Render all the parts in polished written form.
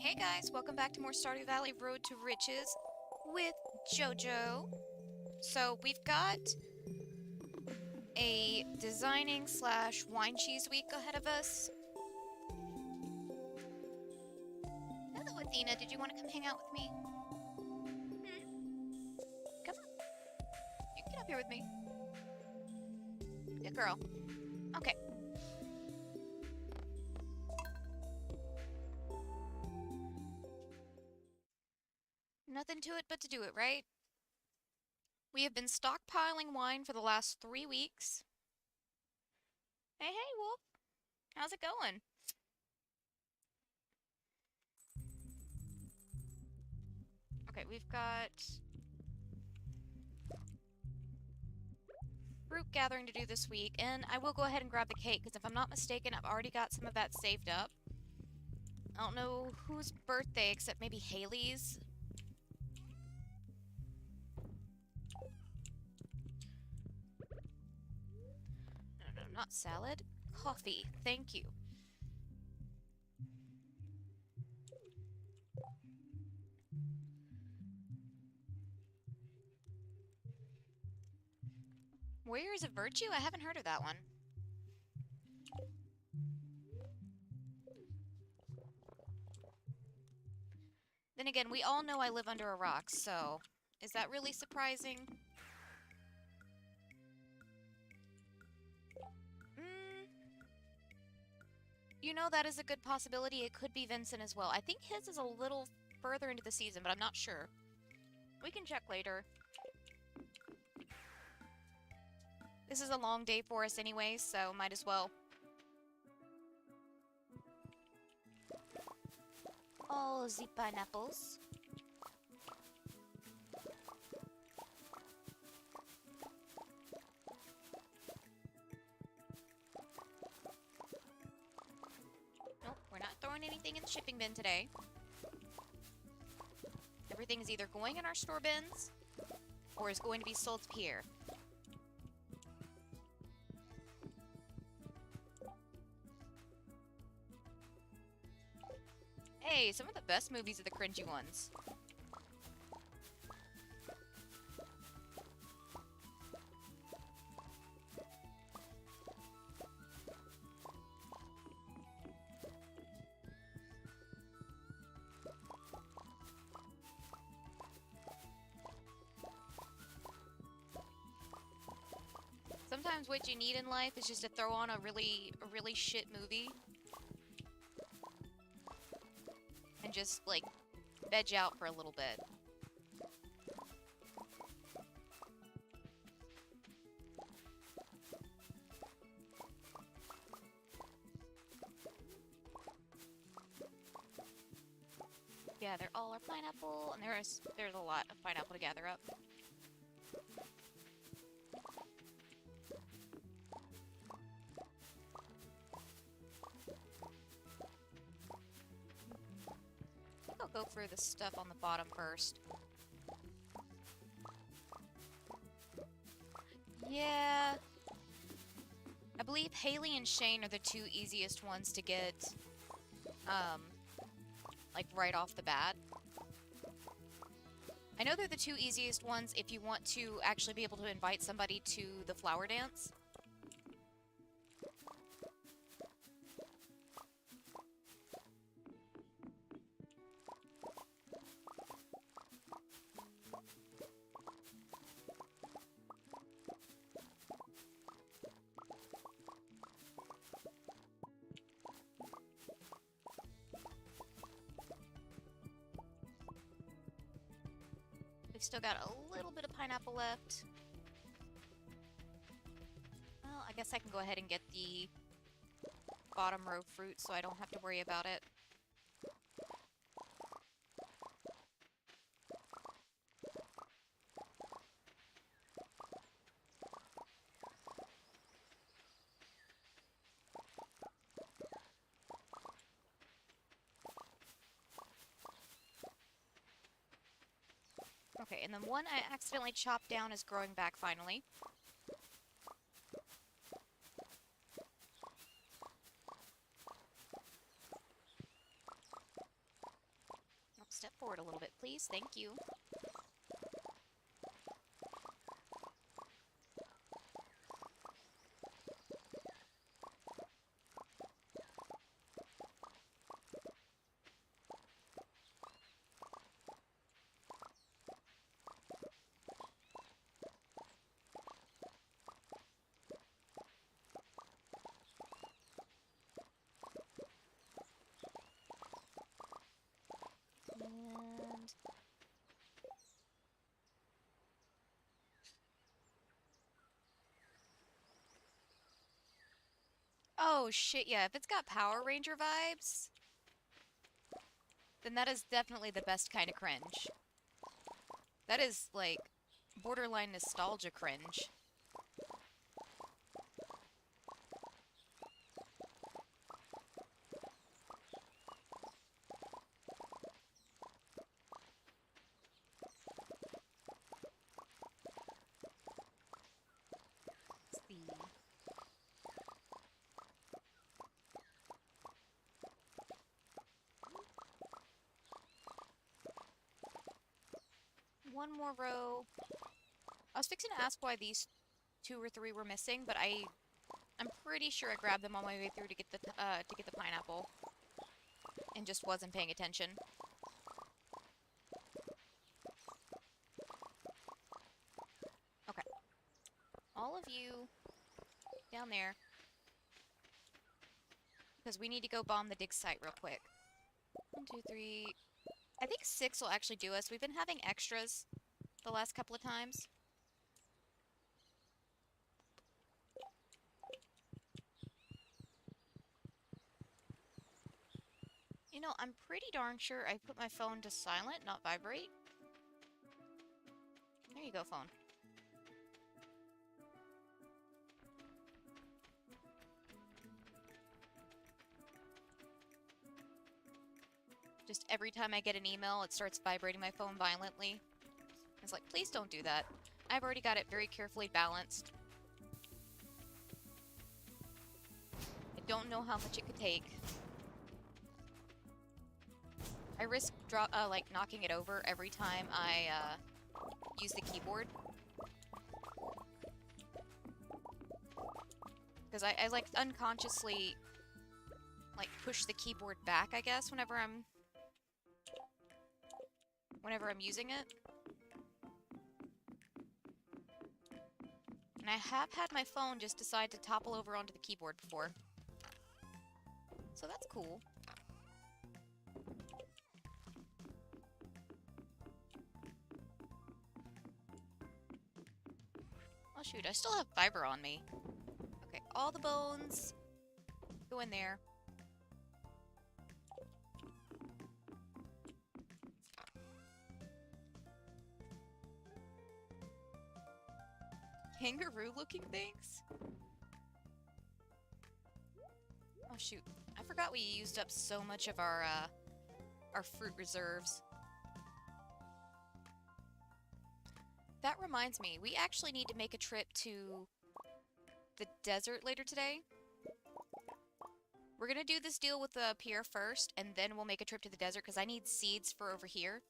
Hey guys, welcome back to more Stardew Valley Road to Riches with Jojo. So we've got a designing slash wine cheese week ahead of us. Hello Athena, did you want to come hang out with me? Come on, you can get up here with me. Good girl. Okay. Nothing to it but to do it, right? We have been stockpiling wine for the last 3 weeks. Hey, Wolf. How's it going? Okay, we've got fruit gathering to do this week, and I will go ahead and grab the cake, because if I'm not mistaken, I've already got some of that saved up. I don't know whose birthday, except maybe Haley's. No, not salad. Coffee. Thank you. Warriors of Virtue? I haven't heard of that one. Then again, we all know I live under a rock, so is that really surprising? You know, that is a good possibility. It could be Vincent as well. I think his is a little further into the season, but I'm not sure. We can check later. This is a long day for us anyway, so might as well. All the pineapples. Nope, we're not throwing anything in the shipping bin today. Everything is either going in our store bins, or is going to be sold to Pierre. Hey, some of the best movies are the cringy ones. Sometimes what you need in life is just to throw on a really shit movie. And just, like, veg out for a little bit. Yeah, they're all our pineapple, and there's a lot of pineapple to gather up. I'll go for the stuff on the bottom first. Yeah. I believe Haley and Shane are the two easiest ones to get, like, right off the bat. I know they're the two easiest ones if you want to actually be able to invite somebody to the flower dance. We've still got a little bit of pineapple left. Well, I guess I can go ahead and get the bottom row fruit so I don't have to worry about it. Okay, and then one I accidentally chopped down is growing back finally. forward a little bit, please. Thank you. And... oh, shit, yeah. If it's got Power Ranger vibes, then that is definitely the best kind of cringe. That is, like, borderline nostalgia cringe. Let's see. One more row. I was fixing to ask why these 2 or 3 were missing, but I'm pretty sure I grabbed them on my way through to get the pineapple and just wasn't paying attention. Okay. All of you down there, because we need to go bomb the dig site real quick. 1, 2, 3. I think 6 will actually do us. We've been having extras the last couple of times. You know, I'm pretty darn sure I put my phone to silent, not vibrate. There you go, phone. Just every time I get an email, it starts vibrating my phone violently. It's like, please don't do that. I've already got it very carefully balanced. I don't know how much it could take. I risk like knocking it over every time I use the keyboard. Because I like unconsciously like push the keyboard back, I guess, whenever I'm using it. And I have had my phone just decide to topple over onto the keyboard before. So that's cool. Oh shoot, I still have fiber on me. Okay, all the bones go in there. Kangaroo-looking things? Oh shoot, I forgot we used up so much of our fruit reserves. That reminds me, we actually need to make a trip to the desert later today. We're gonna do this deal with Pierre first, and then we'll make a trip to the desert, because I need seeds for over here.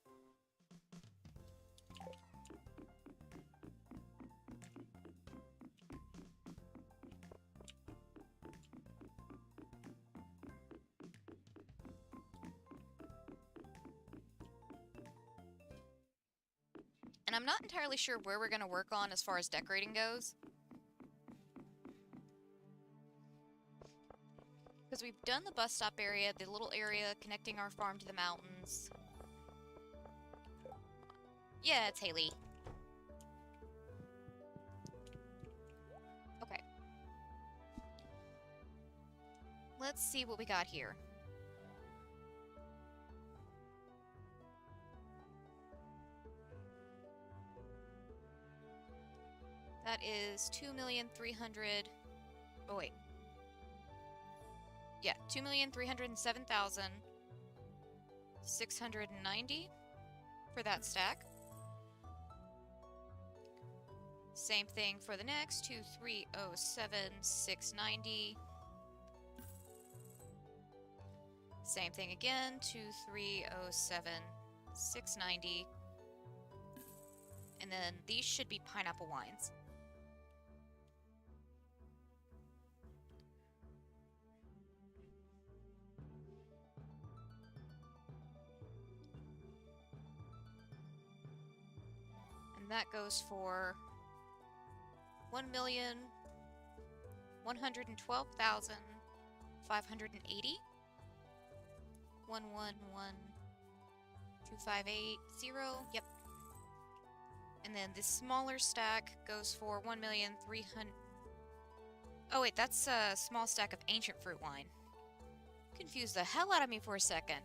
And I'm not entirely sure where we're gonna work on as far as decorating goes. Because we've done the bus stop area, the little area connecting our farm to the mountains. Yeah, it's Haley. Okay. Let's see what we got here. That is 2,300,000... oh, wait. Yeah, 2,307,690 for that stack. Same thing for the next, 2,307,690. Same thing again, 2,307,690. 690. And then these should be pineapple wines. And that goes for 1,112,580. 111,258,0. Yep. And then this smaller stack goes for 1,300,000. Oh wait, that's a small stack of ancient fruit wine. Confused the hell out of me for a second.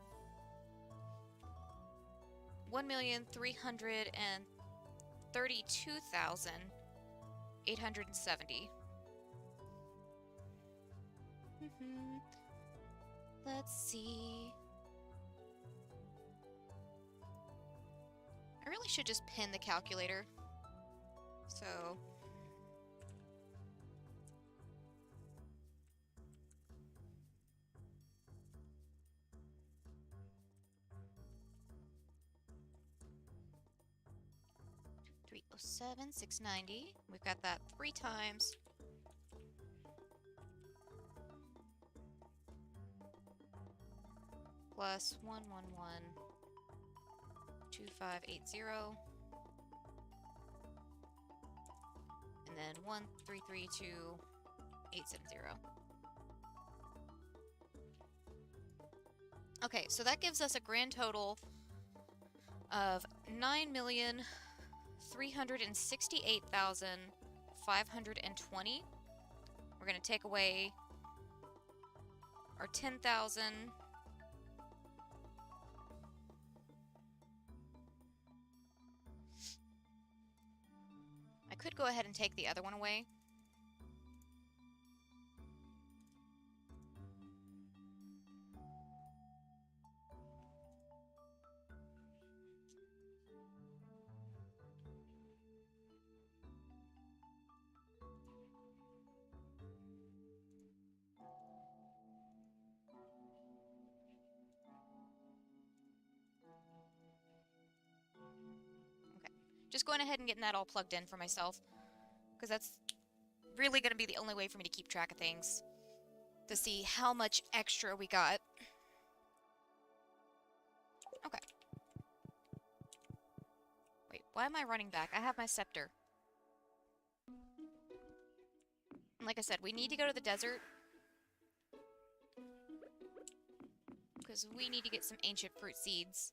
1,332,870. Let's see. I really should just pin the calculator. So... $307, $690. We've got that 3 times. Plus 111,258,0. And then 1,332,870. Okay, so that gives us a grand total of 9,368,520. We're going to take away our 10,000. I could go ahead and take the other one away. Just going ahead and getting that all plugged in for myself, because that's really going to be the only way for me to keep track of things, to see how much extra we got. Okay. Wait, why am I running back? I have my scepter. And like I said, we need to go to the desert, because we need to get some ancient fruit seeds.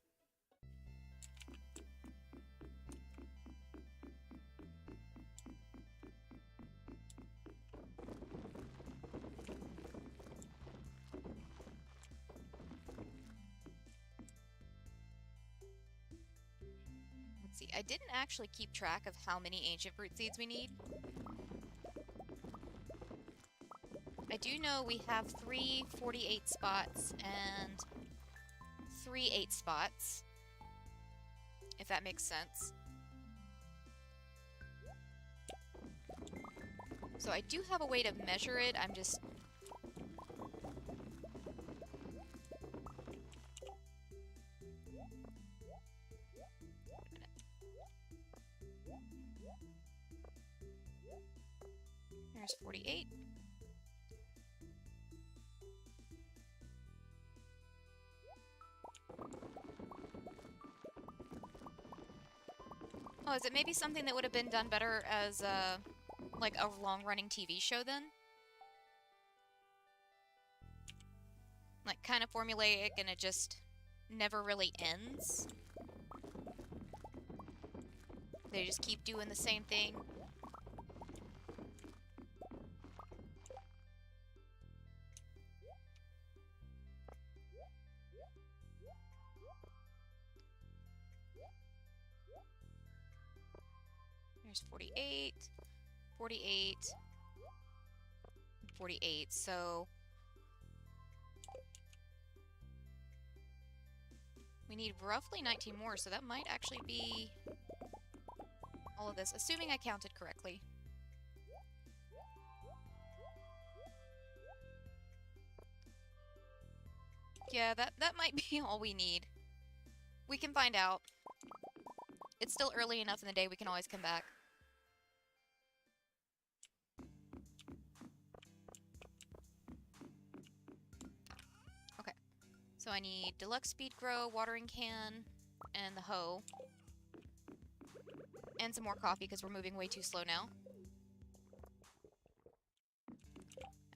See, I didn't actually keep track of how many ancient fruit seeds we need. I do know we have 3 48 spots and 3 8 spots, if that makes sense. So I do have a way to measure it, I'm just... There's 48. Oh, is it maybe something that would have been done better as like a long-running TV show then? Like kind of formulaic and it just never really ends? They just keep doing the same thing. There's 48, 48, 48, so we need roughly 19 more, so that might actually be all of this, assuming I counted correctly. Yeah, that might be all we need. We can find out. It's still early enough in the day, we can always come back. Okay. So I need deluxe speed grow, watering can, and the hoe. And some more coffee because we're moving way too slow now.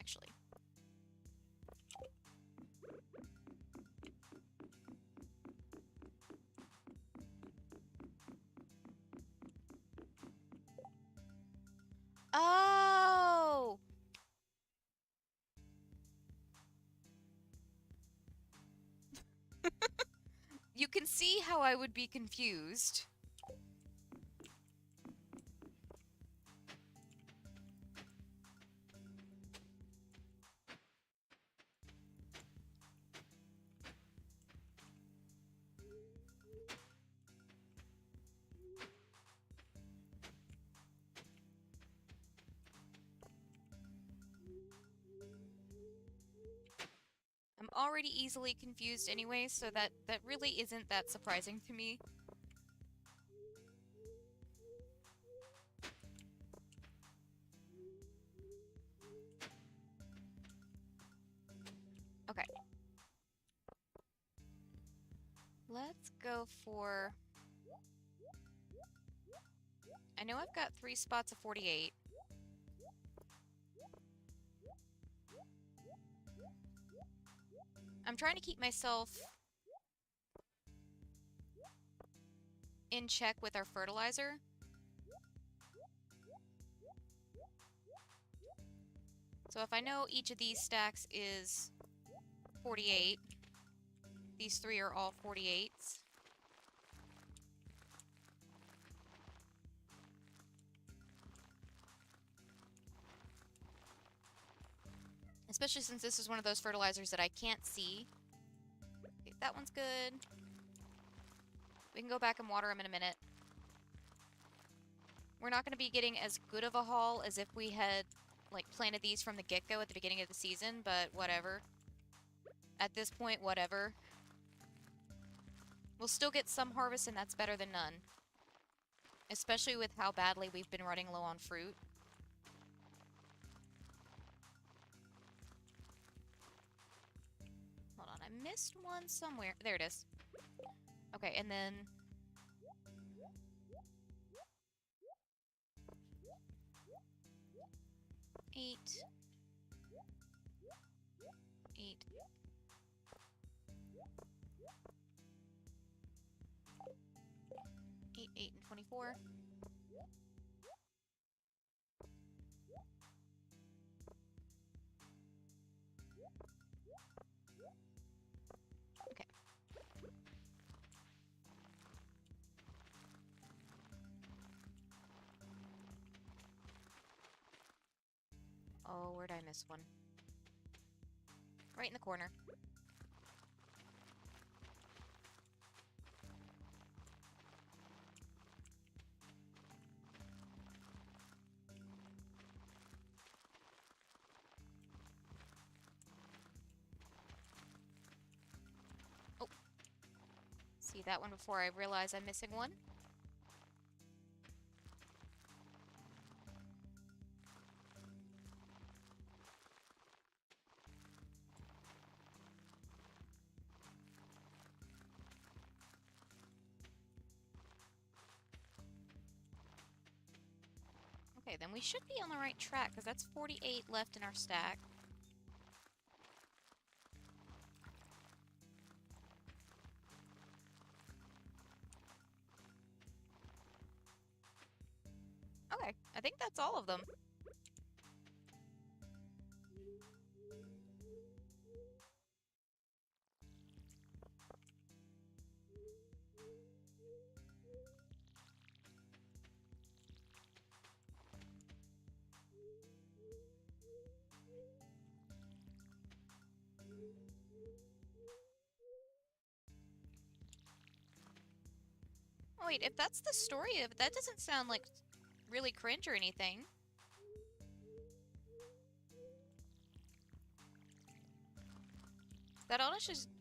Actually. Oh! You can see how I would be confused. I'm already easily confused anyway, so that really isn't that surprising to me. Okay. Let's go for... I know I've got 3 spots of 48. I'm trying to keep myself in check with our fertilizer. So if I know each of these stacks is 48, these 3 are all 48s. Especially since this is one of those fertilizers that I can't see. Okay, that one's good. We can go back and water them in a minute. We're not going to be getting as good of a haul as if we had, like, planted these from the get-go at the beginning of the season, but whatever. At this point, whatever. We'll still get some harvest, and that's better than none. Especially with how badly we've been running low on fruit. Hold on, I missed one somewhere. There it is. Okay, and then... 8. 8. 8, 8, and 24. Okay. Oh, where'd I miss one? Right in the corner. Oh. See that one before I realize I'm missing one? Okay, then we should be on the right track, because that's 48 left in our stack. Okay, I think that's all of them. Oh wait, if that's the story of it, that doesn't sound like really cringe or anything. That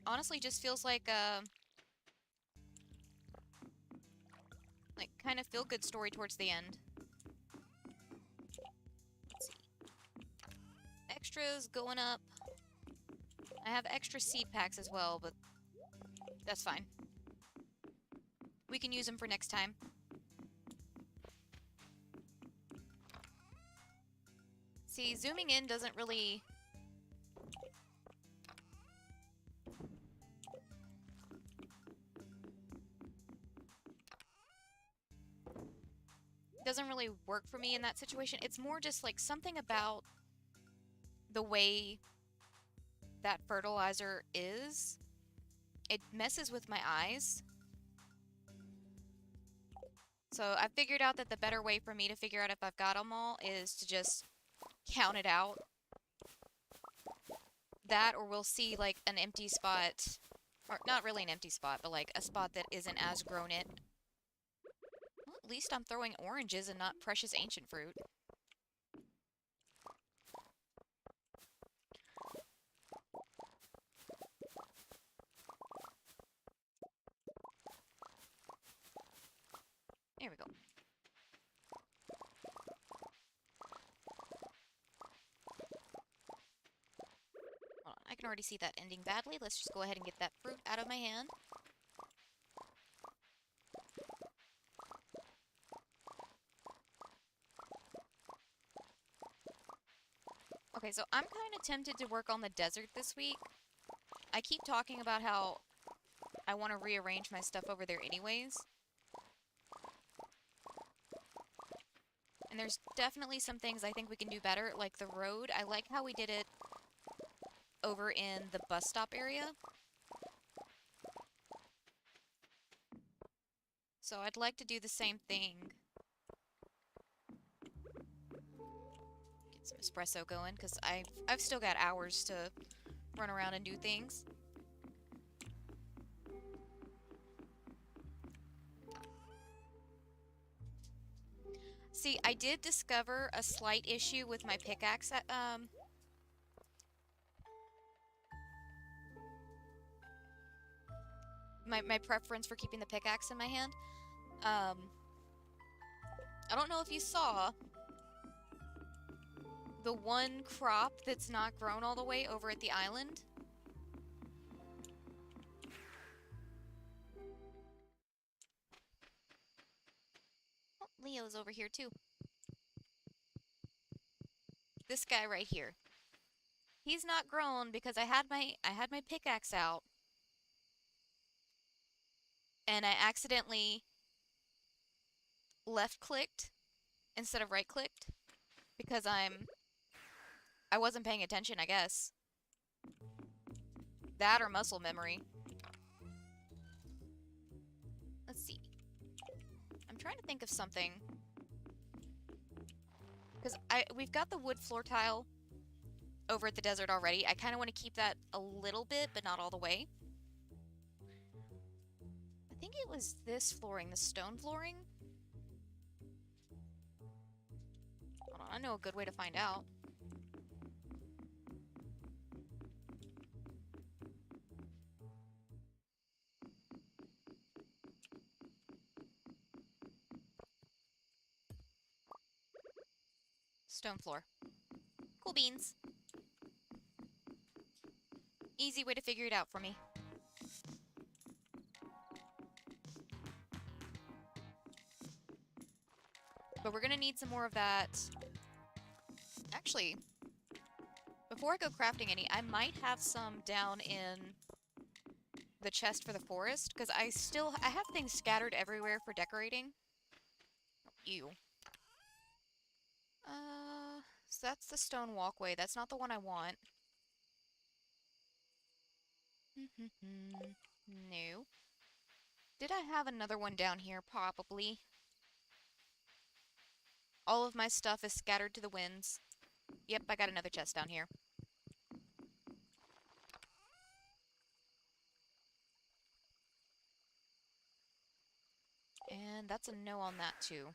honestly just feels like kind of feel-good story towards the end. Let's see. Extras going up. I have extra seed packs as well, but that's fine. We can use them for next time. See, zooming in doesn't really... doesn't really work for me in that situation. It's more just like something about the way that fertilizer is. It messes with my eyes. So I figured out that the better way for me to figure out if I've got them all is to just count it out. That, or we'll see like an empty spot, or not really an empty spot, but like a spot that isn't as grown in. Well, at least I'm throwing oranges and not precious ancient fruit. There we go. Hold on, I can already see that ending badly. Let's just go ahead and get that fruit out of my hand. Okay, so I'm kind of tempted to work on the desert this week. I keep talking about how I want to rearrange my stuff over there anyways. And there's definitely some things I think we can do better, like the road. I like how we did it over in the bus stop area. So I'd like to do the same thing. Get some espresso going, because I've still got hours to run around and do things. See, I did discover a slight issue with my pickaxe at, my preference for keeping the pickaxe in my hand. I don't know if you saw the one crop that's not grown all the way over at the island. Oh, Leo's over here too. This guy right here. He's not grown because I had my pickaxe out and I accidentally left-clicked instead of right-clicked because I wasn't paying attention, I guess. That or muscle memory. Let's see. I'm trying to think of something. Because we've got the wood floor tile over at the desert already. I kind of want to keep that a little bit, but not all the way. I think it was this flooring, the stone flooring. Hold on, I know a good way to find out. Stone floor. Cool beans. Easy way to figure it out for me. But we're gonna need some more of that. Actually, before I go crafting any, I might have some down in the chest for the forest, because I have things scattered everywhere for decorating. Ew. So that's the stone walkway. That's not the one I want. No. Did I have another one down here? Probably. All of my stuff is scattered to the winds. Yep, I got another chest down here. And that's a no on that, too.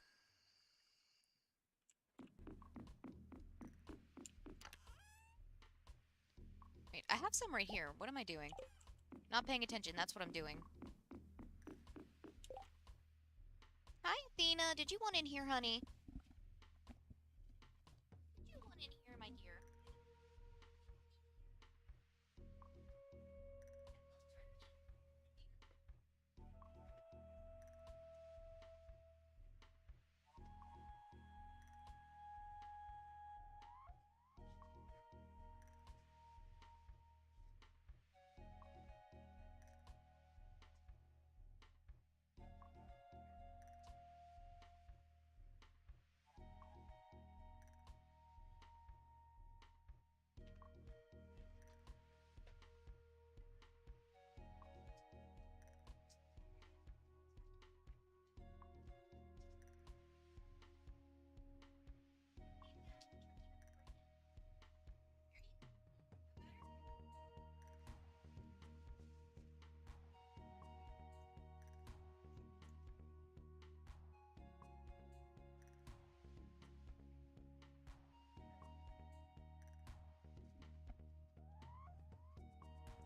Wait, I have some right here. What am I doing? Not paying attention. That's what I'm doing. Hi, Athena. Did you want in here, honey? Did you want in here, my dear?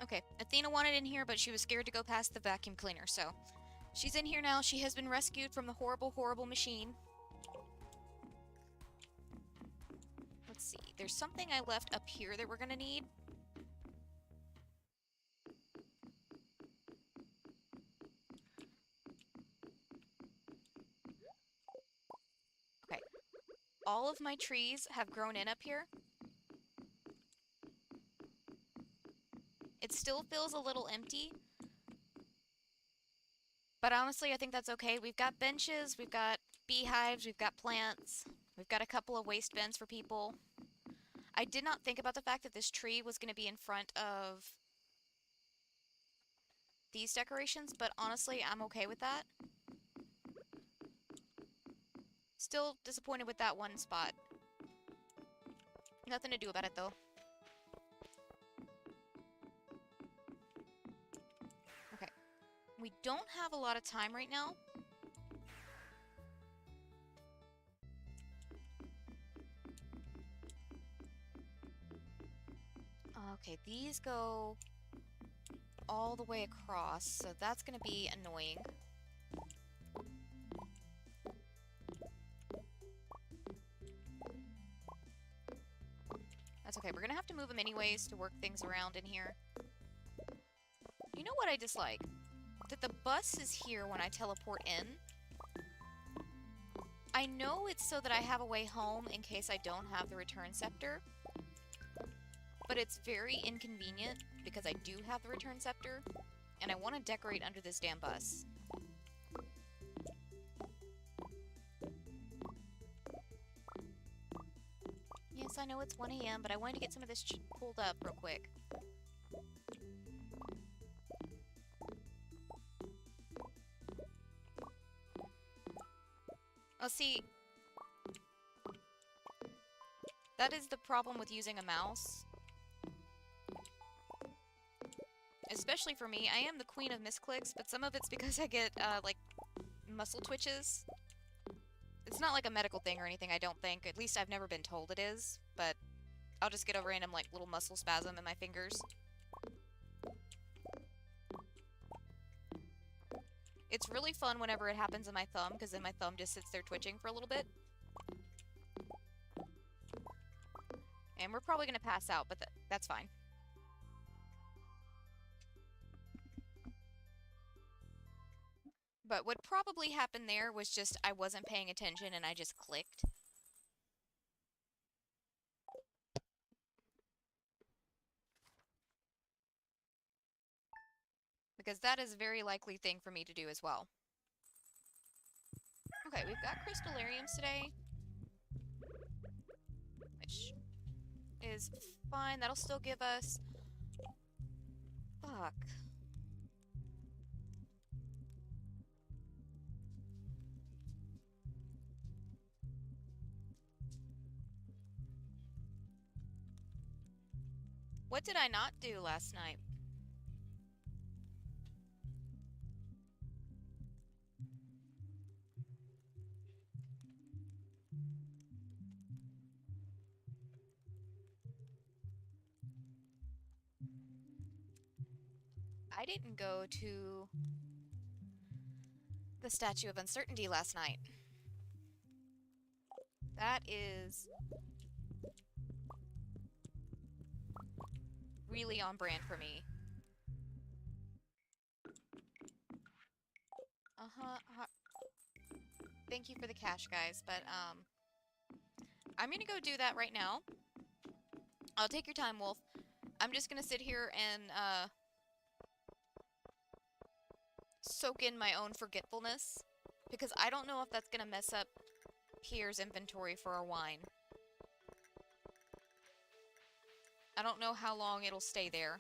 Okay, Athena wanted in here, but she was scared to go past the vacuum cleaner, so she's in here now. She has been rescued from the horrible, horrible machine. Let's see. There's something I left up here that we're gonna need. Okay. All of my trees have grown in up here. It still feels a little empty. But honestly, I think that's okay. We've got benches, we've got beehives, we've got plants, we've got a couple of waste bins for people. I did not think about the fact that this tree was going to be in front of these decorations, but honestly, I'm okay with that. Still disappointed with that one spot. Nothing to do about it, though. Okay. We don't have a lot of time right now. Okay, these go all the way across, so that's going to be annoying. That's okay, we're going to have to move them anyways to work things around in here. You know what I dislike? That the bus is here when I teleport in. I know it's so that I have a way home in case I don't have the return scepter. But it's very inconvenient because I do have the return scepter, and I want to decorate under this damn bus. Yes, I know it's 1 a.m., but I wanted to get some of this pulled up real quick. Oh, see, that is the problem with using a mouse. Especially for me, I am the queen of misclicks, but some of it's because I get, like, muscle twitches. It's not like a medical thing or anything, I don't think. At least I've never been told it is, but I'll just get a random, like, little muscle spasm in my fingers. It's really fun whenever it happens in my thumb, because then my thumb just sits there twitching for a little bit. And we're probably going to pass out, but that's fine. But what probably happened there was just I wasn't paying attention and I just clicked. Because that is a very likely thing for me to do as well. Okay, we've got crystallariums today. Which is fine. That'll still give us... Fuck. What did I not do last night? I didn't go to... the Statue of Uncertainty last night. That is really on brand for me. Thank you for the cash, guys, but, I'm gonna go do that right now. I'll take your time, Wolf. I'm just gonna sit here and, soak in my own forgetfulness, because I don't know if that's gonna mess up Pierre's inventory for our wine. I don't know how long it'll stay there,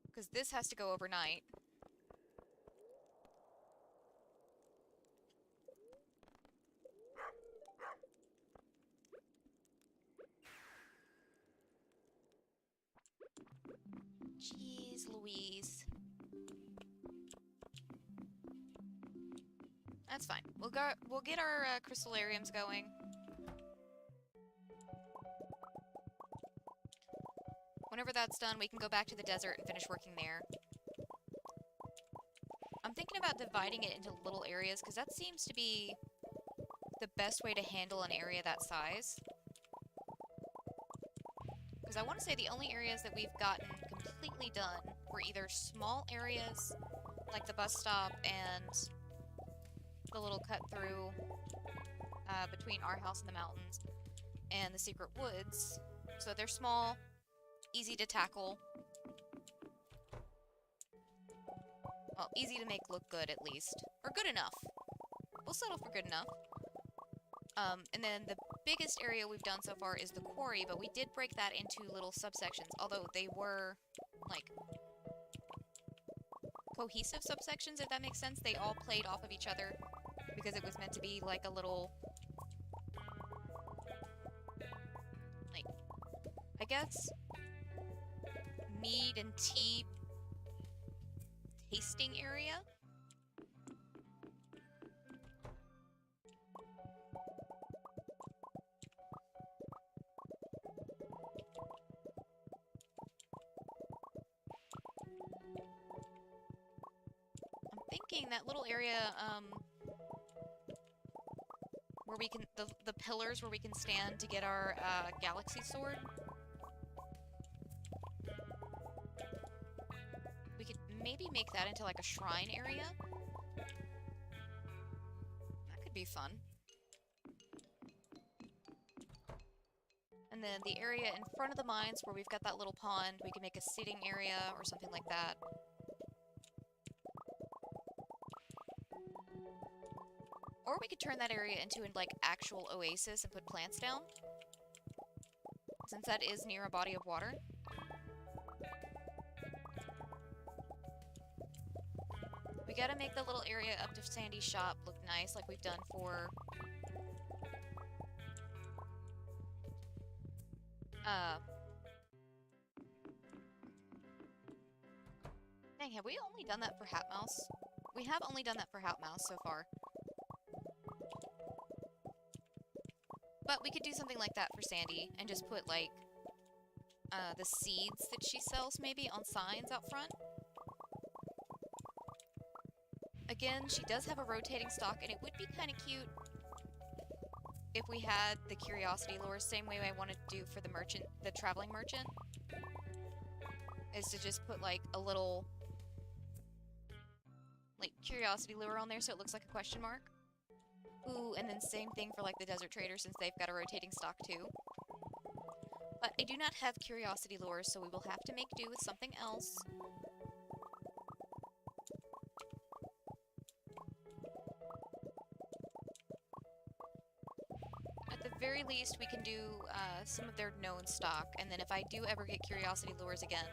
because this has to go overnight. Jeez Louise. That's fine. We'll get our crystallariums going. Whenever that's done, we can go back to the desert and finish working there. I'm thinking about dividing it into little areas, because that seems to be the best way to handle an area that size. Because I want to say the only areas that we've gotten completely done were either small areas, like the bus stop and the little cut through between our house and the mountains, and the secret woods. So they're small, easy to tackle. Well, easy to make look good, at least. Or good enough. We'll settle for good enough. And then the biggest area we've done so far is the quarry, but we did break that into little subsections, although they were, like, cohesive subsections, if that makes sense. They all played off of each other, because it was meant to be, like, a little, like, I guess, mead and tea tasting area? I'm thinking that little area, where we can, the pillars where we can stand to get our, galaxy sword. We could maybe make that into, like, a shrine area. That could be fun. And then the area in front of the mines where we've got that little pond, we can make a sitting area or something like that. Or we could turn that area into an, like, actual oasis and put plants down, since that is near a body of water. We gotta make the little area up to Sandy's shop look nice, like we've done for... Dang, have we only done that for Hat Mouse? We have only done that for Hat Mouse so far. But we could do something like that for Sandy, and just put, like, the seeds that she sells, maybe, on signs out front. Again, she does have a rotating stock, and it would be kind of cute if we had the curiosity lure, same way I wanted to do for the merchant, the traveling merchant. Is to just put, like, a little, like, curiosity lure on there so it looks like a question mark. Ooh, and then same thing for, like, the desert trader, since they've got a rotating stock too. But I do not have curiosity lures, so we will have to make do with something else. At the very least, we can do some of their known stock, and then if I do ever get curiosity lures again,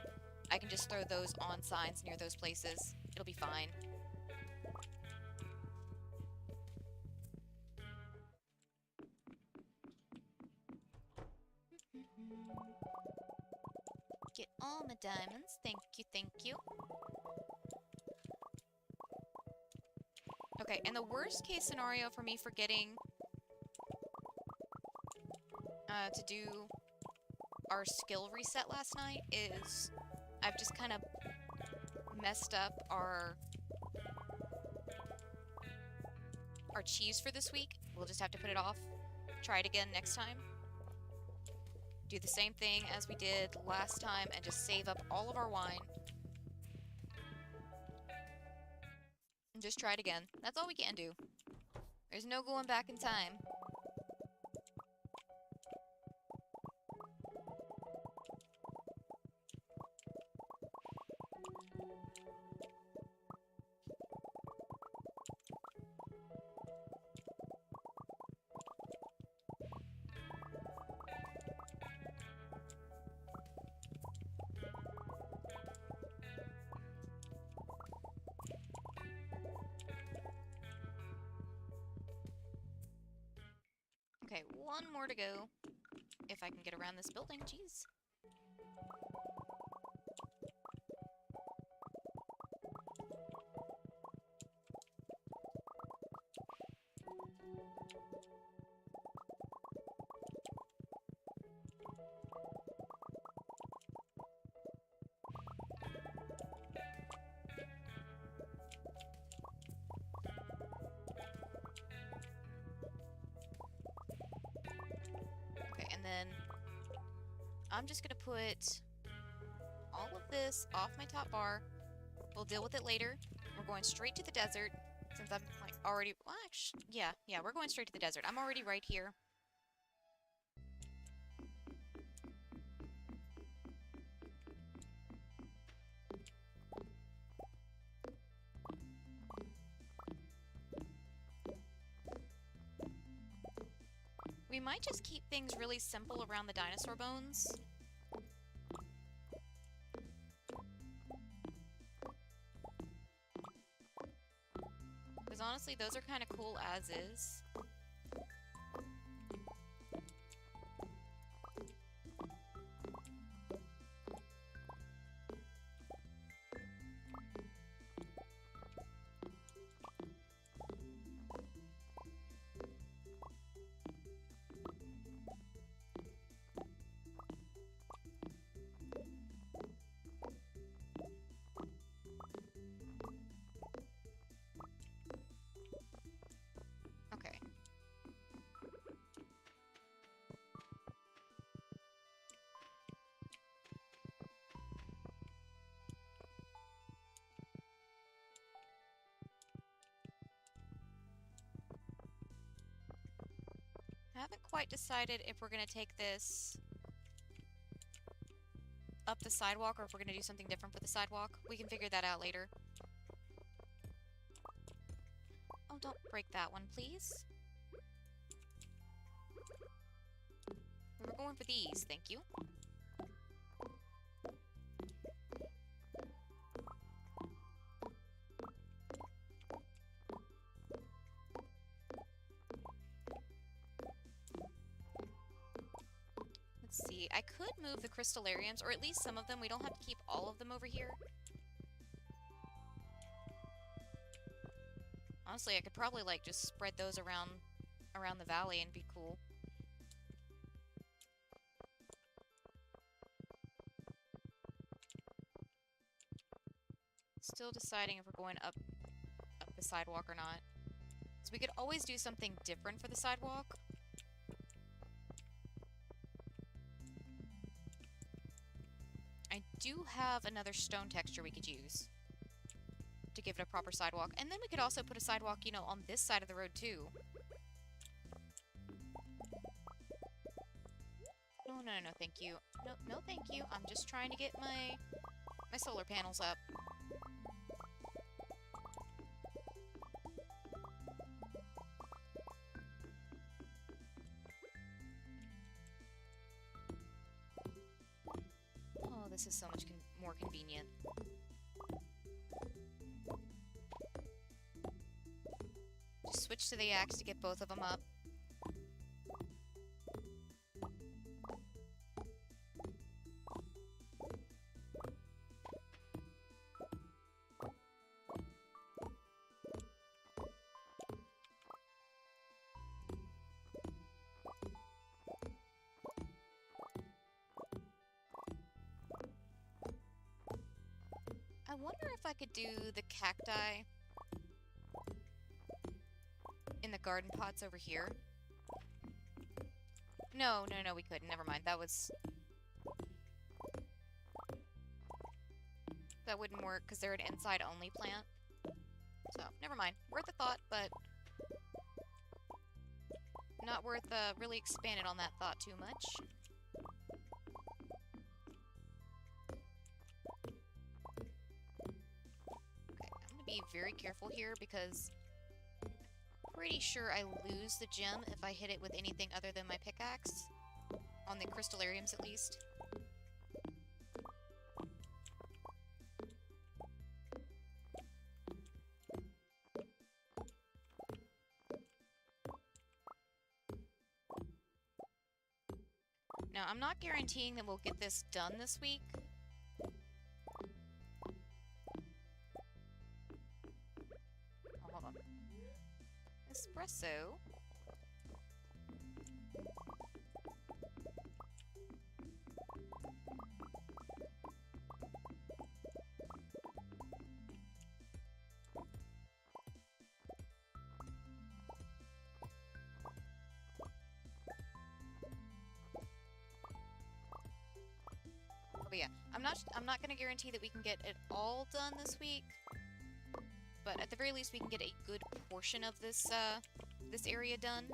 I can just throw those on signs near those places. It'll be fine. Get all my diamonds. Thank you, thank you. Okay, and the worst case scenario for me forgetting to do our skill reset last night is I've just kind of messed up our our cheese for this week. We'll just have to put it off. Try it again next time. Do the same thing as we did last time and just save up all of our wine. And just try it again. That's all we can do. There's no going back in time. Okay, one more to go. If I can get around this building, jeez. And then I'm just gonna put all of this off my top bar. We'll deal with it later. We're going straight to the desert since I'm like already, well, actually, yeah, we're going straight to the desert. I'm already right here. We might just keep things really simple around the dinosaur bones. Because honestly, those are kind of cool as is. Okay. Haven't quite decided if we're gonna take this up the sidewalk or if we're gonna do something different for the sidewalk. We can figure that out later. Oh, don't break that one, please. We were going for these, thank you. Let's see, I could move the crystallariums, or at least some of them. We don't have to keep all of them over here. Honestly, I could probably, like, just spread those around the valley and be cool. Still deciding if we're going up the sidewalk or not. So we could always do something different for the sidewalk. I do have another stone texture we could use to give it a proper sidewalk. And then we could also put a sidewalk, you know, on this side of the road too. No, thank you. No, thank you. I'm just trying to get my solar panels up. Oh, this is so much more convenient. Just switch to the axe to get both of them up. I wonder if I could do the cacti in the garden pots over here. No, no, no, we couldn't. Never mind. That wouldn't work because they're an inside-only plant. So, never mind. Worth a thought, but not worth really expanding on that thought too much. Okay, I'm gonna be very careful here because pretty sure I lose the gem if I hit it with anything other than my pickaxe. On the crystallariums, at least. Now, I'm not guaranteeing that we'll get this done this week. Oh, hold on. Espresso. But yeah, I'm not gonna guarantee that we can get it all done this week, but at the very least we can get a good portion of this this area done.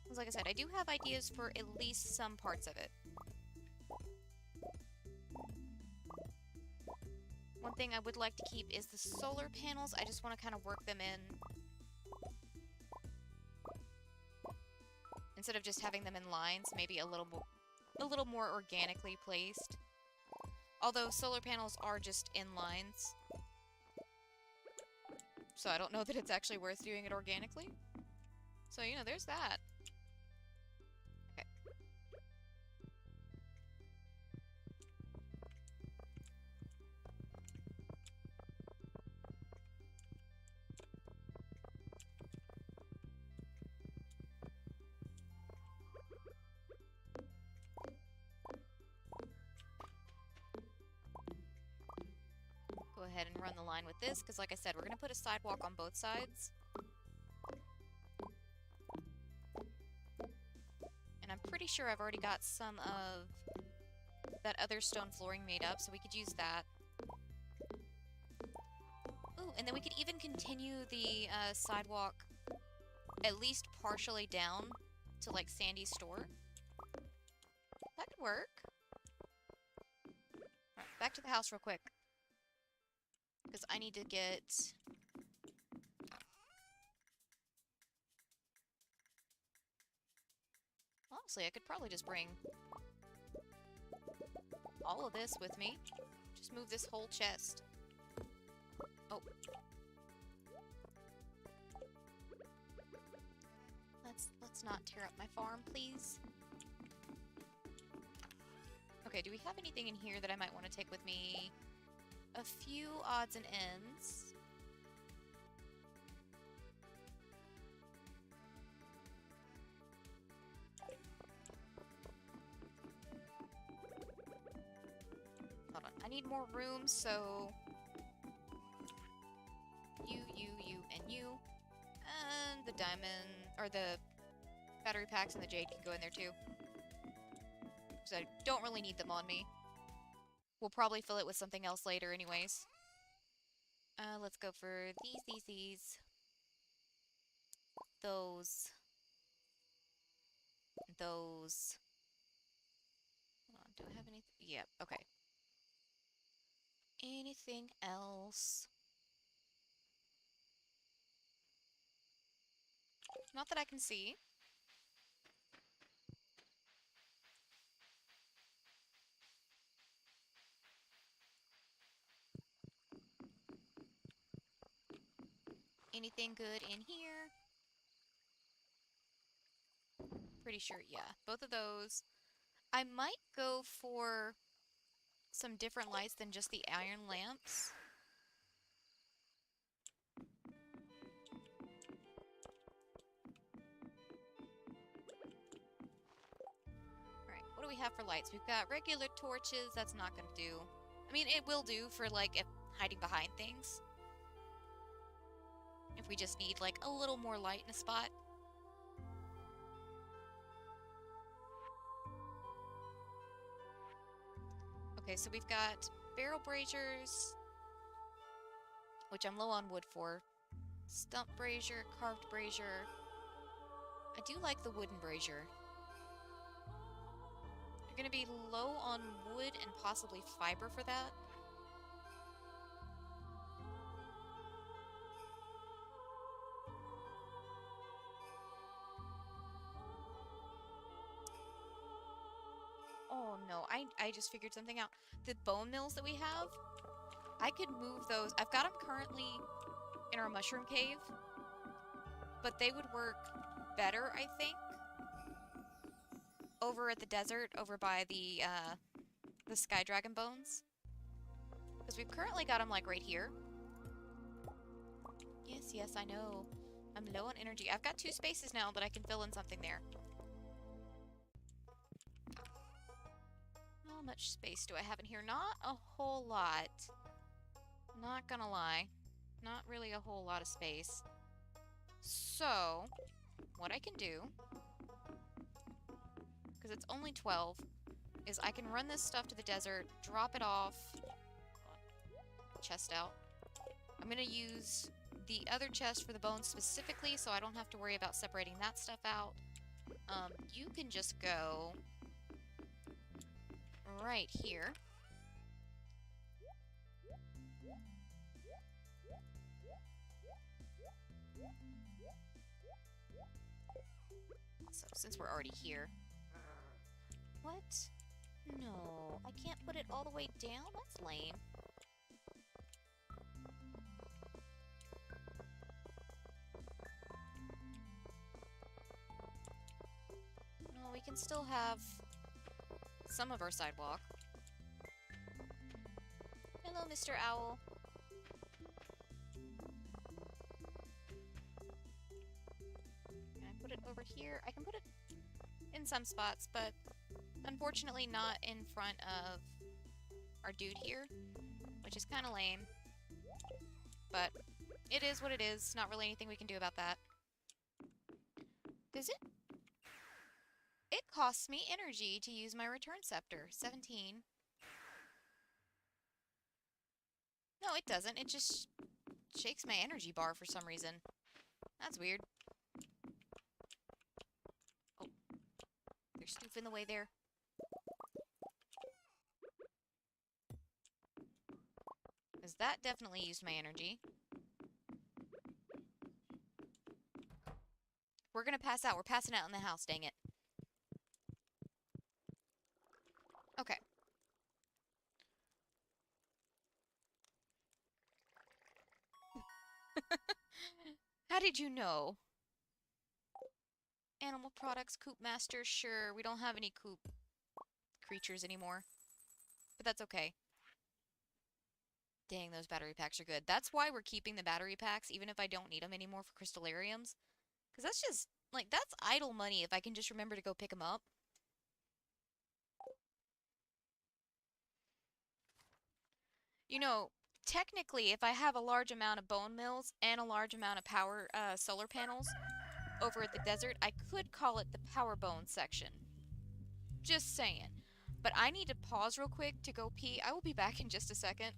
Because like I said, I do have ideas for at least some parts of it. One thing I would like to keep is the solar panels. I just want to kind of work them in. Instead of just having them in lines, maybe a little more organically placed. Although solar panels are just in lines. So I don't know that it's actually worth doing it organically. So, you know, there's that. Okay. Go ahead and run the line with this, because like I said, we're going to put a sidewalk on both sides. And I'm pretty sure I've already got some of that other stone flooring made up, so we could use that. Ooh, and then we could even continue the sidewalk at least partially down to, like, Sandy's store. That could work. Alright, back to the house real quick. Because I need to get... Honestly, I could probably just bring all of this with me. Just move this whole chest. Oh. Let's not tear up my farm, please. Okay, do we have anything in here that I might want to take with me? A few odds and ends. Hold on, I need more room, so... You, and you. And the diamond, or the battery packs and the jade can go in there too. Because I don't really need them on me. We'll probably fill it with something else later anyways. Let's go for these. Those. Hold on, do I have anything? Yep, okay. Anything else? Not that I can see. Anything good in here? Pretty sure, yeah. Both of those. I might go for some different lights than just the iron lamps. Alright, what do we have for lights? We've got regular torches. That's not going to do. I mean, it will do for, like, hiding behind things. if we just need like a little more light in a spot. Okay, so we've got barrel braziers, which I'm low on wood for. Stump brazier, carved brazier. I do like the wooden brazier. You're gonna be low on wood and possibly fiber for that. Oh no, I just figured something out. The bone mills that we have, I could move those. I've got them currently in our mushroom cave, but they would work better, I think, over at the desert, over by the Sky Dragon bones. Because we've currently got them, like, right here. Yes, yes, I know. I'm low on energy. I've got 2 spaces now, but I can fill in something there. How much space do I have in here? Not a whole lot. Not gonna lie. Not really a whole lot of space. So, what I can do, because it's only 12, is I can run this stuff to the desert, drop it off, chest out. I'm going to use the other chest for the bones specifically, so I don't have to worry about separating that stuff out. You can just go right here. So, since we're already here. What? No, I can't put it all the way down? That's lame. No, we can still have some of our sidewalk. Hello, Mr. Owl. Can I put it over here? I can put it in some spots, but unfortunately not in front of our dude here, which is kind of lame. But it is what it is. Not really anything we can do about that. Does it? It costs me energy to use my return scepter. 17. No, it doesn't. It just shakes my energy bar for some reason. That's weird. Oh. There's Stoof in the way there. Because that definitely used my energy. We're gonna pass out. We're passing out in the house, dang it. Okay. How did you know? Animal products, Coop Master, sure. We don't have any Coop creatures anymore. But that's okay. Dang, those battery packs are good. That's why we're keeping the battery packs, even if I don't need them anymore for crystallariums. Because that's just, like, that's idle money if I can just remember to go pick them up. You know, technically, if I have a large amount of bone mills and a large amount of power solar panels over at the desert, I could call it the power bone section. Just saying. But I need to pause real quick to go pee. I will be back in just a second.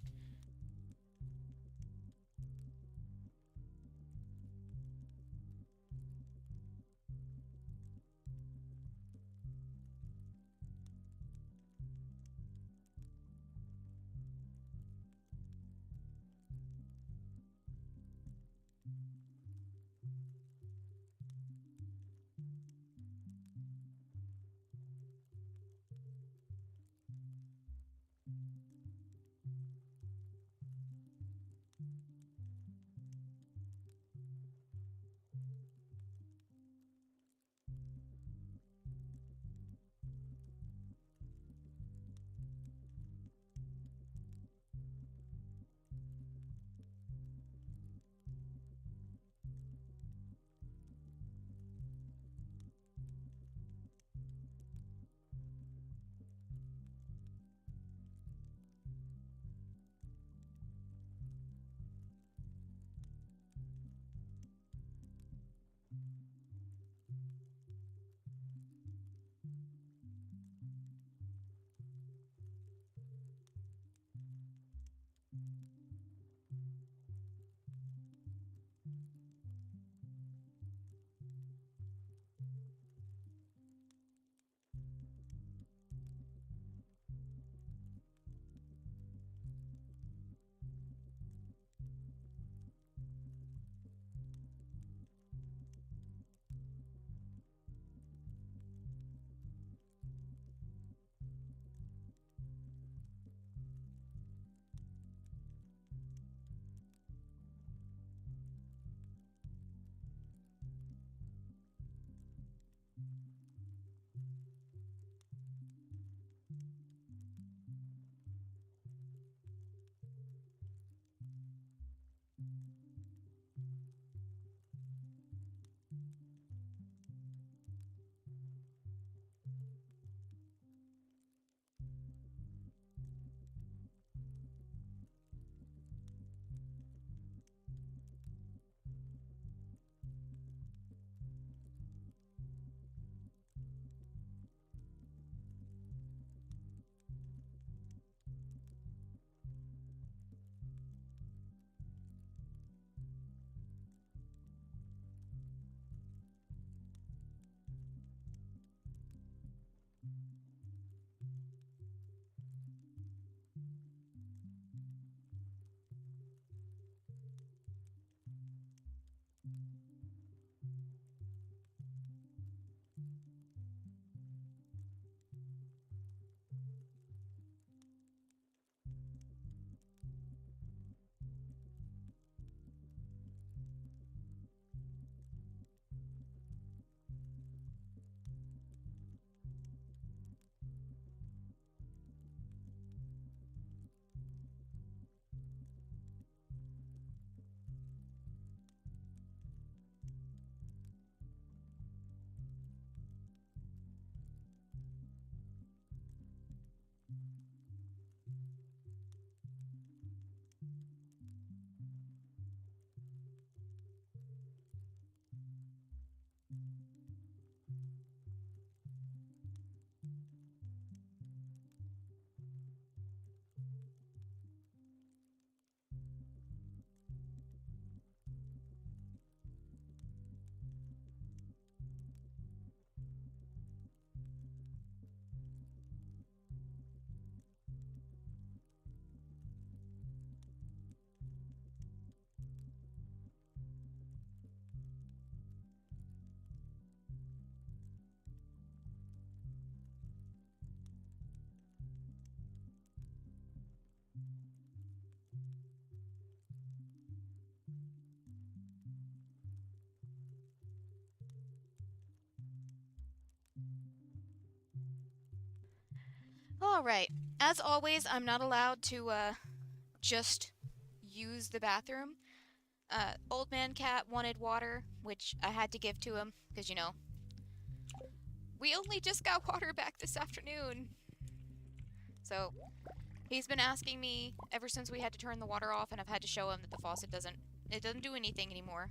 Alright, as always, I'm not allowed to, just use the bathroom. Old man cat wanted water, which I had to give to him, because, you know, we only just got water back this afternoon. So, he's been asking me ever since we had to turn the water off, and I've had to show him that the faucet doesn't do anything anymore.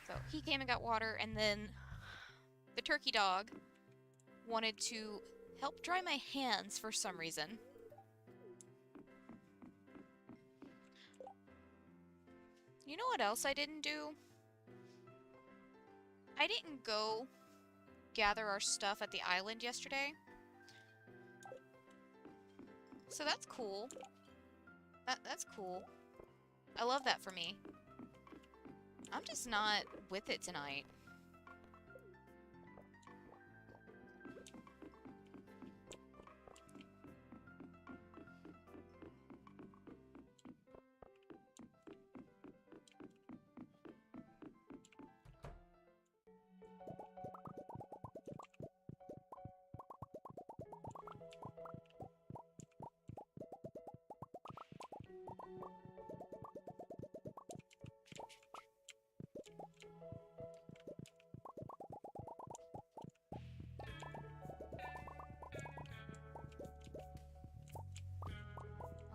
So, he came and got water, and then the turkey dog wanted to help dry my hands for some reason. You know what else I didn't do? I didn't go gather our stuff at the island yesterday. So that's cool. That's cool. I love that for me. I'm just not with it tonight.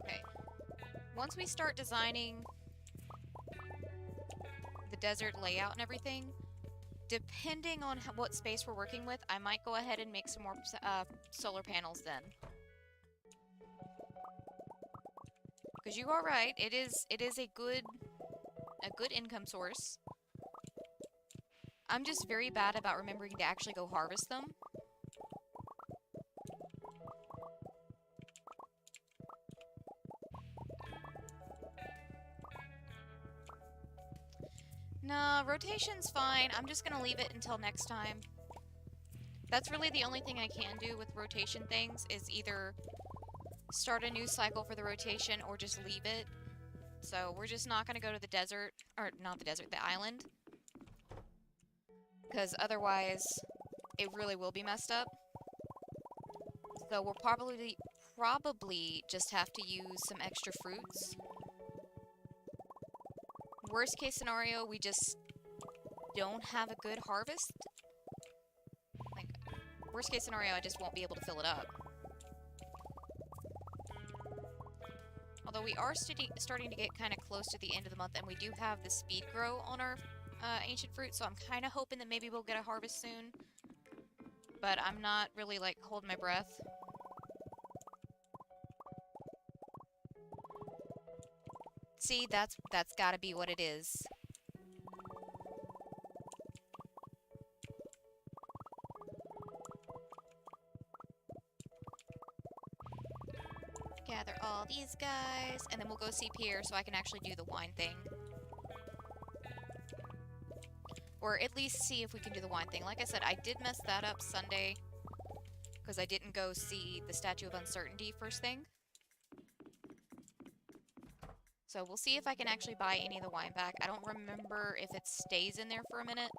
Okay. Once we start designing the desert layout and everything, depending on what space we're working with, I might go ahead and make some more solar panels then. Because you are right, it is a good income source. I'm just very bad about remembering to actually go harvest them. No, rotation's fine. I'm just gonna leave it until next time. That's really the only thing I can do with rotation things, is either start a new cycle for the rotation or just leave it. So we're just not gonna go to the desert, or not the desert, the island. Because otherwise, it really will be messed up. So we'll probably just have to use some extra fruits. Worst case scenario, we just don't have a good harvest. Like, worst case scenario, I just won't be able to fill it up. Although we are starting to get kind of close to the end of the month, and we do have the speed grow on our ancient fruit, so I'm kind of hoping that maybe we'll get a harvest soon. But I'm not really, like, holding my breath. See, that's gotta be what it is. Gather all these guys, and then we'll go see Pierre so I can actually do the wine thing. Or at least see if we can do the wine thing. Like I said, I did mess that up Sunday because I didn't go see the Statue of Uncertainty first thing. So we'll see if I can actually buy any of the wine back. I don't remember if it stays in there for a minute.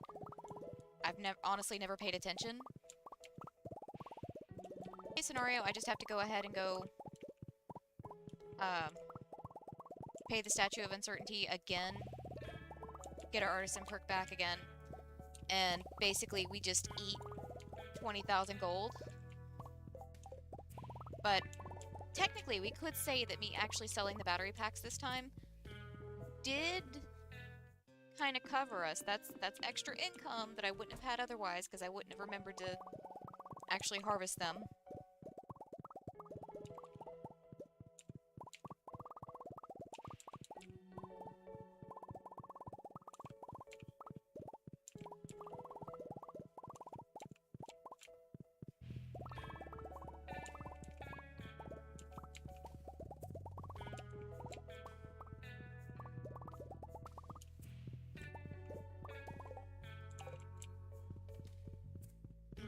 I've honestly never paid attention. In this scenario, I just have to go ahead and go pay the Statue of Uncertainty again, get our artisan perk back again, and basically we just eat 20,000 gold. But technically, we could say that me actually selling the battery packs this time did kind of cover us. That's extra income that I wouldn't have had otherwise, because I wouldn't have remembered to actually harvest them.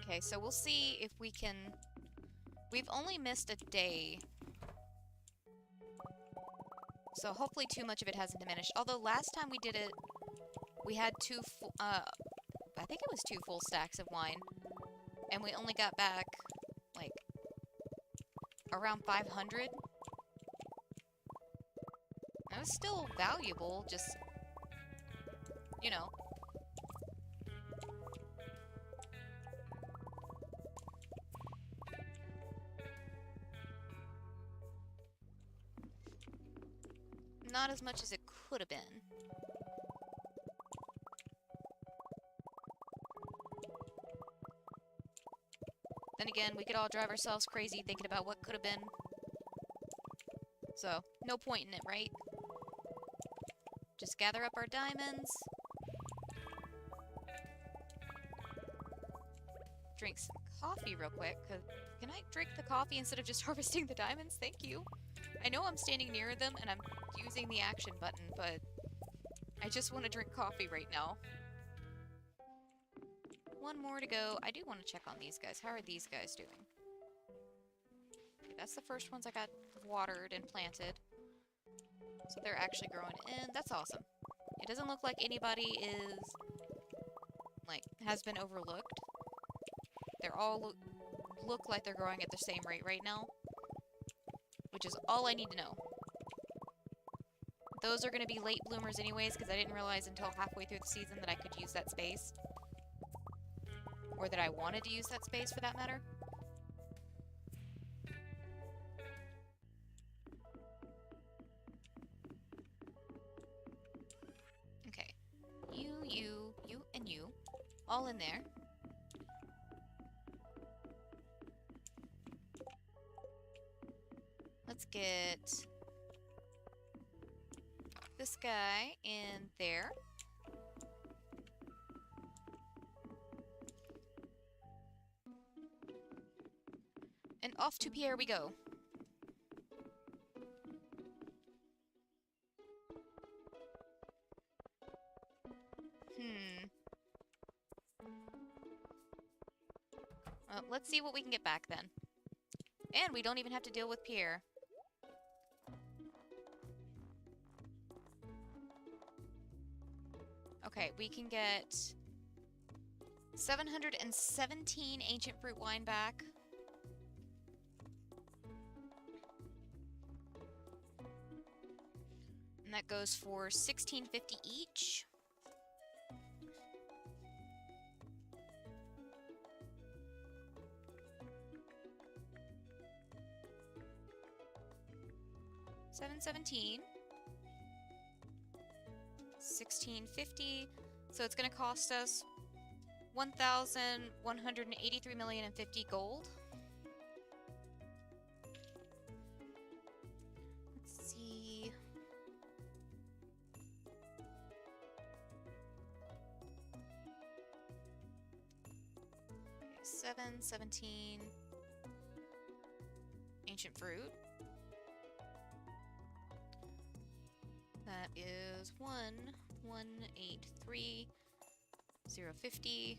Okay, so we'll see if we can... We've only missed a day, so hopefully too much of it hasn't diminished. Although last time we did it, we had I think it was 2 full stacks of wine, and we only got back, like, around 500. That was still valuable, just, you know. Not as much as it could have been. Then again, we could all drive ourselves crazy thinking about what could have been. So, no point in it, right? Just gather up our diamonds. Drink some coffee real quick. Can I drink the coffee instead of just harvesting the diamonds? Thank you. I know I'm standing near them and I'm using the action button, but I just want to drink coffee right now. One more to go. I do want to check on these guys. How are these guys doing? Okay, that's the first ones I got watered and planted. So they're actually growing in. That's awesome. It doesn't look like anybody is, like, has been overlooked. They're all look like they're growing at the same rate right now, which is all I need to know. Those are going to be late bloomers anyways, because I didn't realize until halfway through the season that I could use that space. Or that I wanted to use that space, for that matter. Okay. You, and you. All in there. Let's get this guy in there. And off to Pierre we go. Well, let's see what we can get back then. And we don't even have to deal with Pierre. Okay, we can get 717 ancient fruit wine back. And that goes for $16.50 each. $7.17. $16.50. So it's going to cost us 1,183,050,000 gold. Let's see. 717 ancient fruit. That is 1,183,050.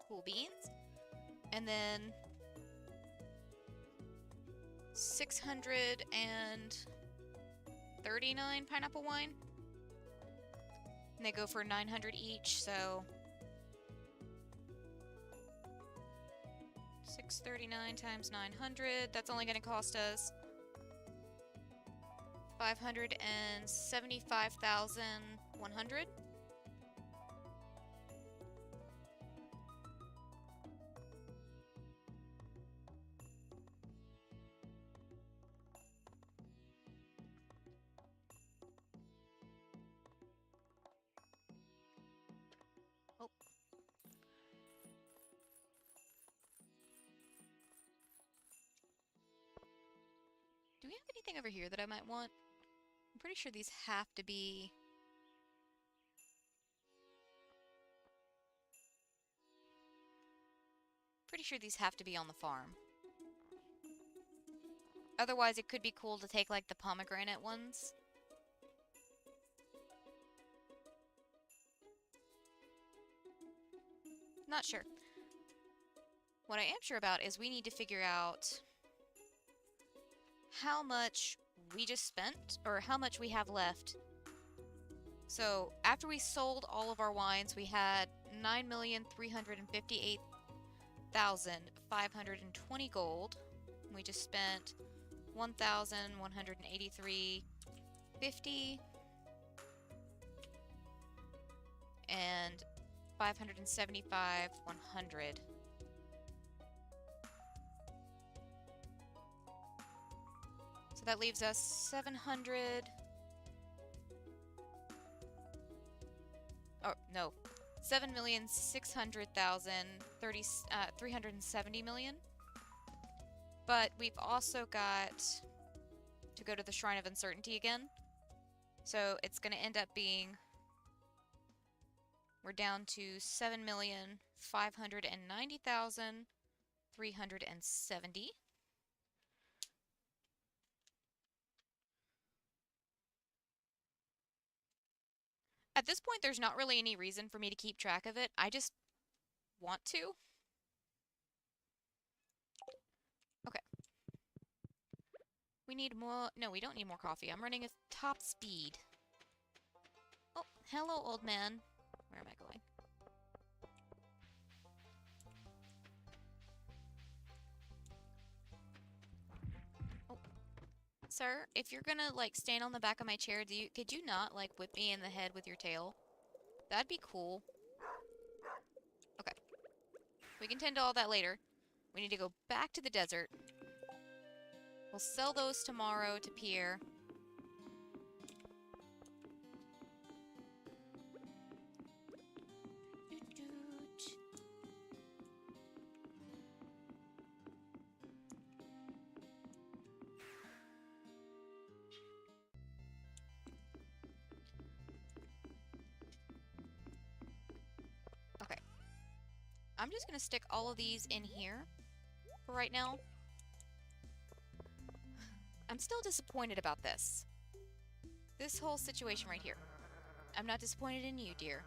Cool beans. And then 639 pineapple wine. And they go for 900 each, so 639 times 900, that's only going to cost us 575,100. Do we have anything over here that I might want? I'm pretty sure these have to be... Pretty sure these have to be on the farm. Otherwise, it could be cool to take, like, the pomegranate ones. Not sure. What I am sure about is we need to figure out how much we just spent, or how much we have left. So after we sold all of our wines, we had 9,358,520 gold. We just spent 1,183.50 and 575,100. So that leaves us 700. Oh, no. 370 million. But we've also got to go to the Shrine of Uncertainty again. So it's going to end up being, we're down to 7,590,370. At this point, there's not really any reason for me to keep track of it. I just want to. Okay. We need more... No, we don't need more coffee. I'm running at top speed. Oh, hello, old man. Where am I going? Oh. Sir, if you're gonna, like, stand on the back of my chair, could you not, like, whip me in the head with your tail? That'd be cool. Okay. We can tend to all that later. We need to go back to the desert. We'll sell those tomorrow to Pierre. Okay. I'm just gonna stick all of these in here for right now. I'm still disappointed about this. This whole situation right here. I'm not disappointed in you, dear.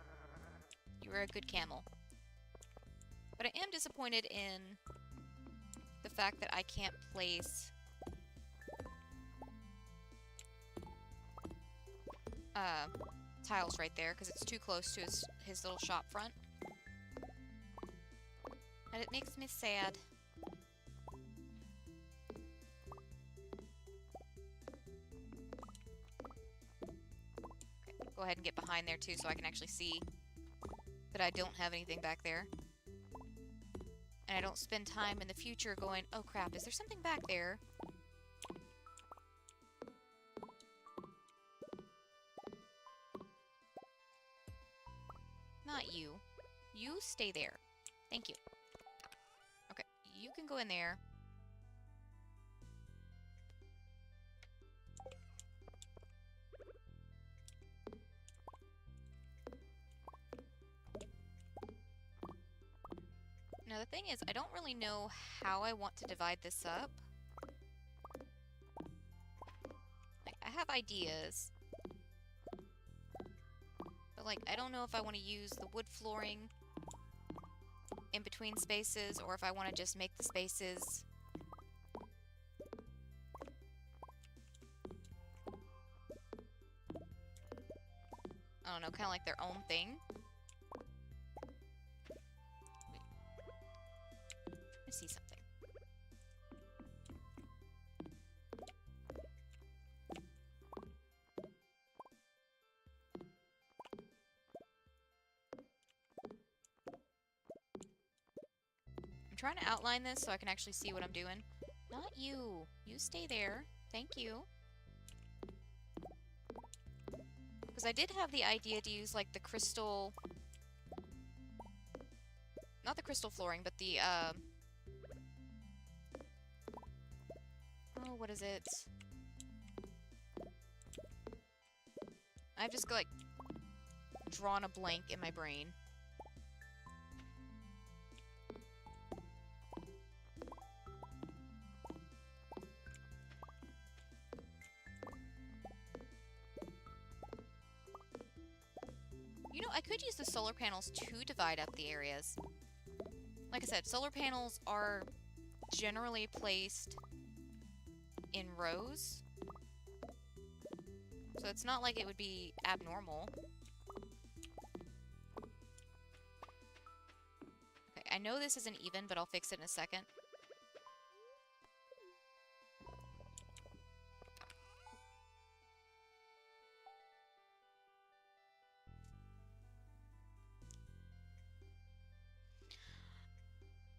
You are a good camel. But I am disappointed in the fact that I can't place tiles right there because it's too close to his little shop front. And it makes me sad. Go ahead and get behind there too so I can actually see that I don't have anything back there. And I don't spend time in the future going, oh crap, is there something back there? Not you. You stay there. Thank you. Okay, you can go in there. Now the thing is, I don't really know how I want to divide this up. Like, I have ideas. But like, I don't know if I want to use the wood flooring in between spaces, or if I want to just make the spaces I don't know, kind of like their own thing. I see something. I'm trying to outline this so I can actually see what I'm doing. Not you. You stay there. Thank you. Because I did have the idea to use, like, the crystal... Not the crystal flooring, but the, oh, what is it? I've just, like, drawn a blank in my brain. You know, I could use the solar panels to divide up the areas. Like I said, solar panels are generally placed in rows. So it's not like it would be abnormal. Okay, I know this isn't even, but I'll fix it in a second.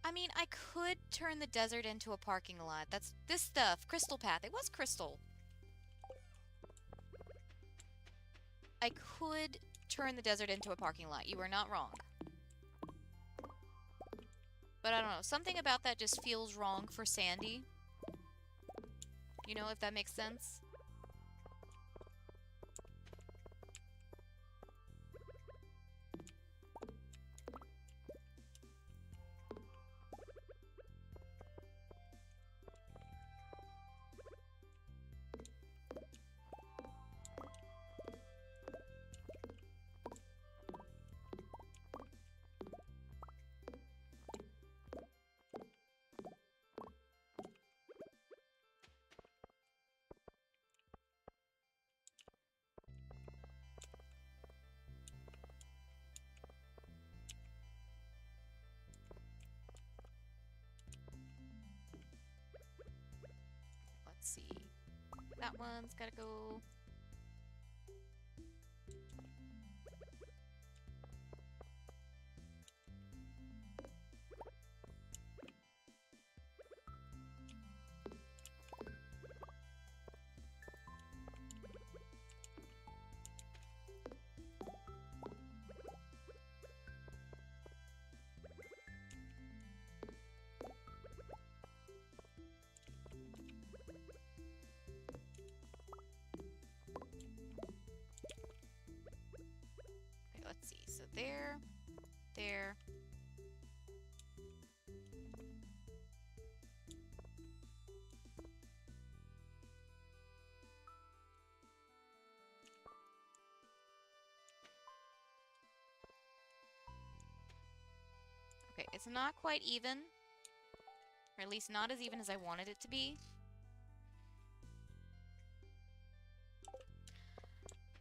I mean, I could turn the desert into a parking lot. That's this stuff. Crystal Path. It was crystal. I could turn the desert into a parking lot. You are not wrong. But I don't know. Something about that just feels wrong for Sandy. You know, if that makes sense. Let's see. That one's gotta go. Okay, let's see. So there, there. Okay, it's not quite even. Or at least not as even as I wanted it to be.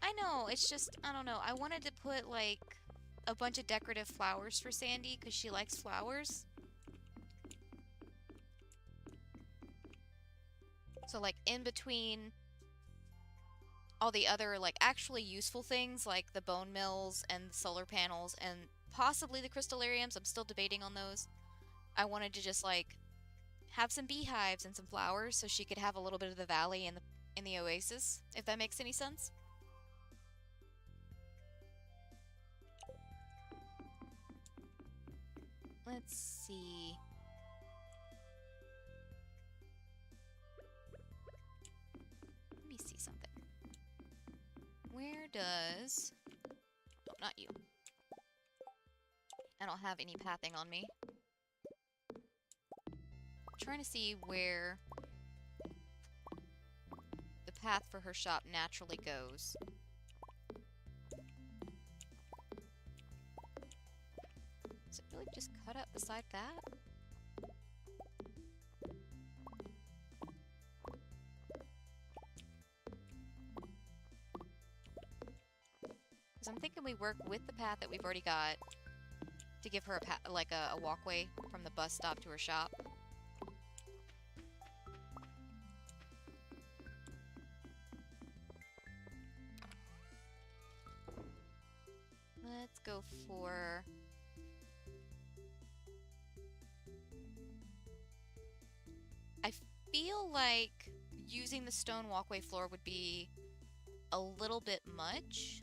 I know, it's just, I don't know. I wanted to put, like, a bunch of decorative flowers for Sandy because she likes flowers. So, like, in between all the other, like, actually useful things, like the bone mills and the solar panels and possibly the crystallariums, I'm still debating on those. I wanted to just, like, have some beehives and some flowers so she could have a little bit of the valley and the oasis, if that makes any sense. Let's see. Let me see something. Where does... Oh, not you. I don't have any pathing on me. I'm trying to see where the path for her shop naturally goes. Is it really just cut up beside that? Because I'm thinking we work with the path that we've already got to give her a walkway from the bus stop to her shop. Let's go for... I feel like using the stone walkway floor would be a little bit much.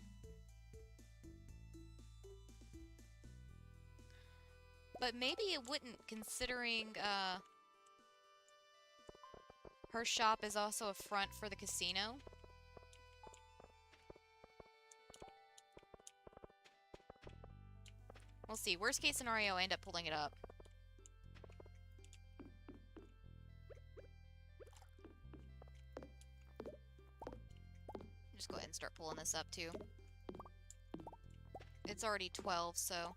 But maybe it wouldn't, considering her shop is also a front for the casino. We'll see. Worst case scenario, I end up pulling it up. Just go ahead and start pulling this up, too. It's already 12, so...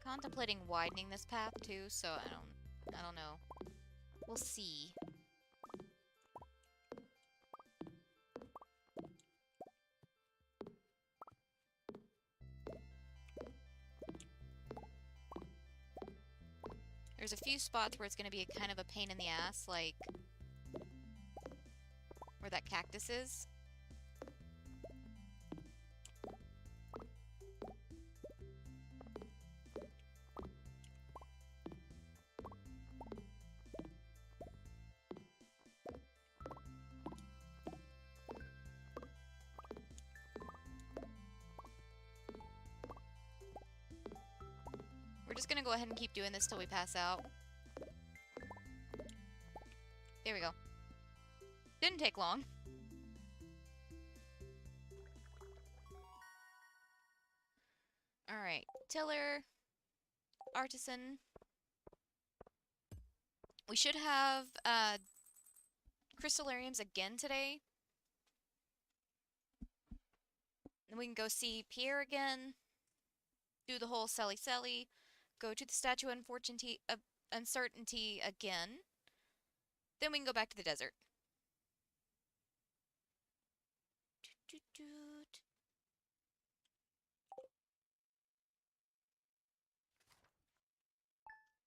Contemplating widening this path too, so I don't know. We'll see. There's a few spots where it's going to be kind of a pain in the ass, like where that cactus is. We're just going to go ahead and keep doing this till we pass out. There we go. Didn't take long. Alright, tiller, artisan. We should have crystallariums again today. Then we can go see Pierre again, do the whole selly, go to the Statue of Uncertainty again. Then we can go back to the desert.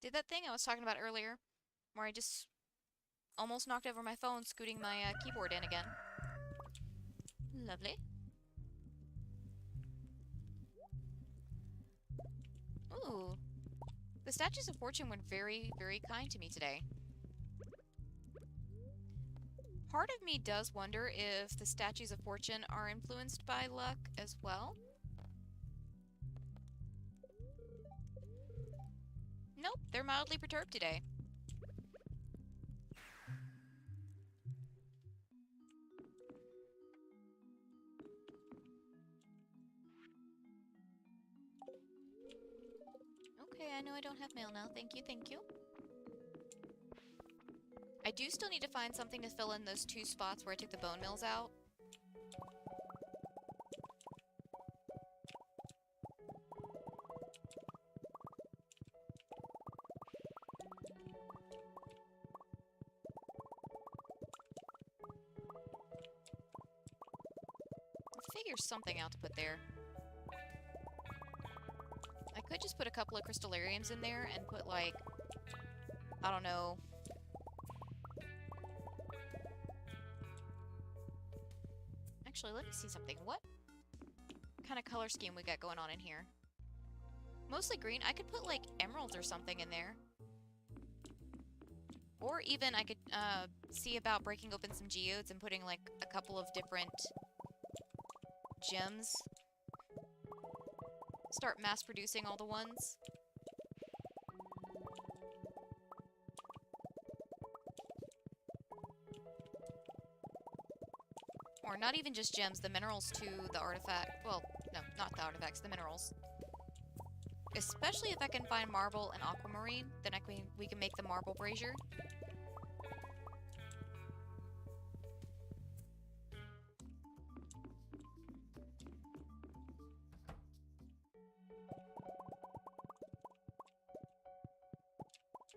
Did that thing I was talking about earlier, where I just almost knocked over my phone, scooting my keyboard in again. Lovely. Ooh. The Statues of Fortune were very, very kind to me today. Part of me does wonder if the Statues of Fortune are influenced by luck as well. Nope, they're mildly perturbed today. Okay, I know I don't have mail now. Thank you, thank you. I do still need to find something to fill in those 2 spots where I took the bone mills out. I'll figure something out to put there. I could just put a couple of crystallariums in there and put, like, I don't know. Actually, let me see something. What kind of color scheme we got going on in here? Mostly green. I could put, like, emeralds or something in there. Or even I could see about breaking open some geodes and putting, like, a couple of different gems. Start mass-producing all the ones. Or not even just gems, the minerals to the artifact. Well, no, not the artifacts, the minerals. Especially if I can find marble and aquamarine, then we can make the marble brazier.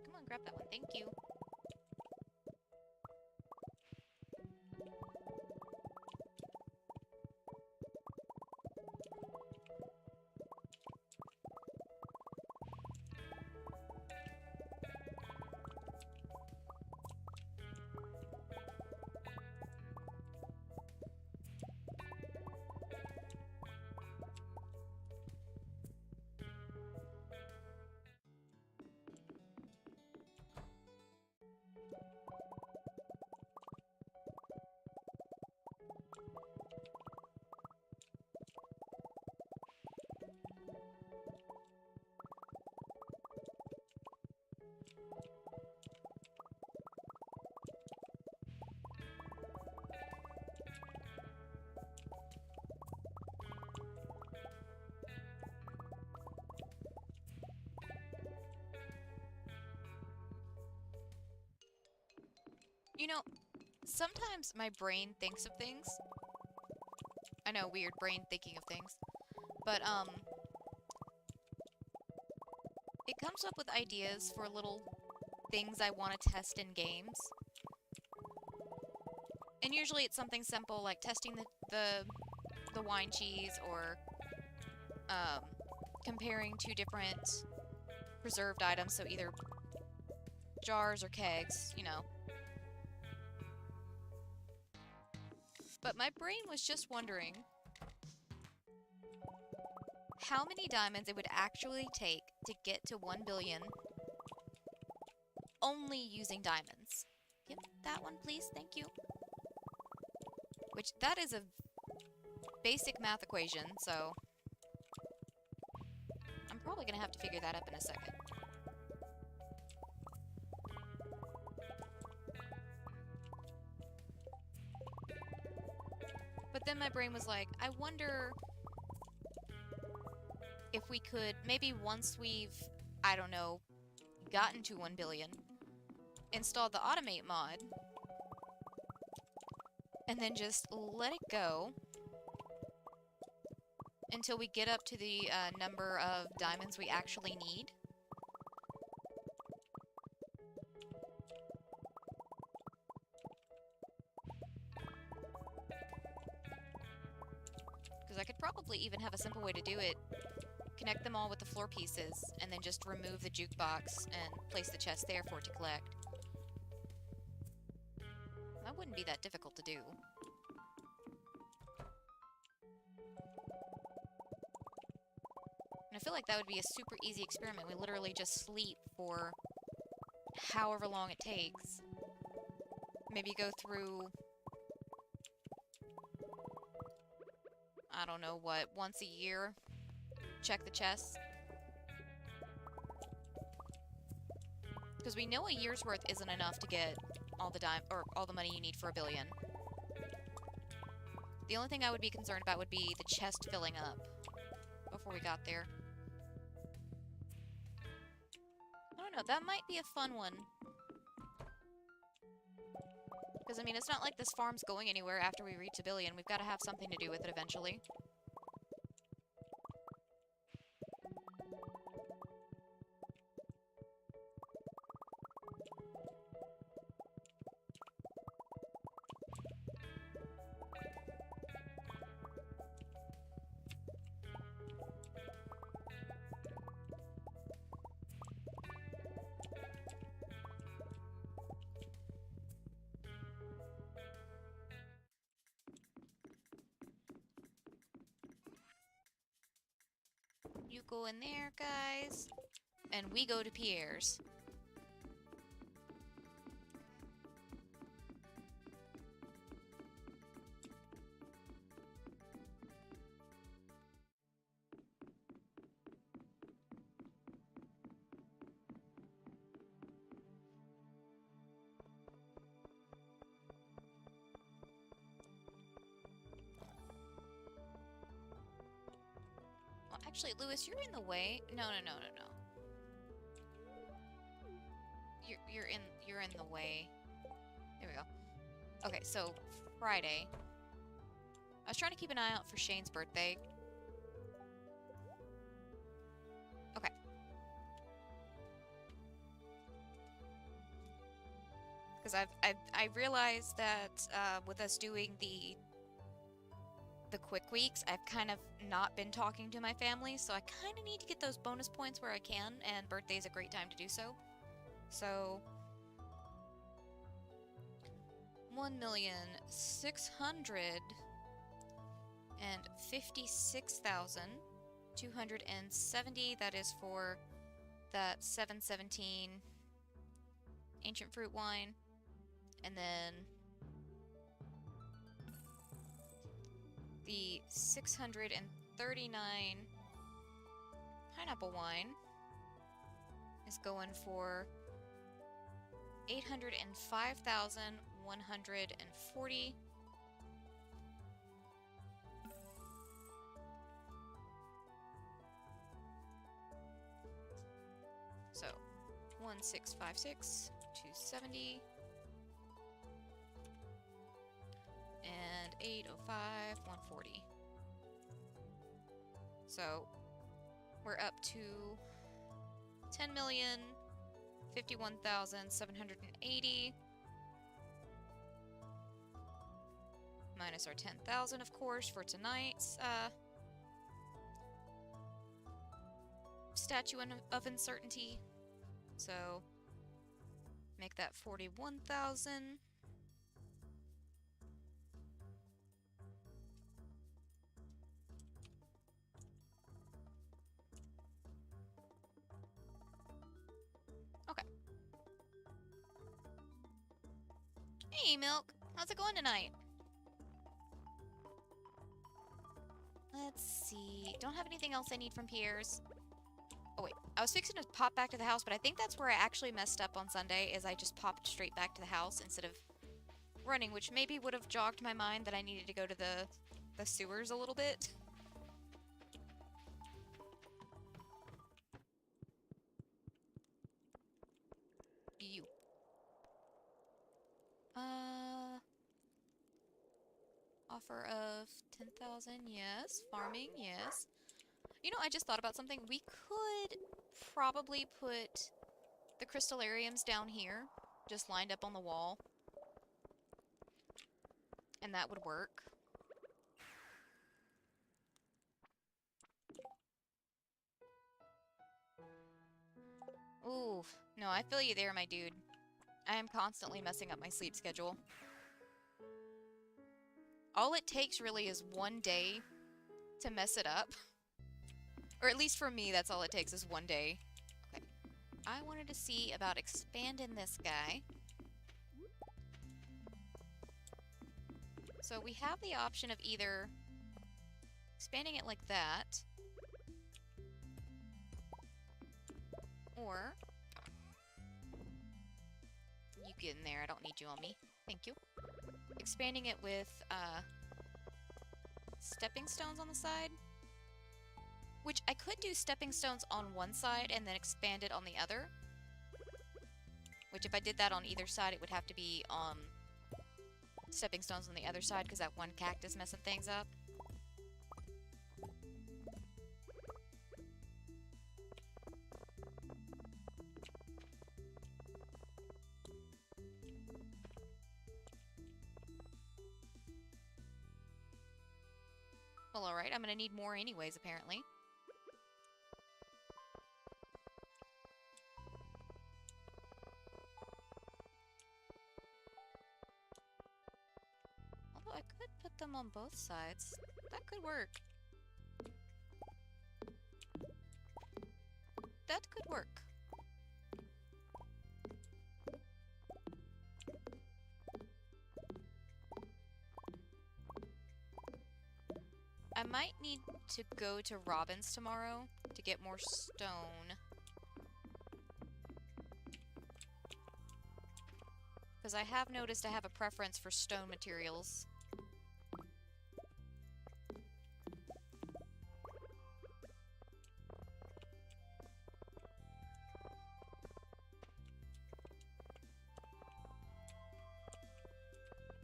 Come on, grab that one. Thank you. You know, sometimes my brain thinks of things. I know, weird brain thinking of things. But, it comes up with ideas for little things I want to test in games. And usually it's something simple like testing the wine cheese or comparing two different preserved items, so either jars or kegs, you know. But my brain was just wondering how many diamonds it would actually take to get to 1 billion only using diamonds. Give that one, please. Thank you. Which, that is a basic math equation, so I'm probably going to have to figure that up in a second. But then my brain was like, I wonder if we could, maybe once we've, I don't know, gotten to 1 billion, install the automate mod, and then just let it go until we get up to the number of diamonds we actually need. Because I could probably even have a simple way to do it. Connect them all with the floor pieces, and then just remove the jukebox and place the chest there for it to collect. That wouldn't be that difficult to do. And I feel like that would be a super easy experiment. We literally just sleep for however long it takes. Maybe go through, I don't know what, once a year. Check the chests. Because we know a year's worth isn't enough to get all the money you need for 1 billion. The only thing I would be concerned about would be the chest filling up before we got there. I don't know, that might be a fun one. Because, I mean, it's not like this farm's going anywhere after we reach 1 billion. We've got to have something to do with it eventually. You go in there, guys. And we go to Pierre's. Well, actually, Lewis, you're in the way. No. You're in the way. There we go. Okay, so Friday. I was trying to keep an eye out for Shane's birthday. Okay. Because I realized that with us doing the quick weeks, I've kind of not been talking to my family, so I kind of need to get those bonus points where I can, and birthday's a great time to do so. So 1,656,270. That is for that 717 ancient fruit wine, and then the 639 pineapple wine is going for 805,140. So 1,656, 270, and 805, 140. So we're up to 10,051,780 minus our 10,000, of course, for tonight's Statue of Uncertainty. So make that 41,000. Okay. Hey, Milk. How's it going tonight? Let's see. Don't have anything else I need from Pierre's. Oh, wait. I was fixing to pop back to the house, but I think that's where I actually messed up on Sunday, is I just popped straight back to the house instead of running, which maybe would have jogged my mind that I needed to go to the sewers a little bit. You. Offer of 10,000, yes. Farming, yes. You know, I just thought about something. We could probably put the crystallariums down here, just lined up on the wall. And that would work. Ooh, no, I feel you there, my dude. I am constantly messing up my sleep schedule. All it takes really is one day to mess it up. Or at least for me, that's all it takes is one day. Okay. I wanted to see about expanding this guy. So we have the option of either expanding it like that, or you get in there, I don't need you on me. Thank you. Expanding it with stepping stones on the side. Which I could do stepping stones on one side and then expand it on the other. Which if I did that on either side, it would have to be stepping stones on the other side because that one cactus messing things up. Well, alright, I'm gonna need more anyways, apparently. Although I could put them on both sides. That could work. That could work. I might need to go to Robin's tomorrow to get more stone. Because I have noticed I have a preference for stone materials.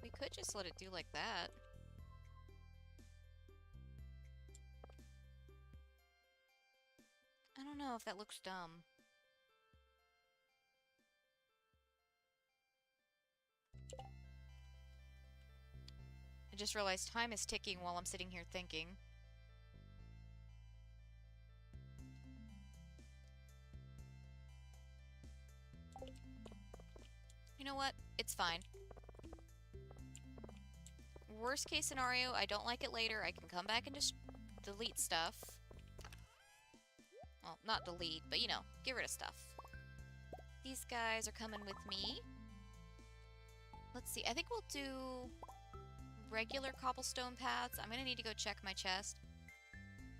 We could just let it do like that. I don't know if that looks dumb. I just realized time is ticking while I'm sitting here thinking. You know what? It's fine. Worst case scenario, I don't like it later. I can come back and just delete stuff. Well, not delete, but you know, get rid of stuff. These guys are coming with me. Let's see, I think we'll do regular cobblestone paths. I'm gonna need to go check my chest.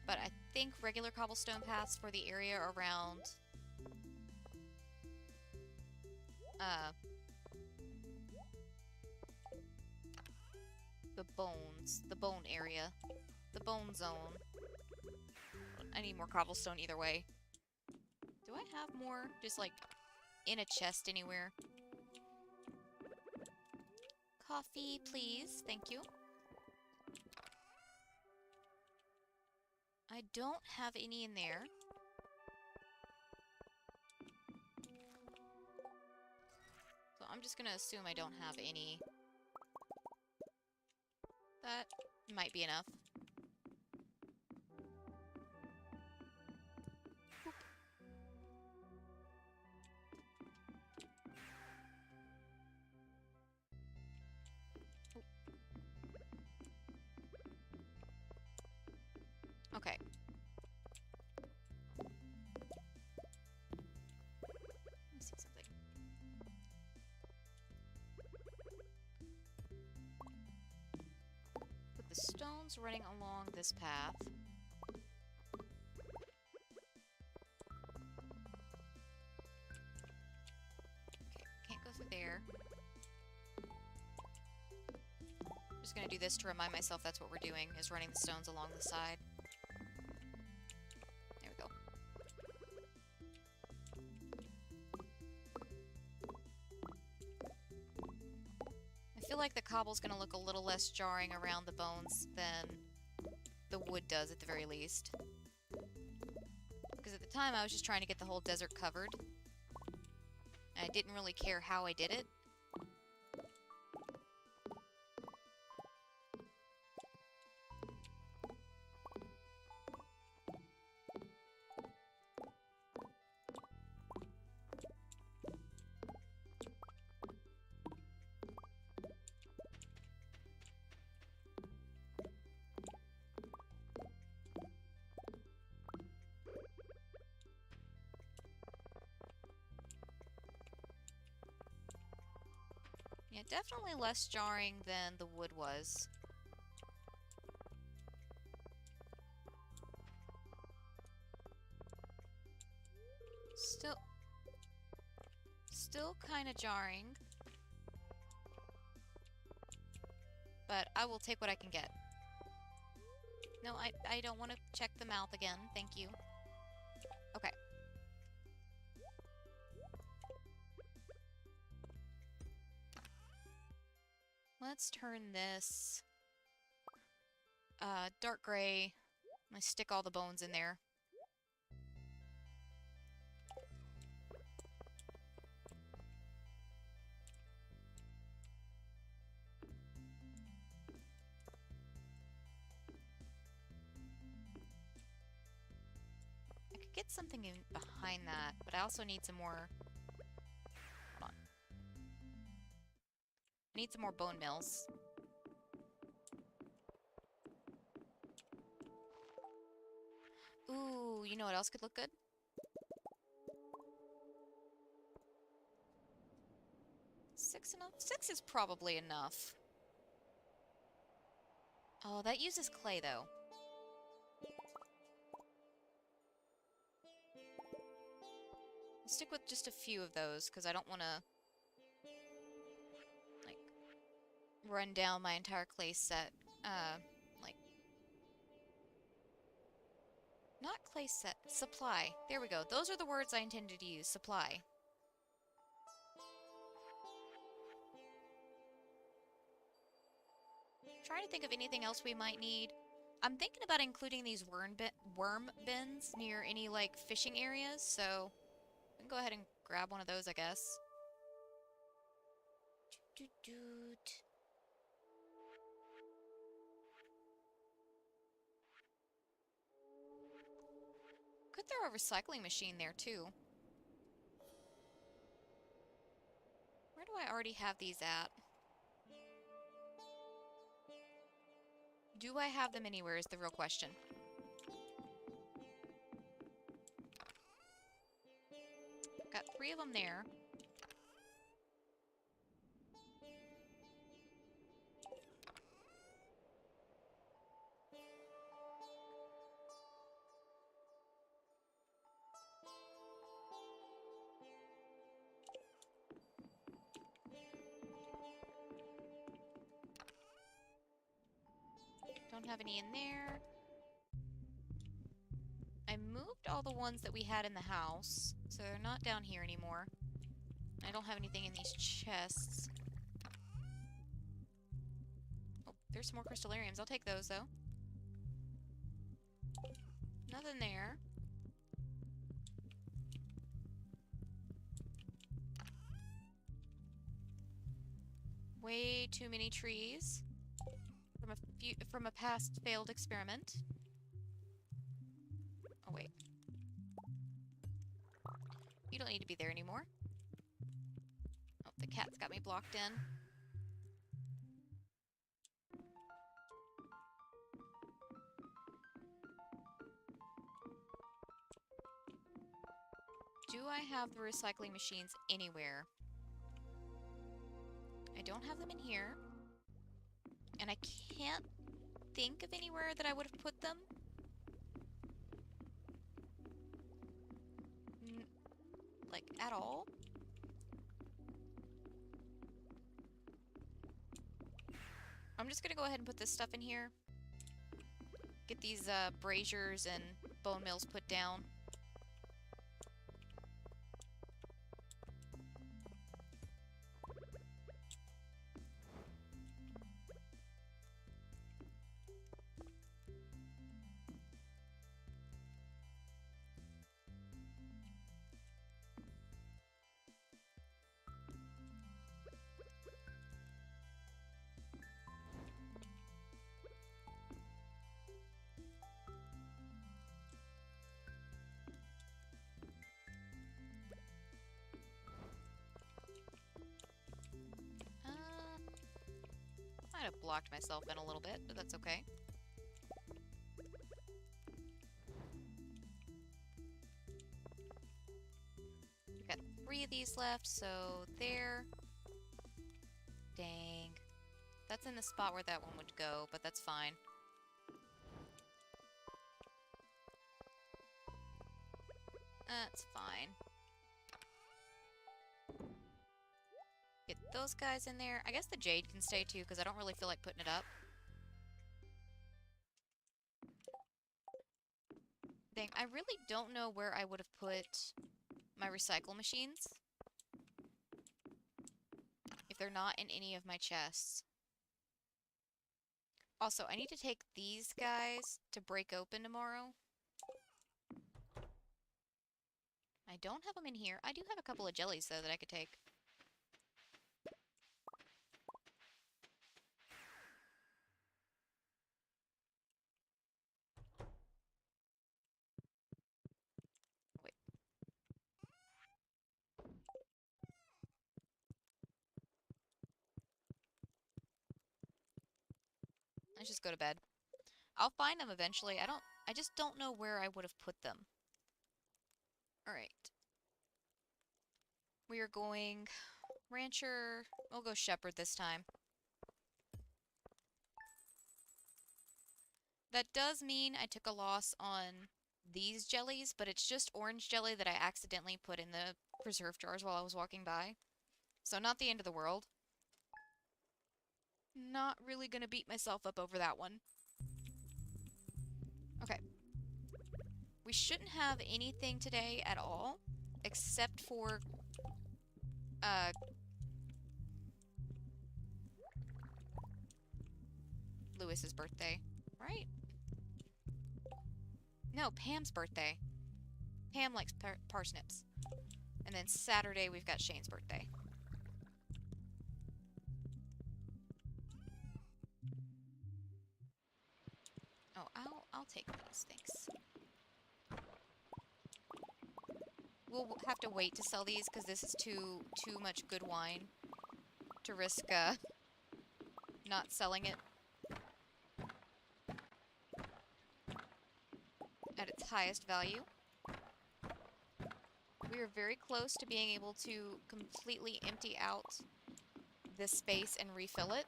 But I think regular cobblestone paths for the area around the bone area. The bone zone. I need more cobblestone either way. Do I have more just like in a chest anywhere? Coffee, please. Thank you. I don't have any in there. I'm just gonna assume I don't have any. That might be enough. Boop. Okay. Let me see something. Put the stones running along this path. Okay, can't go through there. Just gonna do this to remind myself that's what we're doing, is running the stones along the side. There we go. I feel like the cobble's gonna look a little less jarring around the bones than the wood does at the very least. Because at the time I was just trying to get the whole desert covered. And I didn't really care how I did it. Yeah, definitely less jarring than the wood was. Still kind of jarring. But I will take what I can get. No, I don't want to check the mouth again. Thank you. Okay. Let's turn this dark gray. I'm gonna stick all the bones in there. I could get something in behind that, but I also need some more. Hold on. I need some more bone mills. Ooh, you know what else could look good? Six enough? 6 is probably enough. Oh, that uses clay, though. I'll stick with just a few of those, because I don't want to, like, run down my entire clay set. Like... Not clay set. Supply. There we go. Those are the words I intended to use. Supply. Trying to think of anything else we might need. I'm thinking about including these worm bins near any, like, fishing areas, so we can go ahead and grab one of those, I guess. Could throw a recycling machine there, too. Where do I already have these at? Do I have them anywhere is the real question. Got 3 of them there. Don't have any in there. I moved all the ones that we had in the house, so they're not down here anymore. I don't have anything in these chests. Oh, there's some more crystallariums. I'll take those, though. Nothing there. way too many trees from a past failed experiment. Oh wait. You don't need to be there anymore. Oh, the cat's got me blocked in. Do I have the recycling machines anywhere? I don't have them in here. And I can't think of anywhere that I would have put them. Like, at all. I'm just gonna go ahead and put this stuff in here. Get these braziers and bone mills put down. Might have blocked myself in a little bit, but that's okay. We've got 3 of these left, so there. Dang. That's in the spot where that one would go, but that's fine. That's fine. Get those guys in there. I guess the jade can stay too, because I don't really feel like putting it up. Dang, I really don't know where I would have put my recycle machines. If they're not in any of my chests. Also, I need to take these guys to break open tomorrow. I don't have them in here. I do have a couple of jellies, though, that I could take. Wait. Let's just go to bed. I'll find them eventually. I just don't know where I would have put them. Alright. We are going rancher. We'll go shepherd this time. That does mean I took a loss on these jellies, but it's just orange jelly that I accidentally put in the preserve jars while I was walking by. So not the end of the world. Not really gonna beat myself up over that one. Okay. We shouldn't have anything today at all, except for, Lewis's birthday, right? No, Pam's birthday. Pam likes parsnips. And then Saturday we've got Shane's birthday. Oh, I'll take these, thanks. We'll have to wait to sell these because this is too much good wine to risk not selling it at its highest value. We are very close to being able to completely empty out this space and refill it.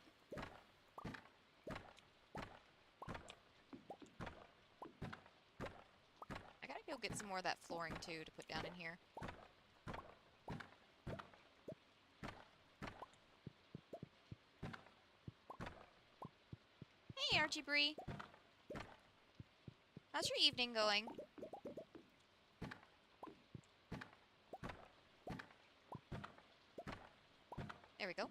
I gotta go get some more of that flooring too to put down in here. Hey, Archie Bree. How's your evening going? There we go.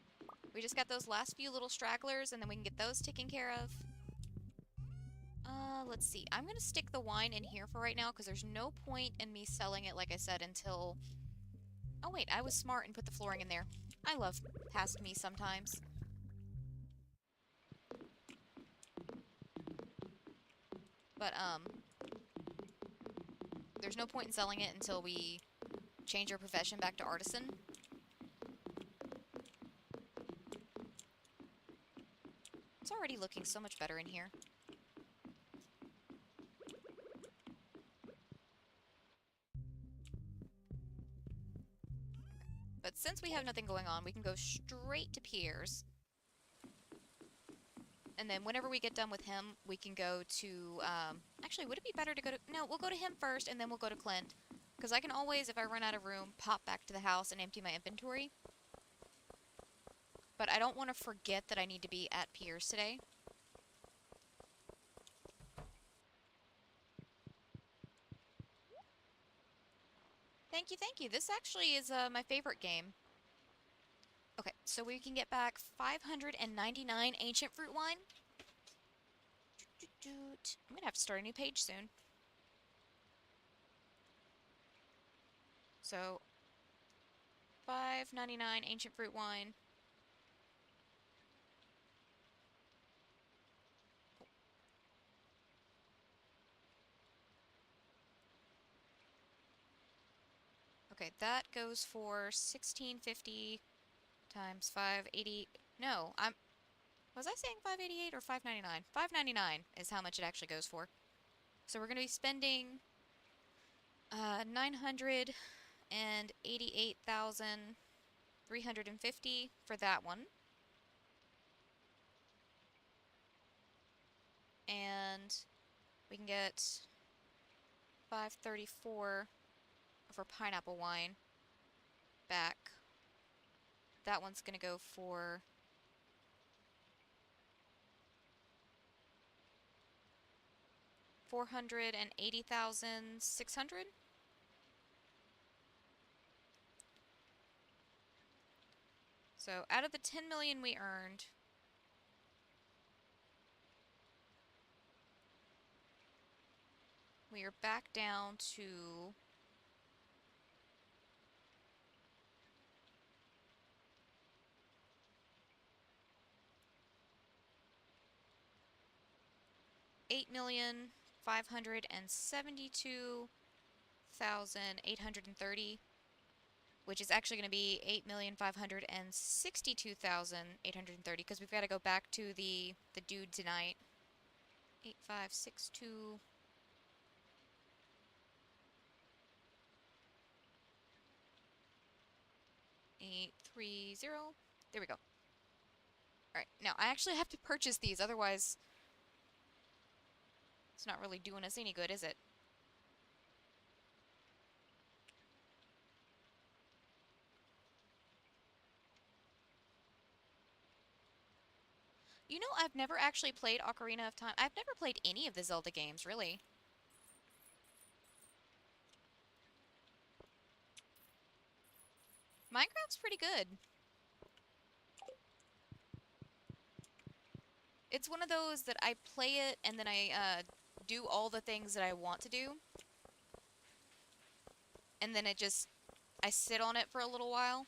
We just got those last few little stragglers, and then we can get those taken care of. Let's see. I'm gonna stick the wine in here for right now, because there's no point in me selling it, like I said, until... Oh wait, I was smart and put the flooring in there. I love past me sometimes. But, there's no point in selling it until we change our profession back to artisan. It's already looking so much better in here. But since we have nothing going on, we can go straight to Pierre's. And then whenever we get done with him, we can go to, actually, would it be better to go to, no, we'll go to him first, and then we'll go to Clint. Because I can always, if I run out of room, pop back to the house and empty my inventory. But I don't want to forget that I need to be at Pierre's today. Thank you, thank you. This actually is my favorite game. Okay, so we can get back 599 ancient fruit wine. I'm gonna have to start a new page soon. So, 599 ancient fruit wine. Okay, that goes for 1650 times 580. No, was I saying 588 or 599? 599 is how much it actually goes for. So we're going to be spending 988,350 for that one. And we can get 534 for pineapple wine back. That one's going to go for 480,600. So out of the 10 million we earned, we are back down to $8,572,830, which is actually going to be 8,562,830 because we've got to go back to the dude tonight. 8562 830. There we go. Alright, now I actually have to purchase these, otherwise it's not really doing us any good, is it? You know, I've never actually played Ocarina of Time. I've never played any of the Zelda games, really. Minecraft's pretty good. It's one of those that I play it and then I do all the things that I want to do. And then I sit on it for a little while.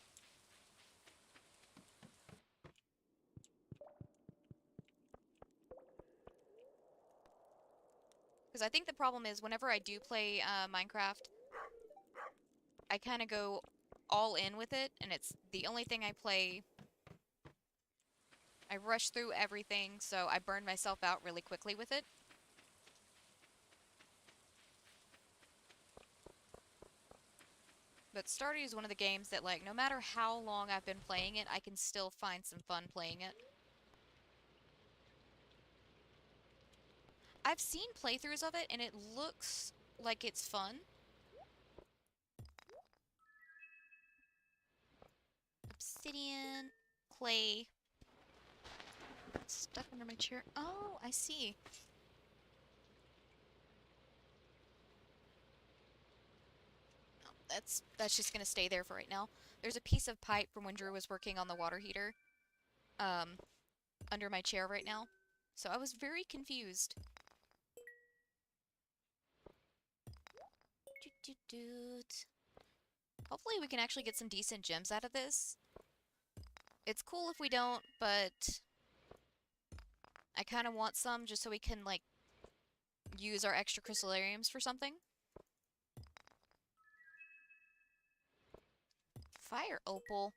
Because I think the problem is whenever I do play Minecraft, I kind of go all in with it, and it's the only thing I play. I rush through everything, so I burn myself out really quickly with it. But Stardew is one of the games that, like, no matter how long I've been playing it, I can still find some fun playing it. I've seen playthroughs of it, and it looks like it's fun. Obsidian, clay, stuck under my chair. Oh, I see. Oh, that's just gonna stay there for right now. There's a piece of pipe from when Drew was working on the water heater, um, under my chair right now. So I was very confused. Hopefully we can actually get some decent gems out of this. It's cool if we don't, but I kind of want some just so we can, like, use our extra crystallariums for something. Fire opal.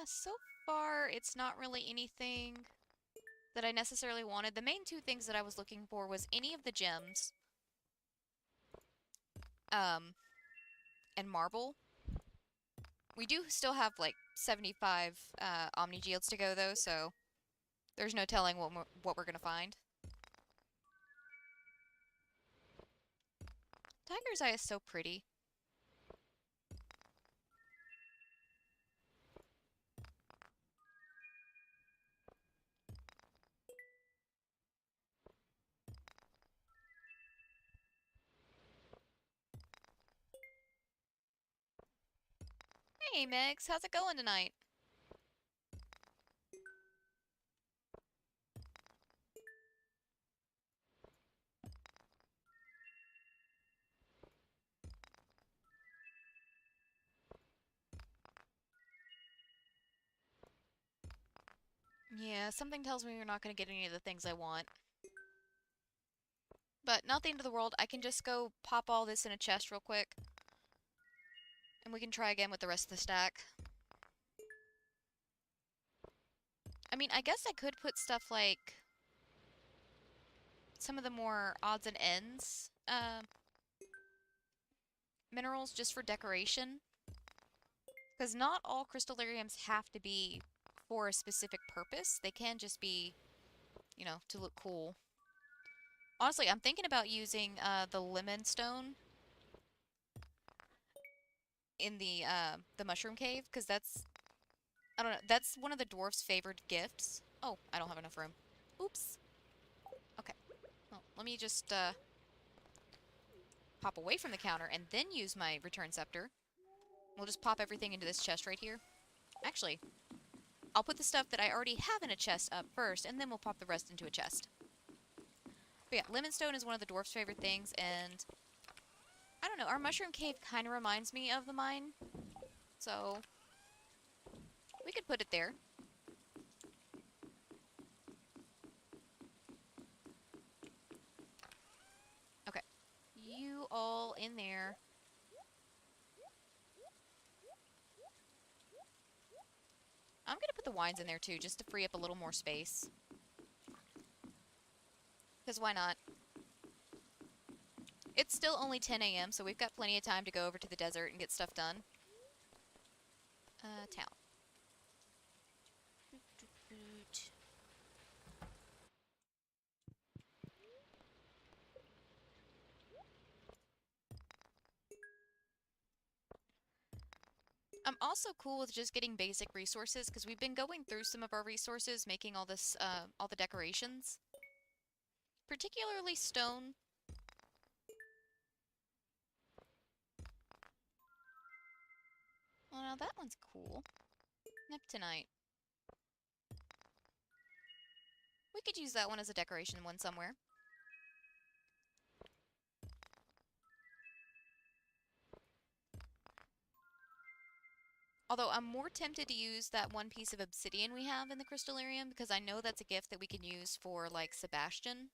So far, it's not really anything that I necessarily wanted. The main two things that I was looking for was any of the gems, um, and marble. We do still have like 75 Omni Geodes to go though, so there's no telling what we're gonna find. Tiger's Eye is so pretty. Hey Megs, how's it going tonight? Yeah, something tells me we're not gonna get any of the things I want. But not the end of the world. I can just go pop all this in a chest real quick. And we can try again with the rest of the stack. I mean, I guess I could put stuff like some of the more odds and ends minerals just for decoration. Because not all crystallariums have to be for a specific purpose. They can just be, you know, to look cool. Honestly, I'm thinking about using the lemon stone in the mushroom cave, because that's, I don't know, that's one of the dwarf's favorite gifts. Oh, I don't have enough room. Oops. Okay. Well, let me just pop away from the counter and then use my return scepter. We'll just pop everything into this chest right here. Actually, I'll put the stuff that I already have in a chest up first, and then we'll pop the rest into a chest. But yeah, lemon stone is one of the dwarf's favorite things, and I don't know, our mushroom cave kind of reminds me of the mine, so we could put it there. Okay, you all in there. I'm gonna put the wines in there too, just to free up a little more space. Because why not? It's still only 10 a.m., so we've got plenty of time to go over to the desert and get stuff done. Town. I'm also cool with just getting basic resources, because we've been going through some of our resources, making all this, all the decorations. Particularly stone. Well, now that one's cool. Neptunite. We could use that one as a decoration one somewhere. Although I'm more tempted to use that one piece of obsidian we have in the crystallarium, because I know that's a gift that we can use for, like, Sebastian.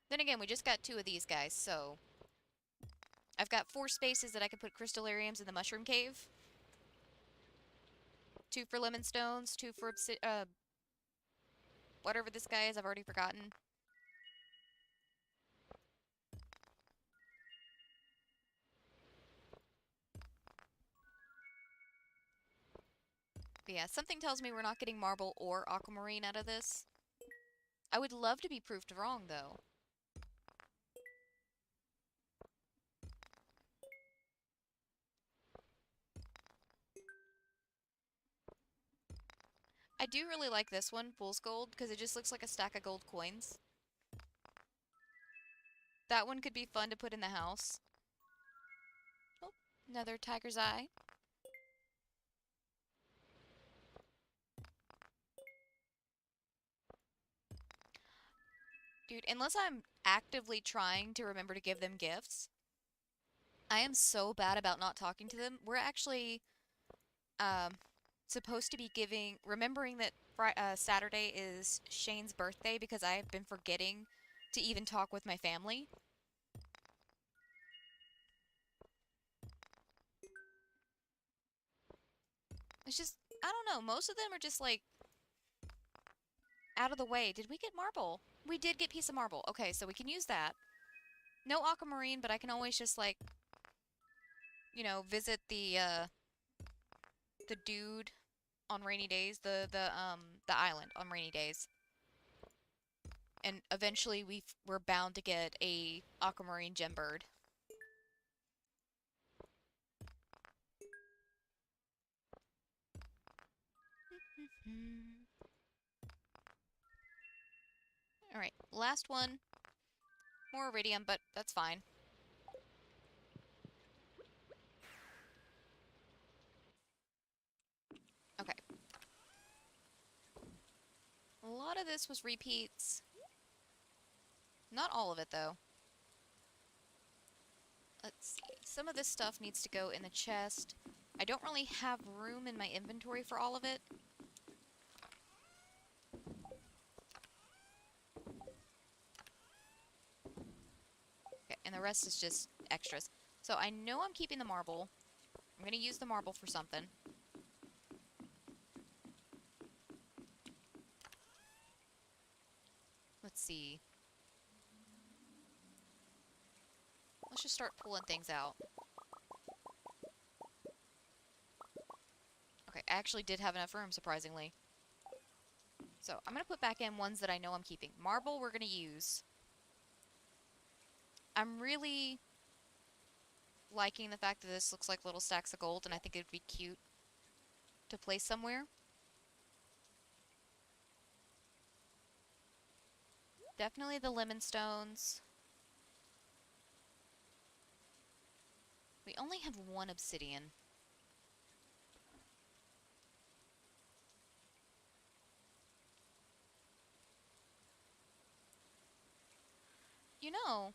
Then again, we just got 2 of these guys, so I've got 4 spaces that I could put crystallariums in the mushroom cave. 2 for lemon stones, 2 for whatever this guy is, I've already forgotten. But yeah, something tells me we're not getting marble or aquamarine out of this. I would love to be proved wrong, though. I do really like this one, Fool's Gold, because it just looks like a stack of gold coins. That one could be fun to put in the house. Oh, another tiger's eye. Dude, unless I'm actively trying to remember to give them gifts. I am so bad about not talking to them. We're actually um, supposed to be remembering that Saturday is Shane's birthday because I have been forgetting to even talk with my family. It's just, I don't know, most of them are just like out of the way. Did we get marble? We did get piece of marble. Okay, so we can use that. No aquamarine, but I can always just like, visit the dude on rainy days, the island on rainy days. And eventually we're bound to get a aquamarine gem bird. Alright, last one. More iridium, but that's fine. Okay. A lot of this was repeats. Not all of it, though. Let's see. Some of this stuff needs to go in the chest. I don't really have room in my inventory for all of it. Okay, and the rest is just extras. So I know I'm keeping the marble. I'm going to use the marble for something. Let's see. Let's just start pulling things out. Okay, I actually did have enough room, surprisingly. So I'm going to put back in ones that I know I'm keeping. Marble we're going to use. I'm really liking the fact that this looks like little stacks of gold, and I think it would be cute to place somewhere. Definitely the lemon stones. We only have one obsidian. You know,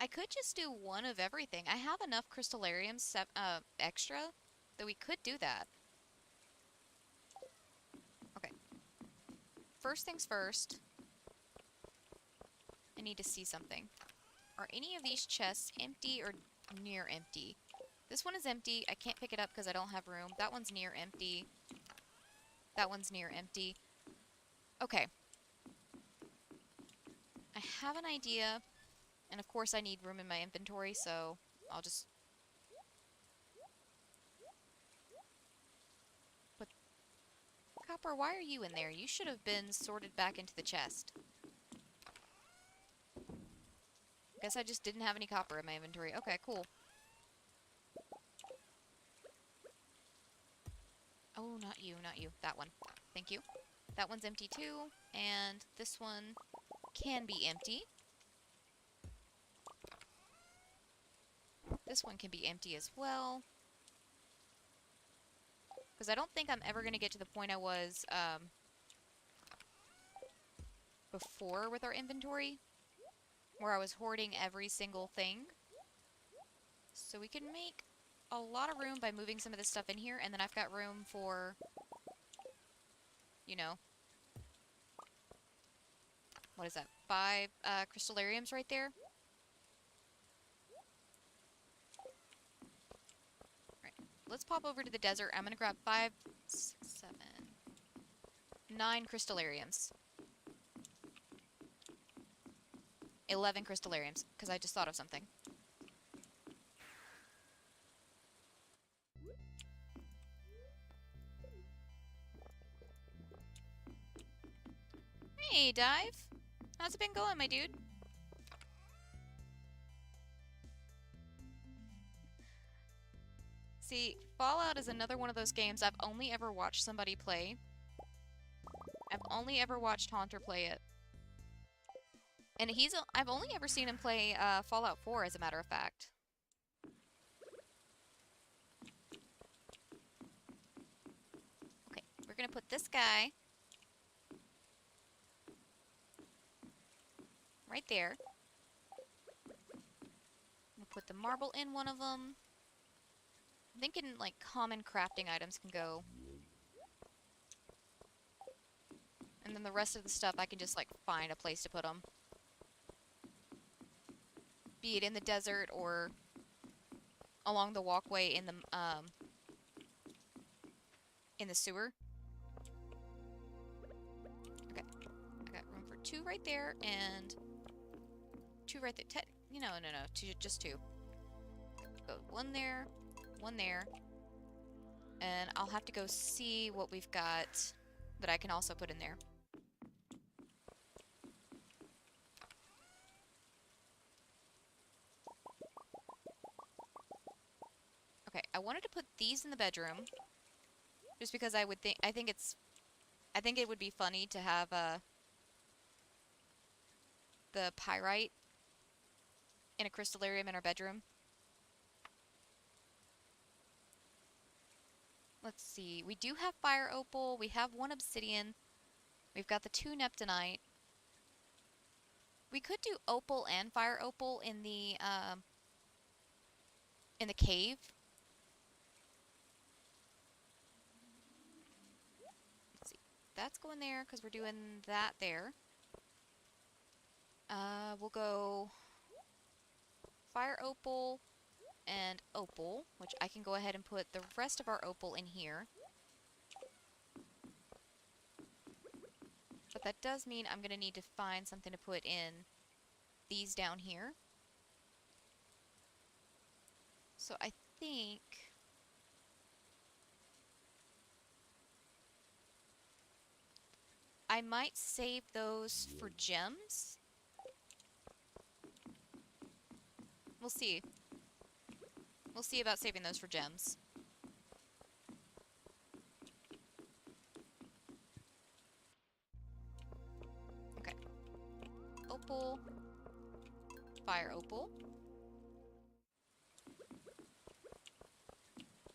I could just do one of everything. I have enough crystallariums extra that we could do that. Okay. First things first. I need to see something. Are any of these chests empty or near empty? This one is empty. I can't pick it up because I don't have room. That one's near empty. That one's near empty. Okay. I have an idea. And of course I need room in my inventory, so I'll just put... Copper, why are you in there? You should have been sorted back into the chest. Guess I just didn't have any copper in my inventory. Okay, cool. Oh, not you, not you. That one. Thank you. That one's empty too, and this one can be empty. This one can be empty as well. Because I don't think I'm ever going to get to the point I was before with our inventory, where I was hoarding every single thing. So we can make a lot of room by moving some of this stuff in here, and then I've got room for, what is that, 5 crystallariums right there? Right. Let's pop over to the desert. I'm going to grab 5, 6, 7, 9 crystallariums. 11 crystallariums, because I just thought of something. Hey, Dive! How's it been going, my dude? See, Fallout is another one of those games I've only ever watched somebody play. I've only ever watched Haunter play it. And I've only ever seen him play Fallout 4, as a matter of fact. Okay, we're we're gonna put this guy right there. We'll put the marble in one of them. I'm thinking like common crafting items can go. And then the rest of the stuff I can just like find a place to put them. Be it in the desert or along the walkway in the sewer. Okay. I got room for 2 right there and 2 right there. No, two, just 2. Go 1 there, 1 there. And I'll have to go see what we've got that I can also put in there. Okay, I wanted to put these in the bedroom just because I think it would be funny to have the pyrite in a crystallarium in our bedroom. Let's see. We do have fire opal. We have 1 obsidian. We've got the 2 neptunite. We could do opal and fire opal in the cave. Let's see. That's going there because we're doing that there. We'll go fire opal and opal, which I can go ahead and put the rest of our opal in here. But that does mean I'm going to need to find something to put in these down here. So I think I might save those for gems. We'll see. We'll see about saving those for gems. Okay. Opal. Fire opal.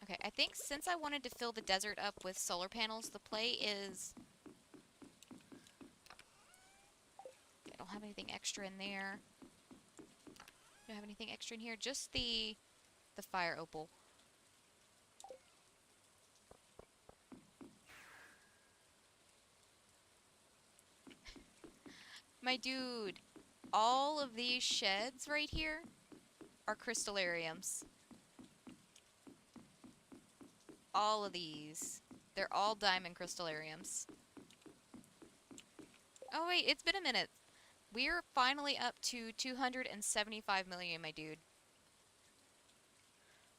Okay, I think since I wanted to fill the desert up with solar panels, the play is... I don't have anything extra in there. Don't have anything extra in here, just the fire opal. My dude, all of these sheds right here are crystallariums. All of these. They're all diamond crystallariums. Oh wait, it's been a minute. We're finally up to 275 million, my dude.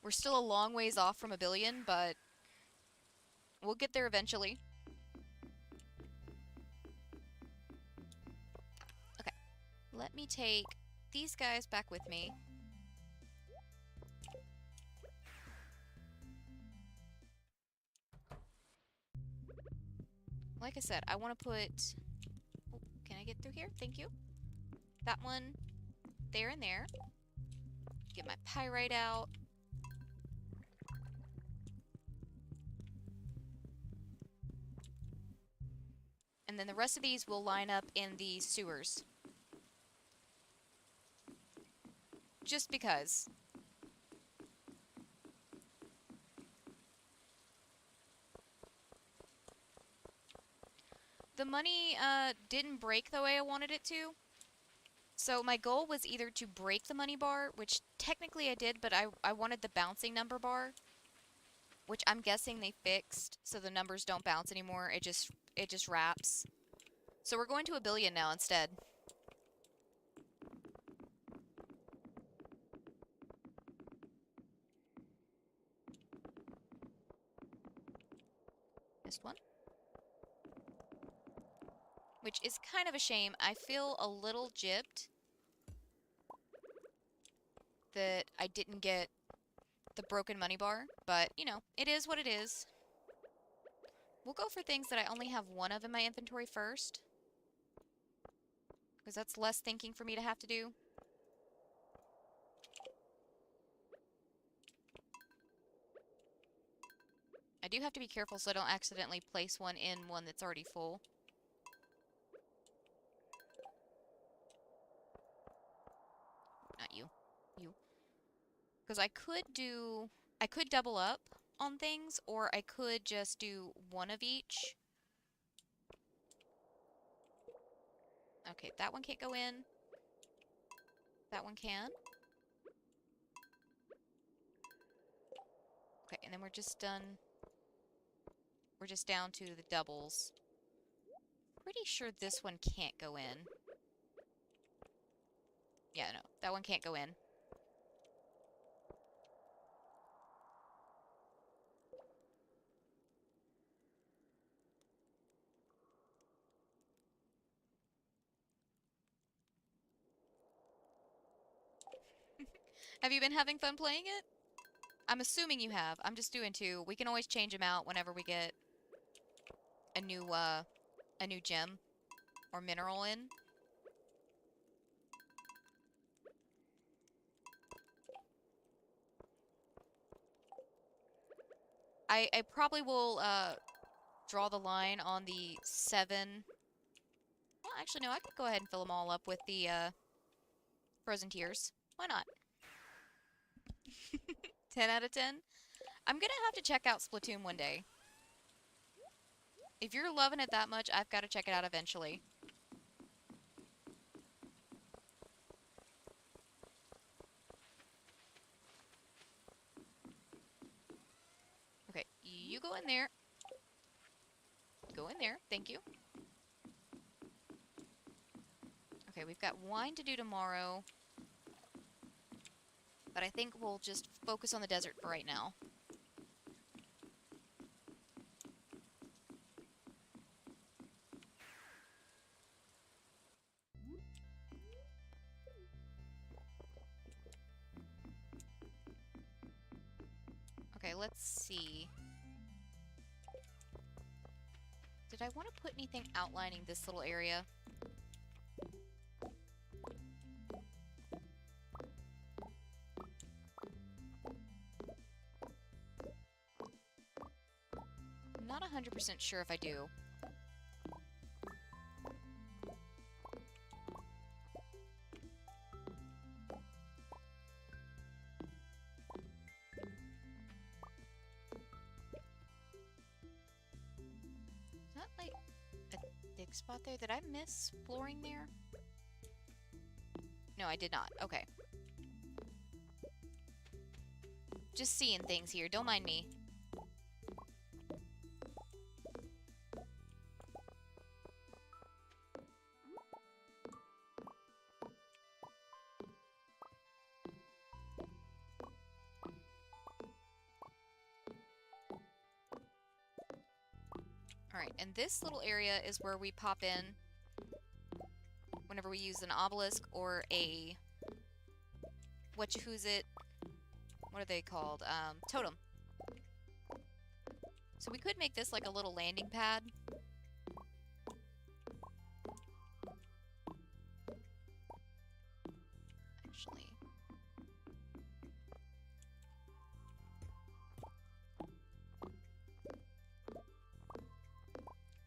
We're still a long ways off from 1 billion, but we'll get there eventually. Okay, let me take these guys back with me. Like I said, I want to put... Oh, can I get through here? Thank you. That one there and there. Get my pyrite out. And then the rest of these will line up in the sewers. Just because. The money didn't break the way I wanted it to. So my goal was either to break the money bar, which technically I did, but I wanted the bouncing number bar, which I'm guessing they fixed, so the numbers don't bounce anymore. It just wraps. So we're going to 1 billion now instead. Missed one. Which is kind of a shame. I feel a little gypped that I didn't get the broken money bar, but, you know, it is what it is. We'll go for things that I only have 1 of in my inventory first, because that's less thinking for me to have to do. I do have to be careful so I don't accidentally place one in one that's already full. Not you. You. Because I could double up on things, or I could just do one of each. Okay, that one can't go in. That one can. Okay, and then we're just done. We're just down to the doubles. Pretty sure this one can't go in. Yeah, no, that one can't go in. Have you been having fun playing it? I'm assuming you have. I'm just doing two. We can always change them out whenever we get a new gem or mineral in. I probably will draw the line on the 7. Well, actually, no, I could go ahead and fill them all up with the frozen tears. Why not? 10 out of 10? I'm gonna have to check out Splatoon one day. If you're loving it that much, I've got to check it out eventually. Okay, you go in there. Go in there. Thank you. Okay, we've got wine to do tomorrow. But I think we'll just focus on the desert for right now. Okay, let's see. Did I want to put anything outlining this little area? I'm not 100% sure if I do. Is that like a thick spot there? Did I miss flooring there? No, I did not. Okay. Just seeing things here. Don't mind me. Alright, and this little area is where we pop in whenever we use an obelisk or a... who's it? What are they called? Totem. So we could make this like a little landing pad. Actually.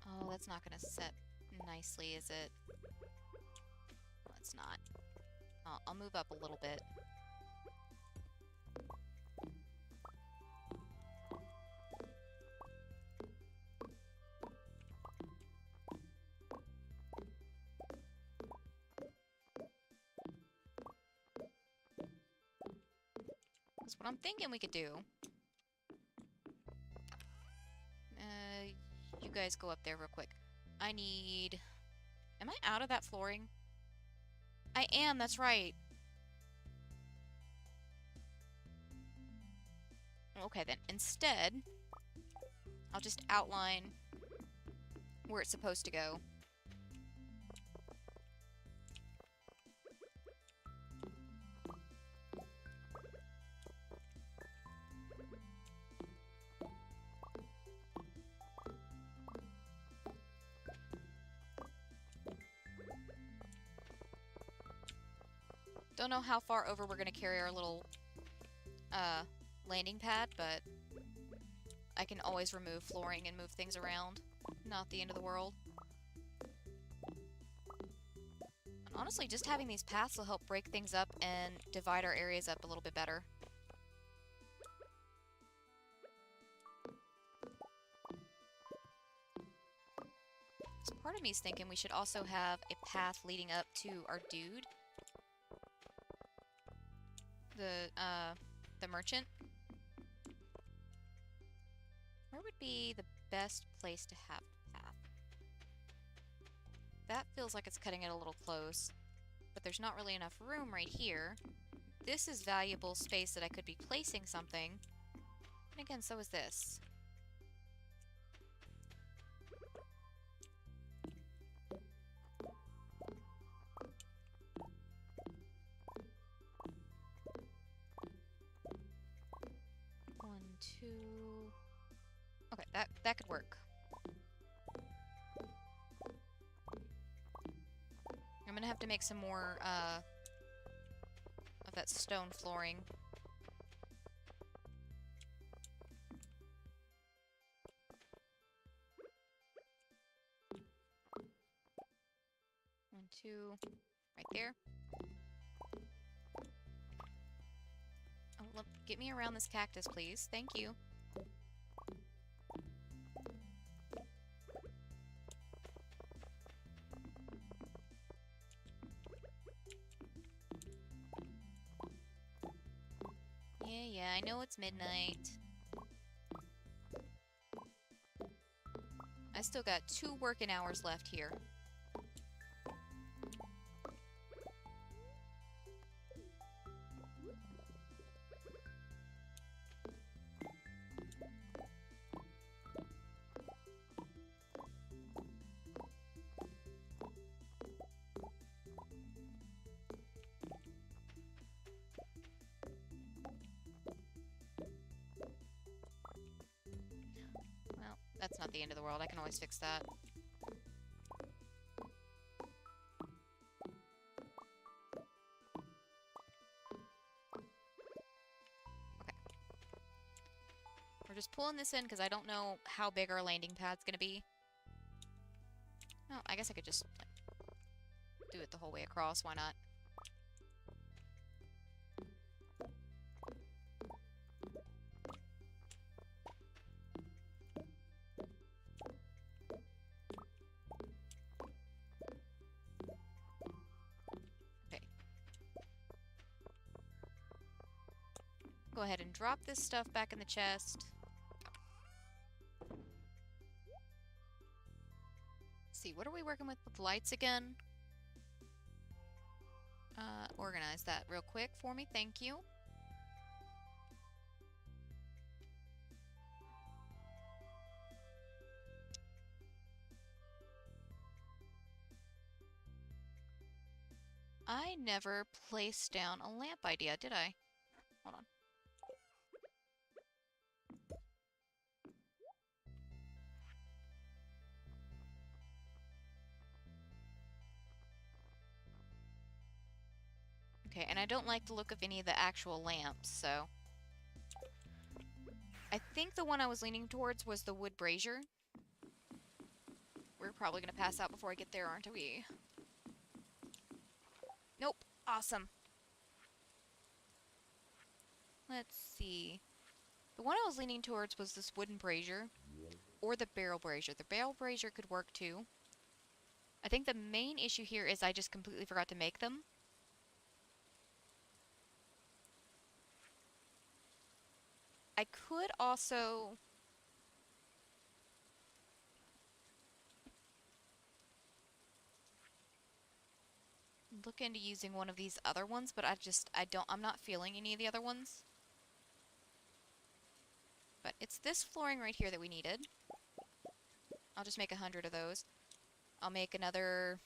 Oh, that's not gonna set nicely, is it? No, it's not. I'll move up a little bit. That's what I'm thinking we could do. You guys go up there real quick. I need... Am I out of that flooring? I am, that's right. Okay then, instead, I'll just outline where it's supposed to go. Don't know how far over we're going to carry our little landing pad, but I can always remove flooring and move things around. Not the end of the world. And honestly, just having these paths will help break things up and divide our areas up a little bit better. So part of me is thinking we should also have a path leading up to our dude. The merchant. Where would be the best place to have the path? That feels like it's cutting it a little close, but there's not really enough room right here. This is valuable space that I could be placing something. And again, so is this. One, two... Okay, that could work. I'm gonna have to make some more, of that stone flooring. One, two, right there. Oh, look, get me around this cactus, please. Thank you. Yeah, I know it's midnight. I still got 2 working hours left here. Well, that's not the end of the world. I can always fix that. We're just pulling this in because I don't know how big our landing pad's gonna be. No, I guess I could just like, do it the whole way across. Why not? Okay. Go ahead and drop this stuff back in the chest. See, what are we working with lights again? Organize that real quick for me, thank you. I never placed down a lamp idea, did I? Hold on. Okay, and I don't like the look of any of the actual lamps, so... I think the one I was leaning towards was the wood brazier. We're probably gonna pass out before I get there, aren't we? Nope. Awesome. Let's see. The one I was leaning towards was this wooden brazier. Or the barrel brazier. The barrel brazier could work too. I think the main issue here is I just completely forgot to make them. I could also... look into using one of these other ones, but I'm not feeling any of the other ones. But it's this flooring right here that we needed. I'll just make 100 of those. I'll make another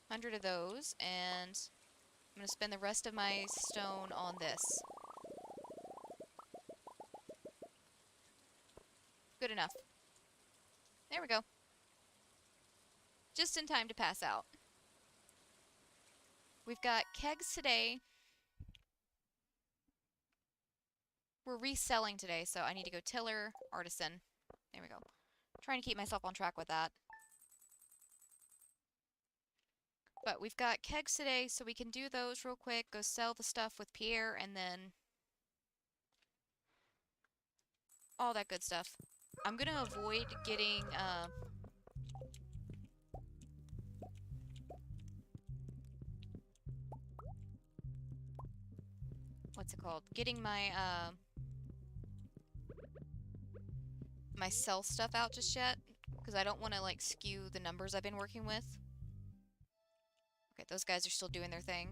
100 of those, and I'm going to spend the rest of my stone on this. Good enough. There we go. Just in time to pass out. We've got kegs today. We're reselling today, so I need to go tiller, artisan. There we go. Trying to keep myself on track with that. But we've got kegs today, so we can do those real quick, go sell the stuff with Pierre, and then all that good stuff. I'm gonna avoid getting, what's it called? Getting my, my sell stuff out just yet, because I don't want to, like, skew the numbers I've been working with. Okay, those guys are still doing their thing.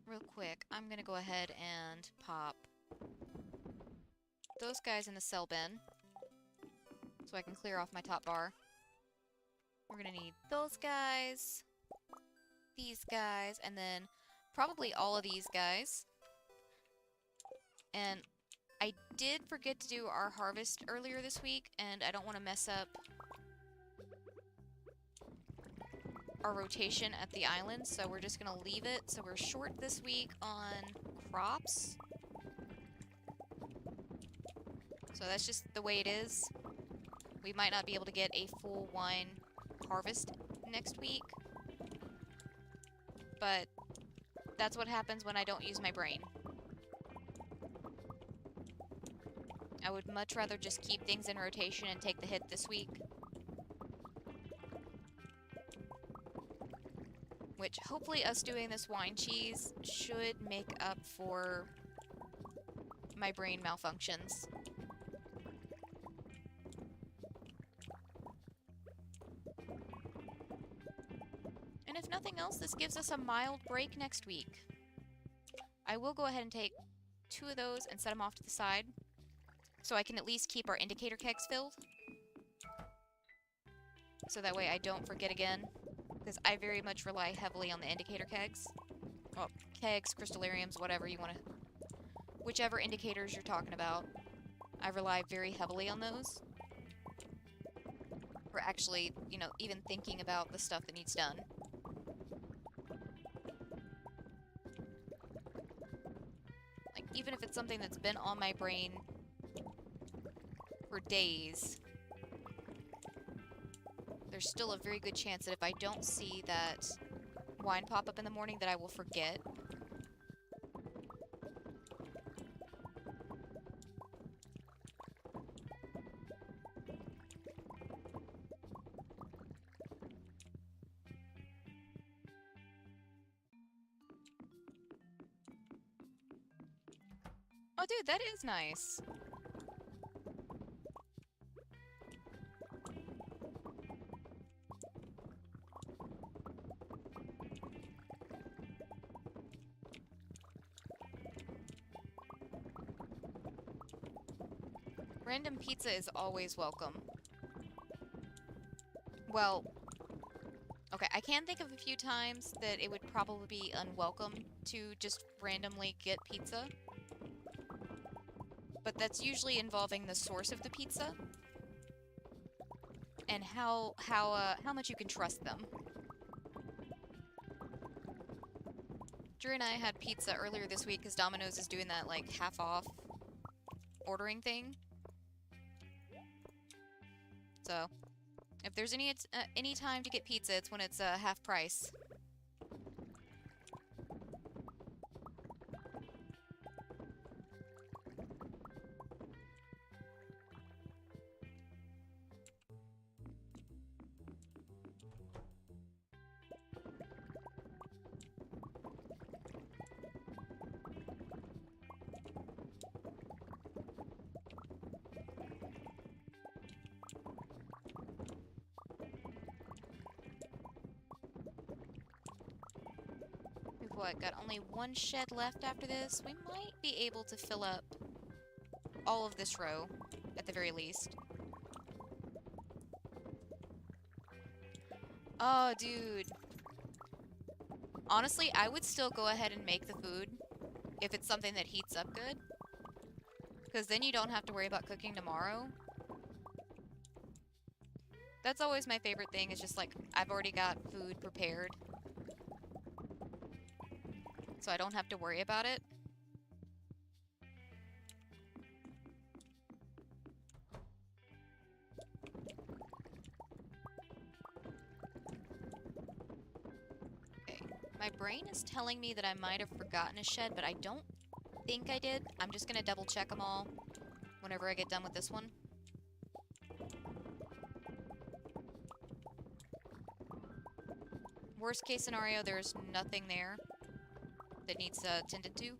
Real quick, I'm gonna go ahead and pop those guys in the sell bin so I can clear off my top bar. We're gonna need those guys, these guys, and then probably all of these guys. And I did forget to do our harvest earlier this week, and I don't want to mess up our rotation at the island, so we're just gonna leave it. So we're short this week on crops. So that's just the way it is. We might not be able to get a full wine harvest next week, but that's what happens when I don't use my brain. I would much rather just keep things in rotation and take the hit this week. Which, hopefully us doing this wine cheese should make up for my brain malfunctions. And if nothing else, this gives us a mild break next week. I will go ahead and take 2 of those and set them off to the side, so I can at least keep our indicator kegs filled. So that way I don't forget again, because I very much rely heavily on the indicator kegs. Well, kegs, crystallariums, whatever you want to... Whichever indicators you're talking about, I rely very heavily on those. For actually, you know, even thinking about the stuff that needs done. Like, even if it's something that's been on my brain for days, there's still a very good chance that if I don't see that wine pop up in the morning that I will forget. Oh, dude, that is nice. Random pizza is always welcome. Well, okay, I can think of a few times that it would probably be unwelcome to just randomly get pizza. But that's usually involving the source of the pizza and how much you can trust them. Drew and I had pizza earlier this week because Domino's is doing that like half off ordering thing. So, if there's any time to get pizza, it's when it's half price. What, got only one shed left after this? We might be able to fill up all of this row, at the very least. Oh, dude. Honestly, I would still go ahead and make the food if it's something that heats up good. Because then you don't have to worry about cooking tomorrow. That's always my favorite thing, is just like, I've already got food prepared. So I don't have to worry about it. Okay. My brain is telling me that I might have forgotten a shed, but I don't think I did. I'm just gonna double check them all whenever I get done with this one. Worst case scenario, there's nothing there that needs tended to.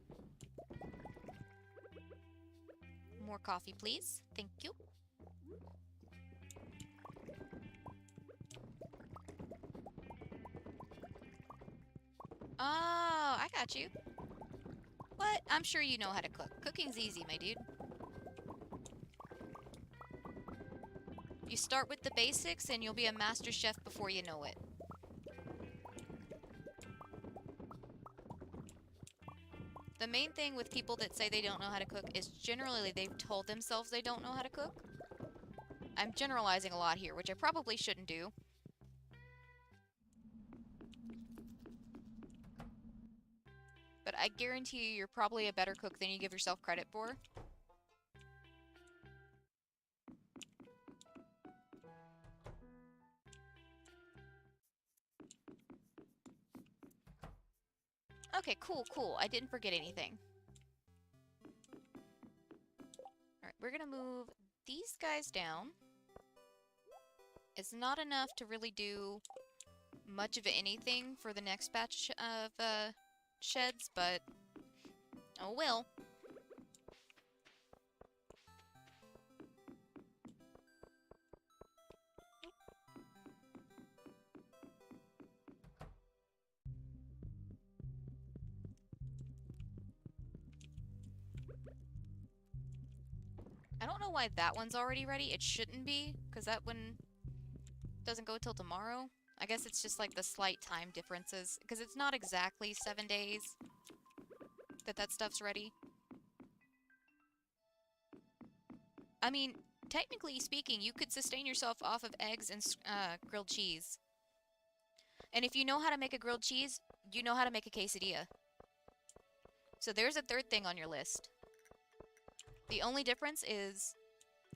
More coffee, please. Thank you. Oh, I got you. What? I'm sure you know how to cook. Cooking's easy, my dude. You start with the basics and you'll be a master chef before you know it. The main thing with people that say they don't know how to cook is generally they've told themselves they don't know how to cook. I'm generalizing a lot here, which I probably shouldn't do. But I guarantee you you're probably a better cook than you give yourself credit for. Okay, cool. I didn't forget anything. Alright, we're gonna move these guys down. It's not enough to really do much of anything for the next batch of sheds, but oh well. I don't know why that one's already ready. It shouldn't be, because that one doesn't go till tomorrow. I guess it's just like the slight time differences, because it's not exactly 7 days that stuff's ready. I mean, technically speaking, you could sustain yourself off of eggs and grilled cheese. And if you know how to make a grilled cheese, you know how to make a quesadilla. So there's a third thing on your list. The only difference is...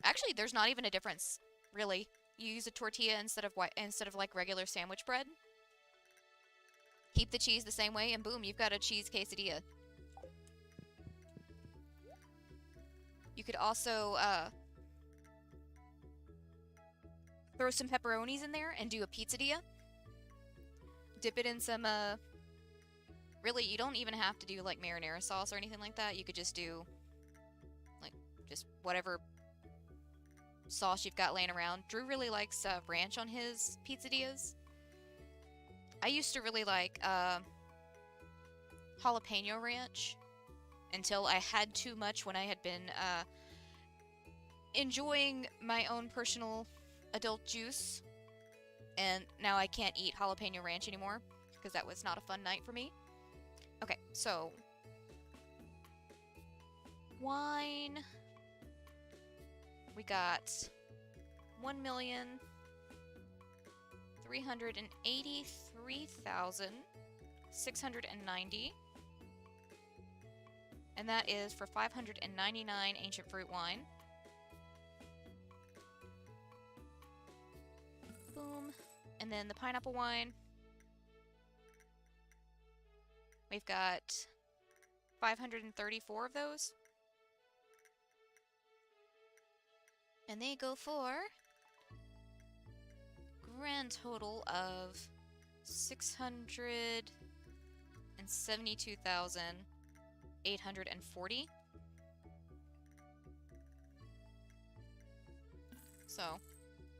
Actually, there's not even a difference, really. You use a tortilla instead of like regular sandwich bread. Keep the cheese the same way, and boom, you've got a cheese quesadilla. You could also throw some pepperonis in there and do a pizzadilla. Dip it in some, really, you don't even have to do, like, marinara sauce or anything like that. You could just do, like, just whatever sauce you've got laying around. Drew really likes ranch on his pizzadillas. I used to really like jalapeno ranch until I had too much when I had been enjoying my own personal adult juice. And now I can't eat jalapeno ranch anymore because that was not a fun night for me. Okay, so wine. We got 1,383,690. And that is for 599 ancient fruit wine. Boom. And then the pineapple wine. We've got 534 of those. And they go for grand total of 672,840. So,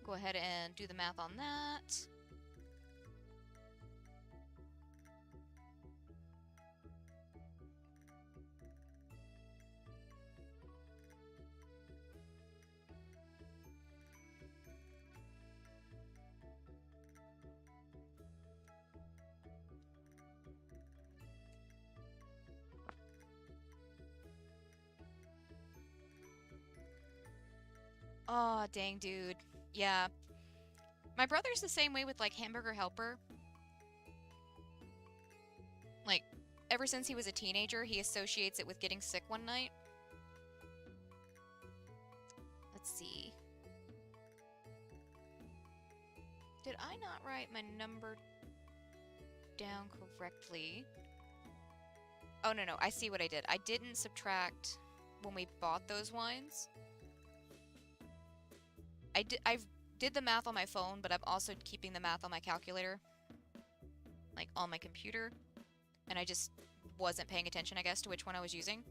go ahead and do the math on that. Oh, dang, dude. Yeah. My brother's the same way with, like, Hamburger Helper. Like, ever since he was a teenager, he associates it with getting sick one night. Let's see. Did I not write my number down correctly? Oh, no, I see what I did. I didn't subtract when we bought those wines. I did the math on my phone, but I'm also keeping the math on my calculator. Like, on my computer. And I just wasn't paying attention, I guess, to which one I was using.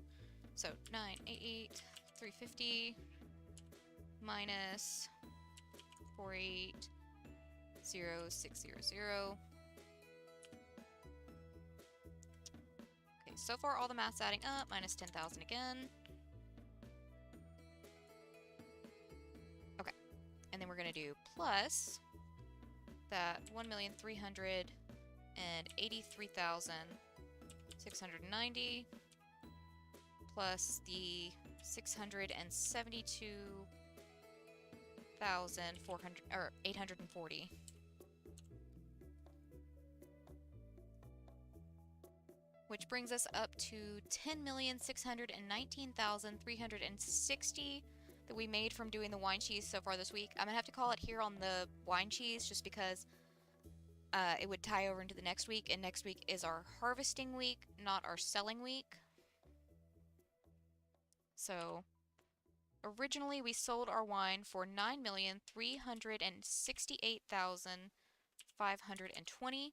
So, 988, 350, minus 480,600. Okay, so far all the math's adding up, minus 10,000 again. Okay, and then we're gonna do plus that 1,383,690 plus the 672,400 or 840. Which brings us up to 10,619,360 that we made from doing the wine cheese so far this week. I'm gonna have to call it here on the wine cheese just because it would tie over into the next week, and next week is our harvesting week, not our selling week. So, originally we sold our wine for 9,368,520,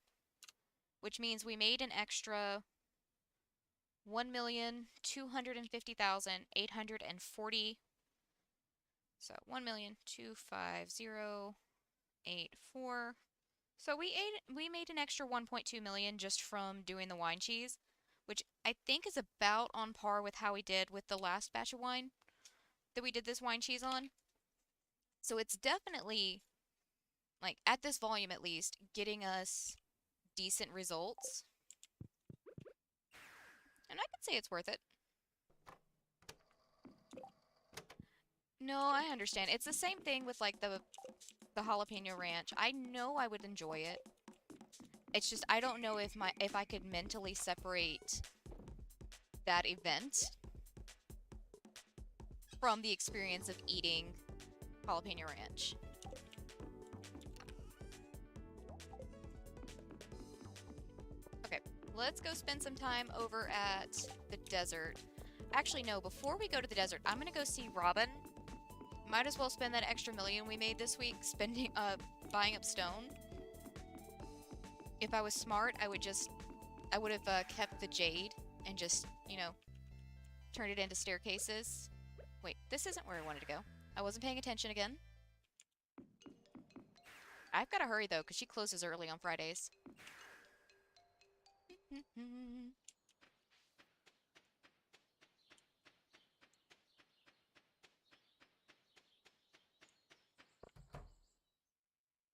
which means we made an extra 1,250,840. So 1,250,840. So we made an extra 1.2 million just from doing the wine cheese, which I think is about on par with how we did with the last batch of wine that we did this wine cheese on. So it's definitely, like, at this volume at least, getting us decent results. And I can say it's worth it. No, I understand. It's the same thing with, like, the jalapeno ranch. I know I would enjoy it. It's just I don't know if I could mentally separate that event from the experience of eating jalapeno ranch. Okay, let's go spend some time over at the desert. Actually, no, before we go to the desert, I'm gonna go see Robin. Might as well spend that extra million we made this week buying up stone. If I was smart, I would have kept the jade and just, you know, turned it into staircases. Wait, this isn't where I wanted to go. I wasn't paying attention again. I've got to hurry, though, because she closes early on Fridays.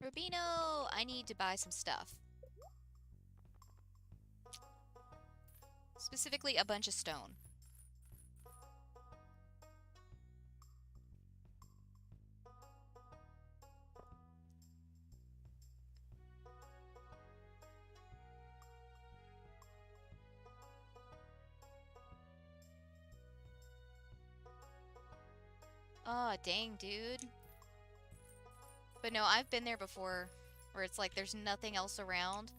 Rubino! I need to buy some stuff. Specifically, a bunch of stone. Oh, dang, dude. But no, I've been there before, where it's like there's nothing else around.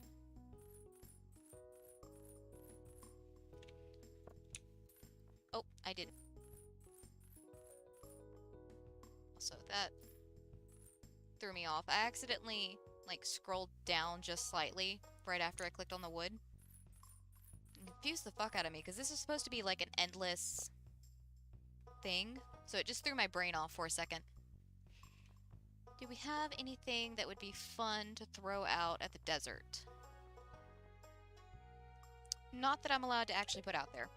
Oh, I didn't. Also, that threw me off. I accidentally, like, scrolled down just slightly right after I clicked on the wood. It confused the fuck out of me, because this is supposed to be, like, an endless thing. So it just threw my brain off for a second. Do we have anything that would be fun to throw out at the desert? Not that I'm allowed to actually put out there.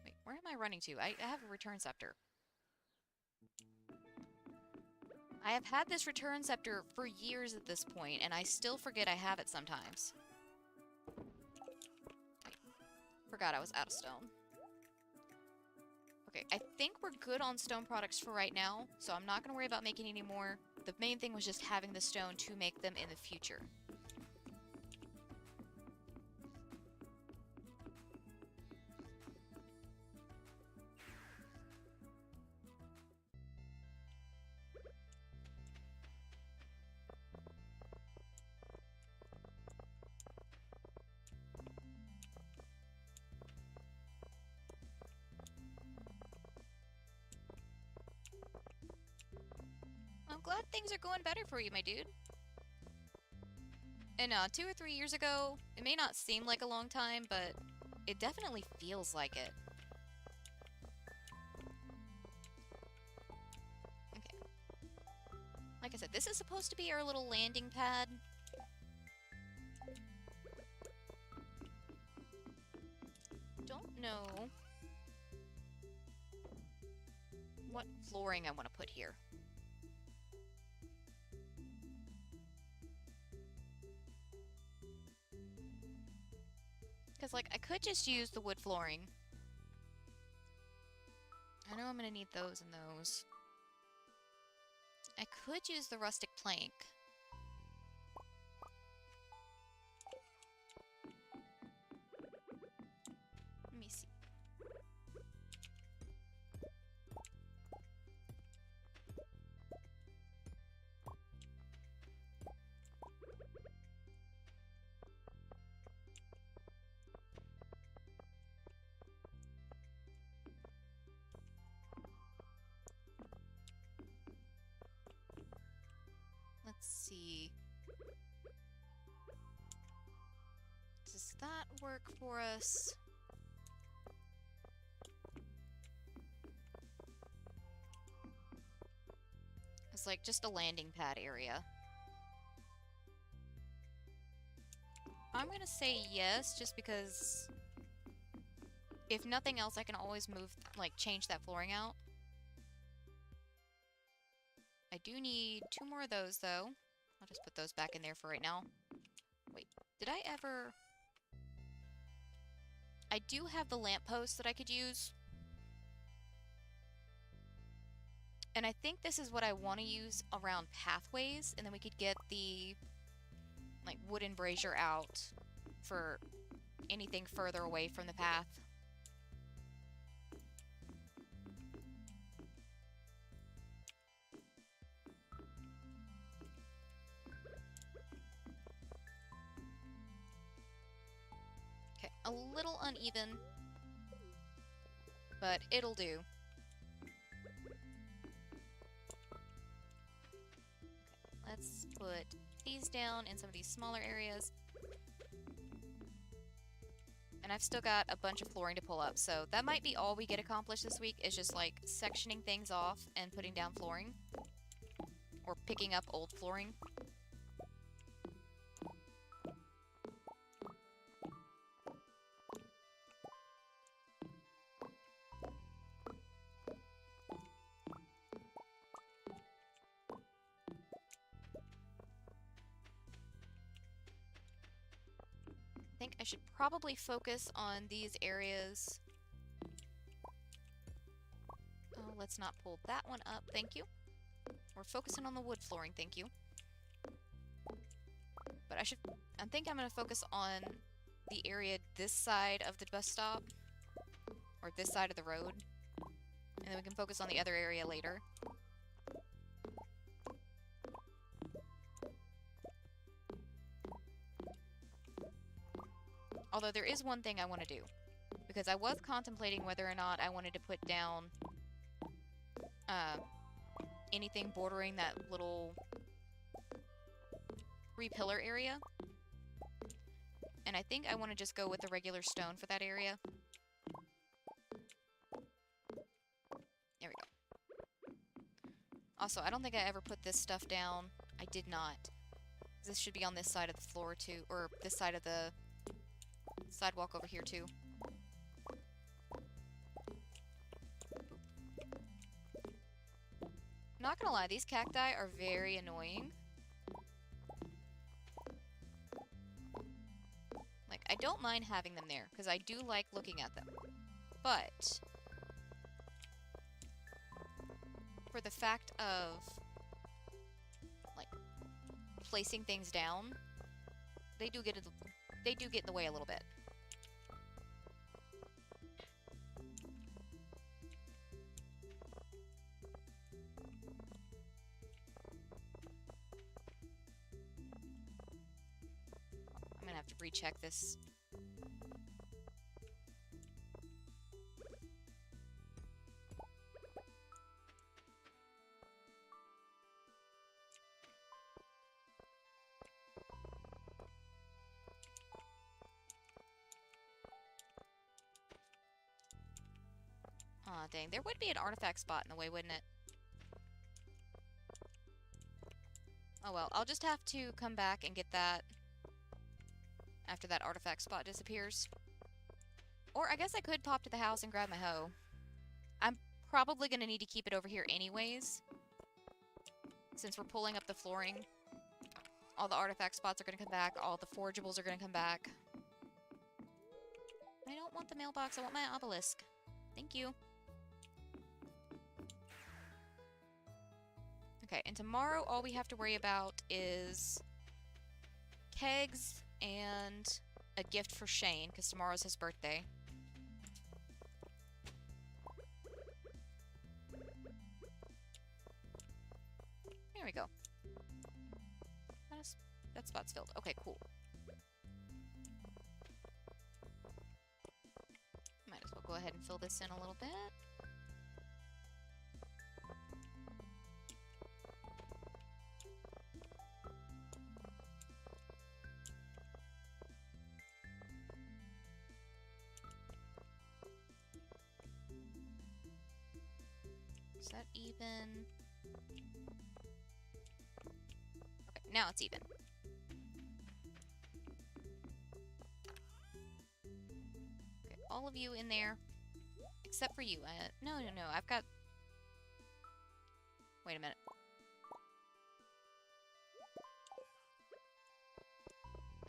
Wait, where am I running to? I have a return scepter. I have had this return scepter for years at this point, and I still forget I have it sometimes. Wait, forgot I was out of stone. Okay, I think we're good on stone products for right now, so I'm not going to worry about making any more. The main thing was just having the stone to make them in the future. I'm glad things are going better for you, my dude. And 2 or 3 years ago, it may not seem like a long time, but it definitely feels like it. Okay. Like I said, this is supposed to be our little landing pad. Don't know what flooring I want to put here. Because, like, I could just use the wood flooring. I know I'm going to need those and those. I could use the rustic plank. Let me see. Let's see. Does that work for us? It's like just a landing pad area. I'm gonna say yes, just because if nothing else, I can always move, like, change that flooring out. I do need 2 more of those, though. I'll just put those back in there for right now. Wait, did I ever... I do have the lamppost that I could use. And I think this is what I want to use around pathways, and then we could get the, like, wooden brazier out for anything further away from the path. Okay, a little uneven, but it'll do. Let's put these down in some of these smaller areas. And I've still got a bunch of flooring to pull up, so that might be all we get accomplished this week, is just, like, sectioning things off and putting down flooring. Or picking up old flooring. I think I should probably focus on these areas. Oh, let's not pull that one up, thank you. We're focusing on the wood flooring, thank you. But I think I'm going to focus on the area this side of the bus stop. Or this side of the road. And then we can focus on the other area later. Although there is one thing I want to do. Because I was contemplating whether or not I wanted to put down anything bordering that little 3-pillar area. And I think I want to just go with the regular stone for that area. There we go. Also, I don't think I ever put this stuff down. I did not. This should be on this side of the floor too, or this side of the sidewalk over here too. Not gonna lie, these cacti are very annoying. Like, I don't mind having them there, because I do like looking at them. But for the fact of placing things down, they do get in the way a little bit. I'm gonna have to recheck this. Aw, dang. There would be an artifact spot in the way, wouldn't it? Oh well, I'll just have to come back and get that after that artifact spot disappears. Or I guess I could pop to the house and grab my hoe. I'm probably going to need to keep it over here anyways, since we're pulling up the flooring. All the artifact spots are going to come back. All the forageables are going to come back. I don't want the mailbox. I want my obelisk. Thank you. Okay, and tomorrow all we have to worry about is kegs and a gift for Shane, because tomorrow's his birthday. There we go. That spot's filled. Okay, cool. Might as well go ahead and fill this in a little bit. Is that even? Okay, now it's even. Okay, all of you in there, except for you. No, I've got... Wait a minute.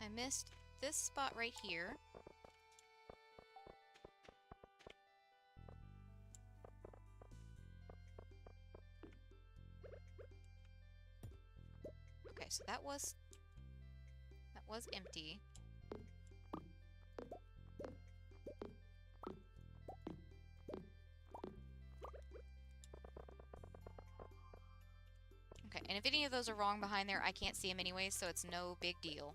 I missed this spot right here. Okay, so that was empty. Okay, and if any of those are wrong behind there, I can't see them anyways, so it's no big deal.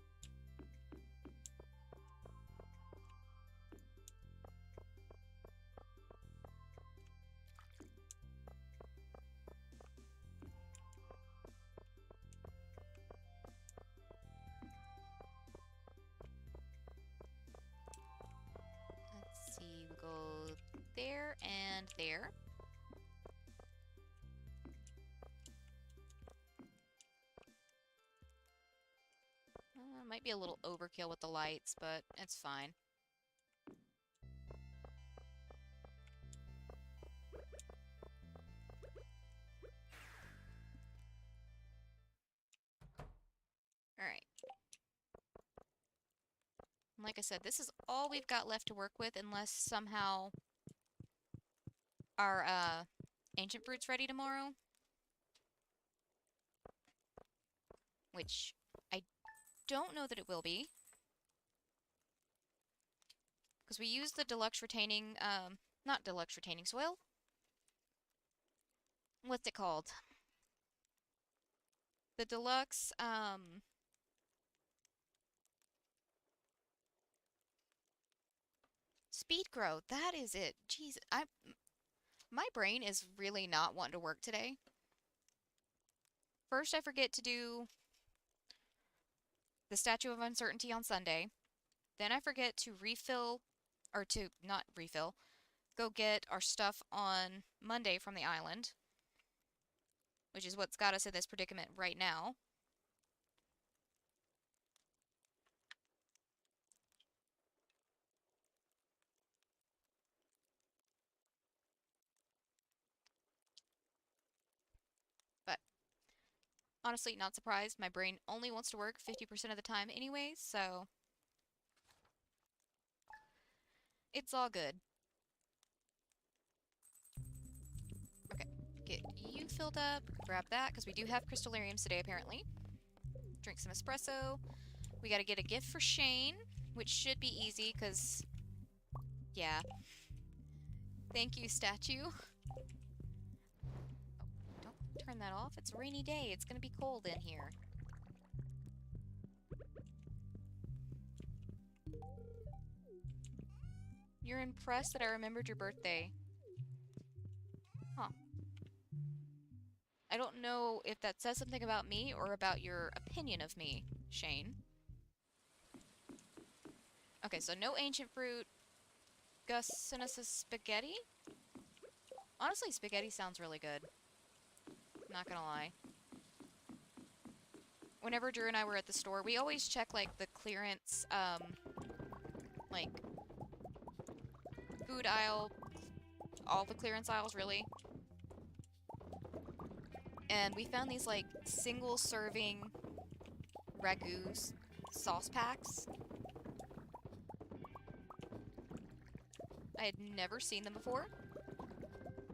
Let's see, we go there and there. Might be a little overkill with the lights, but it's fine. Alright. Like I said, this is all we've got left to work with, unless somehow our ancient fruit's ready tomorrow. Which I don't know that it will be. Because we used the deluxe retaining, not deluxe retaining soil. What's it called? The deluxe, speed growth. That is it. Jeez, my brain is really not wanting to work today. First, I forget to do the Statue of Uncertainty on Sunday. Then I forget to refill, or to not refill, go get our stuff on Monday from the island, which is what's got us in this predicament right now. But honestly, not surprised. My brain only wants to work 50% of the time anyways, so it's all good. Okay, get you filled up, grab that, because we do have crystallariums today apparently. Drink some espresso. We gotta get a gift for Shane, which should be easy, because... yeah. Thank you, statue. Oh, don't turn that off. It's a rainy day. It's gonna be cold in here. You're impressed that I remembered your birthday. Huh. I don't know if that says something about me or about your opinion of me, Shane. Okay, so no ancient fruit. Gus sent us a spaghetti? Honestly, spaghetti sounds really good. Not gonna lie. Whenever Drew and I were at the store, we always check, like, the clearance, like, food aisle, all the clearance aisles, really. And we found these, like, single-serving ragu sauce packs. I had never seen them before,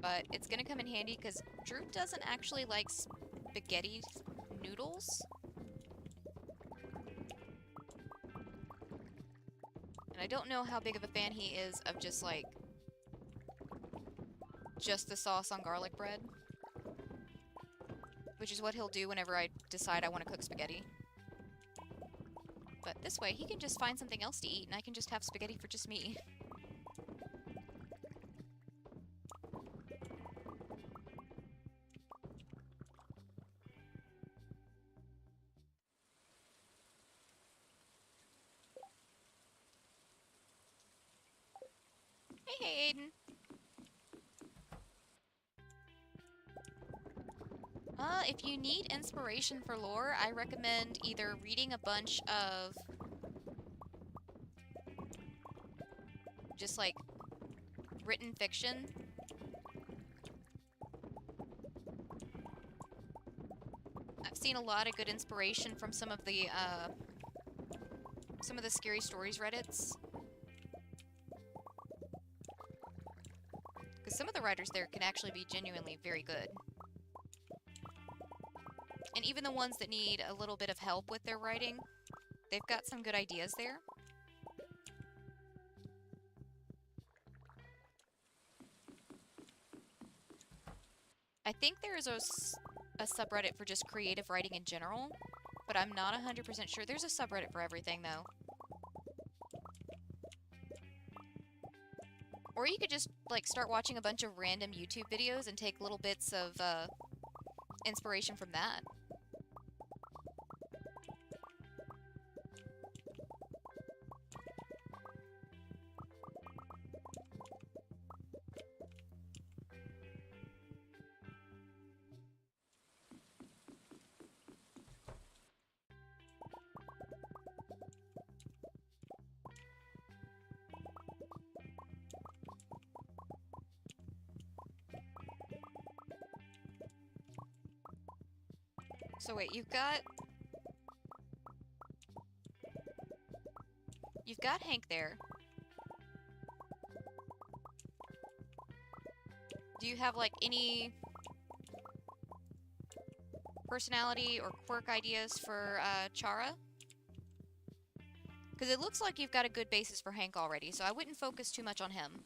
but it's gonna come in handy because Drew doesn't actually like spaghetti noodles. And I don't know how big of a fan he is of just, like, just the sauce on garlic bread. Which is what he'll do whenever I decide I want to cook spaghetti. But this way, he can just find something else to eat, and I can just have spaghetti for just me. Hey, Aiden. If you need inspiration for lore, I recommend either reading a bunch of just, like, written fiction. I've seen a lot of good inspiration from some of the Scary Stories Reddits. Because some of the writers there can actually be genuinely very good. And even the ones that need a little bit of help with their writing, they've got some good ideas there. I think there is a subreddit for just creative writing in general, but I'm not 100% sure. There's a subreddit for everything, though. Or you could just, like, start watching a bunch of random YouTube videos and take little bits of inspiration from that. So wait, you've got Hank there. Do you have, like, any personality or quirk ideas for Chara? Because it looks like you've got a good basis for Hank already, so I wouldn't focus too much on him.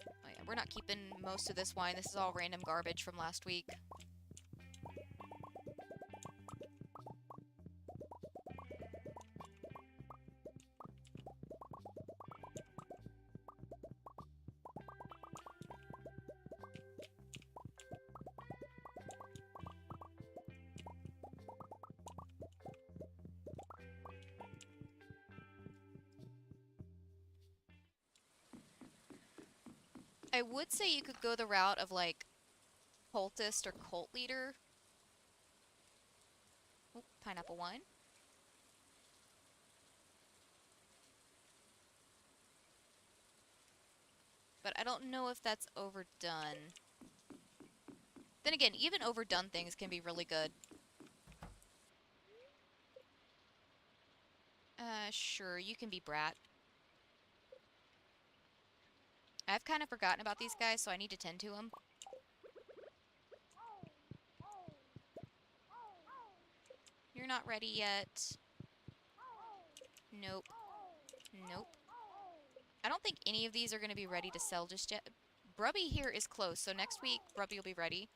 Oh yeah, we're not keeping most of this wine. This is all random garbage from last week. I would say you could go the route of, like, cultist or cult leader. Oh, pineapple wine. But I don't know if that's overdone. Then again, even overdone things can be really good. Sure, you can be Brat. I've kind of forgotten about these guys, so I need to tend to them. You're not ready yet. Nope. Nope. I don't think any of these are going to be ready to sell just yet. Brubby here is close, so next week Brubby will be ready.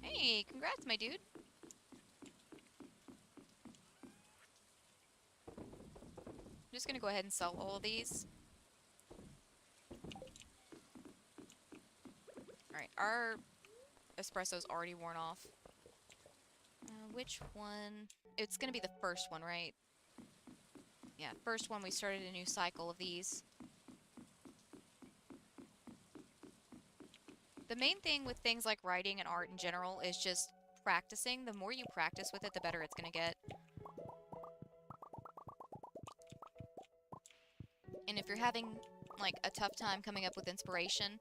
Hey, congrats, my dude. I'm just going to go ahead and sell all of these. Alright, our espresso's already worn off. Which one? It's going to be the first one, right? Yeah, first one we started a new cycle of these. The main thing with things like writing and art in general is just practicing. The more you practice with it, the better it's going to get. And if you're having, like, a tough time coming up with inspiration,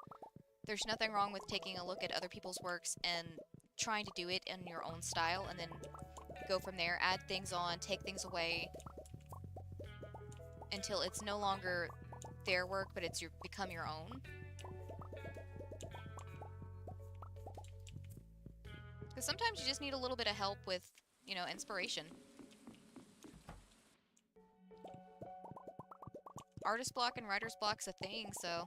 there's nothing wrong with taking a look at other people's works and trying to do it in your own style, and then go from there, add things on, take things away, until it's no longer their work, but it's become your own. Because sometimes you just need a little bit of help with, you know, inspiration. Artist block and writer's block's a thing, so...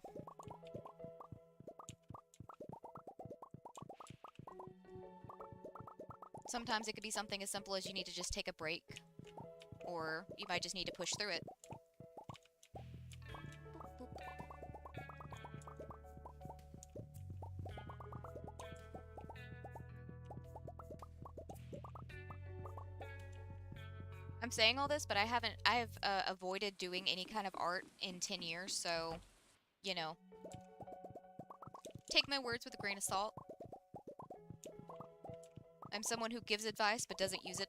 Sometimes it could be something as simple as you need to just take a break, or you might just need to push through it. Boop, boop. I'm saying all this, but I've avoided doing any kind of art in 10 years, so, you know, take my words with a grain of salt. I'm someone who gives advice but doesn't use it.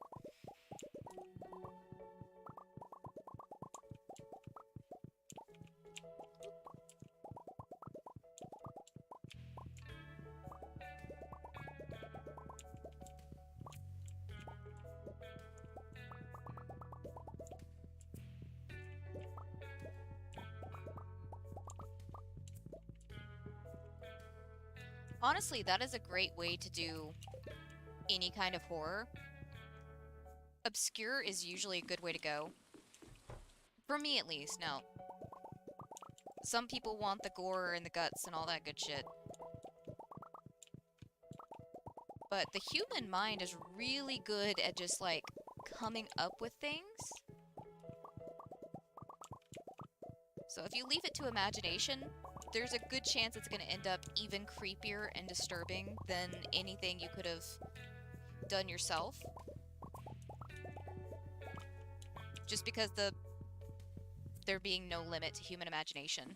Honestly, that is a great way to do any kind of horror. Obscure is usually a good way to go. For me, at least. Now, some people want the gore and the guts and all that good shit. But the human mind is really good at just, like, coming up with things. So if you leave it to imagination, there's a good chance it's going to end up even creepier and disturbing than anything you could have done yourself. Just because there being no limit to human imagination.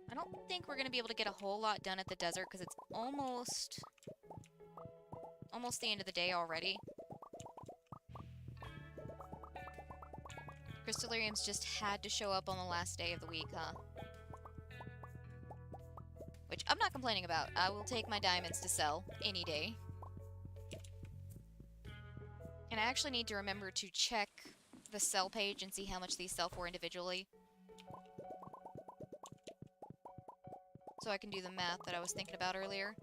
I don't think we're going to be able to get a whole lot done at the desert because it's almost the end of the day already. Crystallariums just had to show up on the last day of the week, huh? Which I'm not complaining about. I will take my diamonds to sell any day. And I actually need to remember to check the sell page and see how much these sell for individually. So I can do the math that I was thinking about earlier.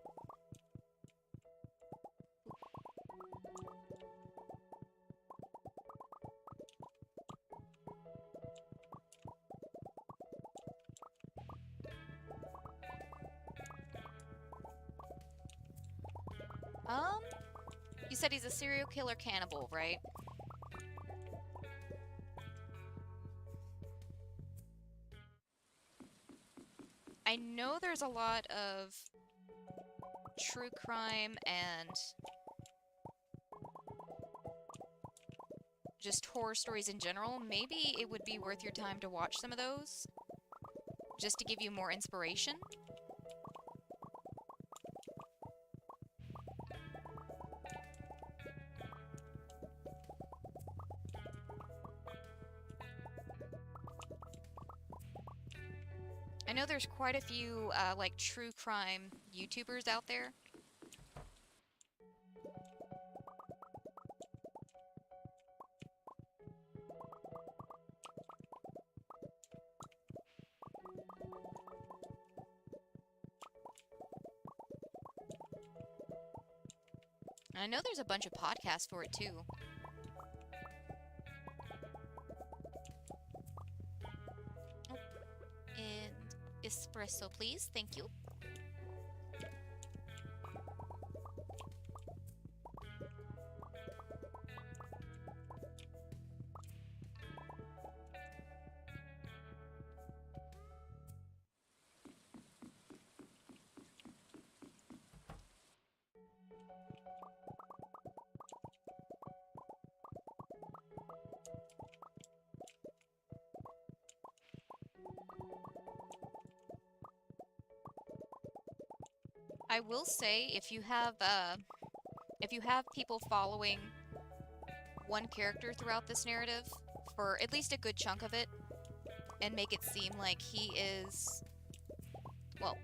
You said he's a serial killer cannibal, right? I know there's a lot of true crime and just horror stories in general. Maybe it would be worth your time to watch some of those, just to give you more inspiration. I know there's quite a few, like, true crime YouTubers out there. And I know there's a bunch of podcasts for it too. Oh, and espresso, please. Thank you. I will say, if you have people following one character throughout this narrative for at least a good chunk of it, and make it seem like he is, well,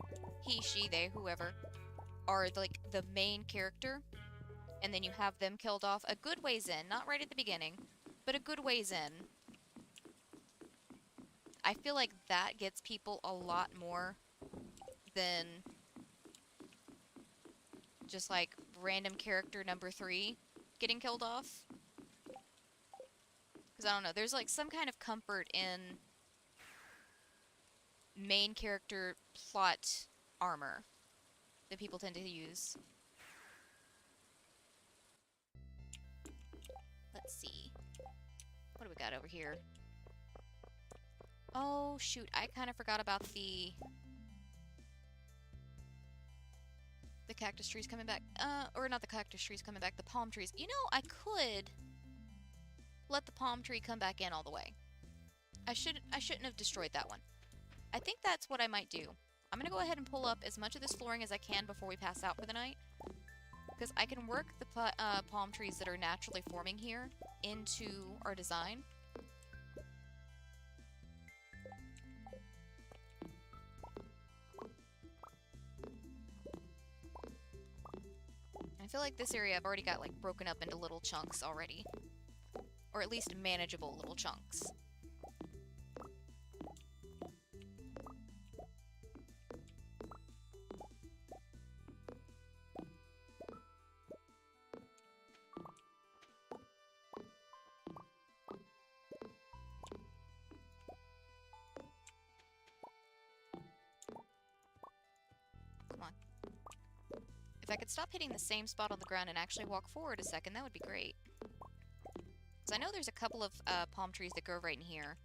he, she, they, whoever, are like the main character, and then you have them killed off a good ways in, not right at the beginning, but a good ways in. I feel like that gets people a lot more than just like random character number 3 getting killed off. Because I don't know, there's like some kind of comfort in main character plot armor that people tend to use. Let's see. What do we got over here? Oh, shoot. I kind of forgot about the cactus trees coming back. Or not the cactus trees coming back, the palm trees. You know, I could let the palm tree come back in all the way. I shouldn't have destroyed that one. I think that's what I might do. I'm gonna go ahead and pull up as much of this flooring as I can before we pass out for the night. Because I can work the palm trees that are naturally forming here into our design. I feel like this area I've already got like broken up into little chunks already. Or at least manageable little chunks. If I could stop hitting the same spot on the ground and actually walk forward a second, that would be great. Because I know there's a couple of palm trees that grow right in here.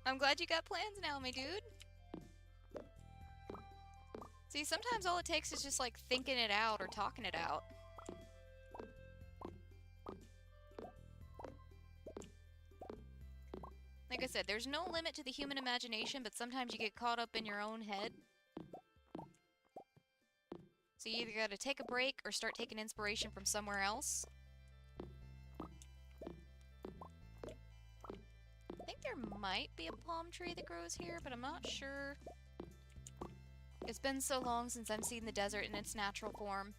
I'm glad you got plans now, my dude. See, sometimes all it takes is just, like, thinking it out or talking it out. Like I said, there's no limit to the human imagination, but sometimes you get caught up in your own head. So you either gotta take a break or start taking inspiration from somewhere else. I think there might be a palm tree that grows here, but I'm not sure. It's been so long since I've seen the desert in its natural form.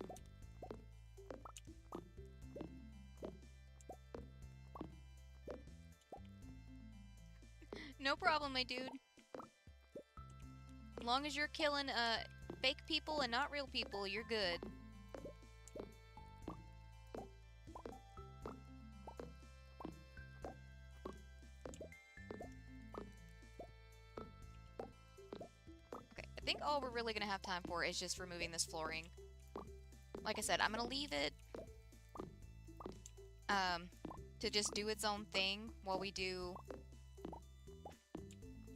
No problem, my dude. As long as you're killing fake people and not real people, you're good. I think all we're really going to have time for is just removing this flooring. Like I said, I'm going to leave it to just do its own thing while we do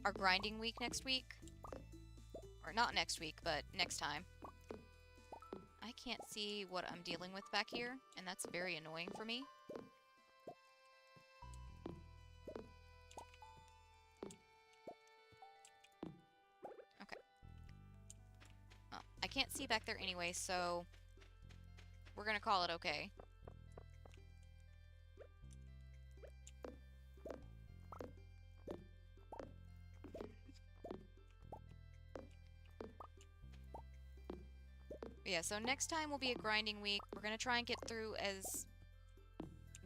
our grinding week next week. Or not next week, but next time. I can't see what I'm dealing with back here, and that's very annoying for me. I can't see back there anyway, so we're gonna call it okay. Yeah, so next time will be a grinding week. We're gonna try and get through as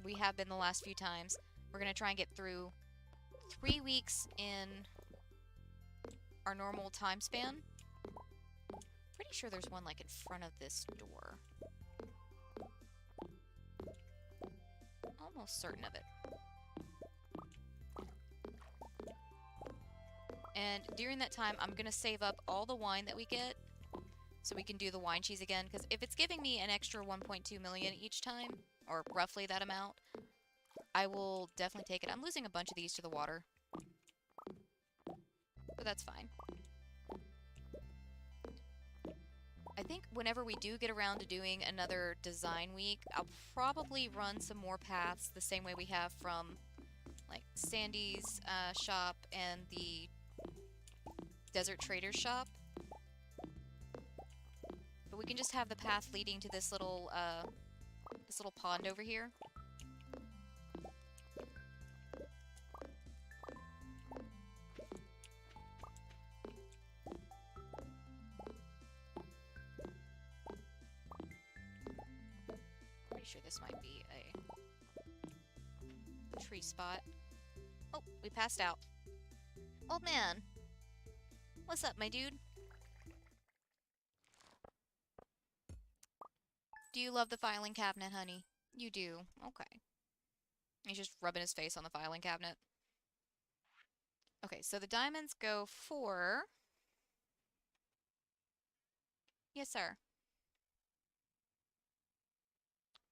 we have been the last few times. We're gonna try and get through 3 weeks in our normal time span. Pretty sure there's one like in front of this door. Almost certain of it. And during that time, I'm gonna save up all the wine that we get so we can do the wine cheese again, because if it's giving me an extra 1.2 million each time, or roughly that amount, I will definitely take it. I'm losing a bunch of these to the water, but that's fine. I think whenever we do get around to doing another design week, I'll probably run some more paths the same way we have from like Sandy's shop and the Desert Trader's shop. But we can just have the path leading to this little pond over here. Pretty sure this might be a tree spot. Oh, we passed out. Old man. What's up, my dude? Do you love the filing cabinet, honey? You do. Okay. He's just rubbing his face on the filing cabinet. Okay, so the diamonds go for... Yes, sir.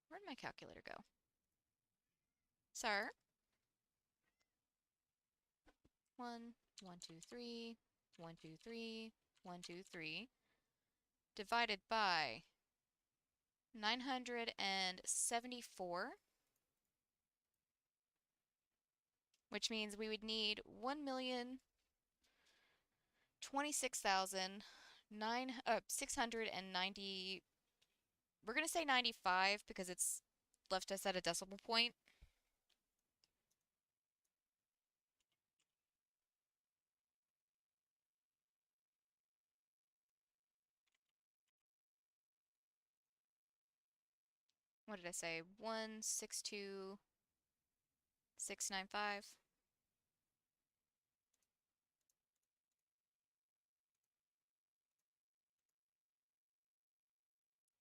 Where'd my calculator go? Sir? 1, 1, 2, 3, 1, 2, 3, 1, 2, 3, divided by 974, which means we would need 1,026,690. We're gonna say 95 because it's left us at a decimal point. What did I say? 1,62695.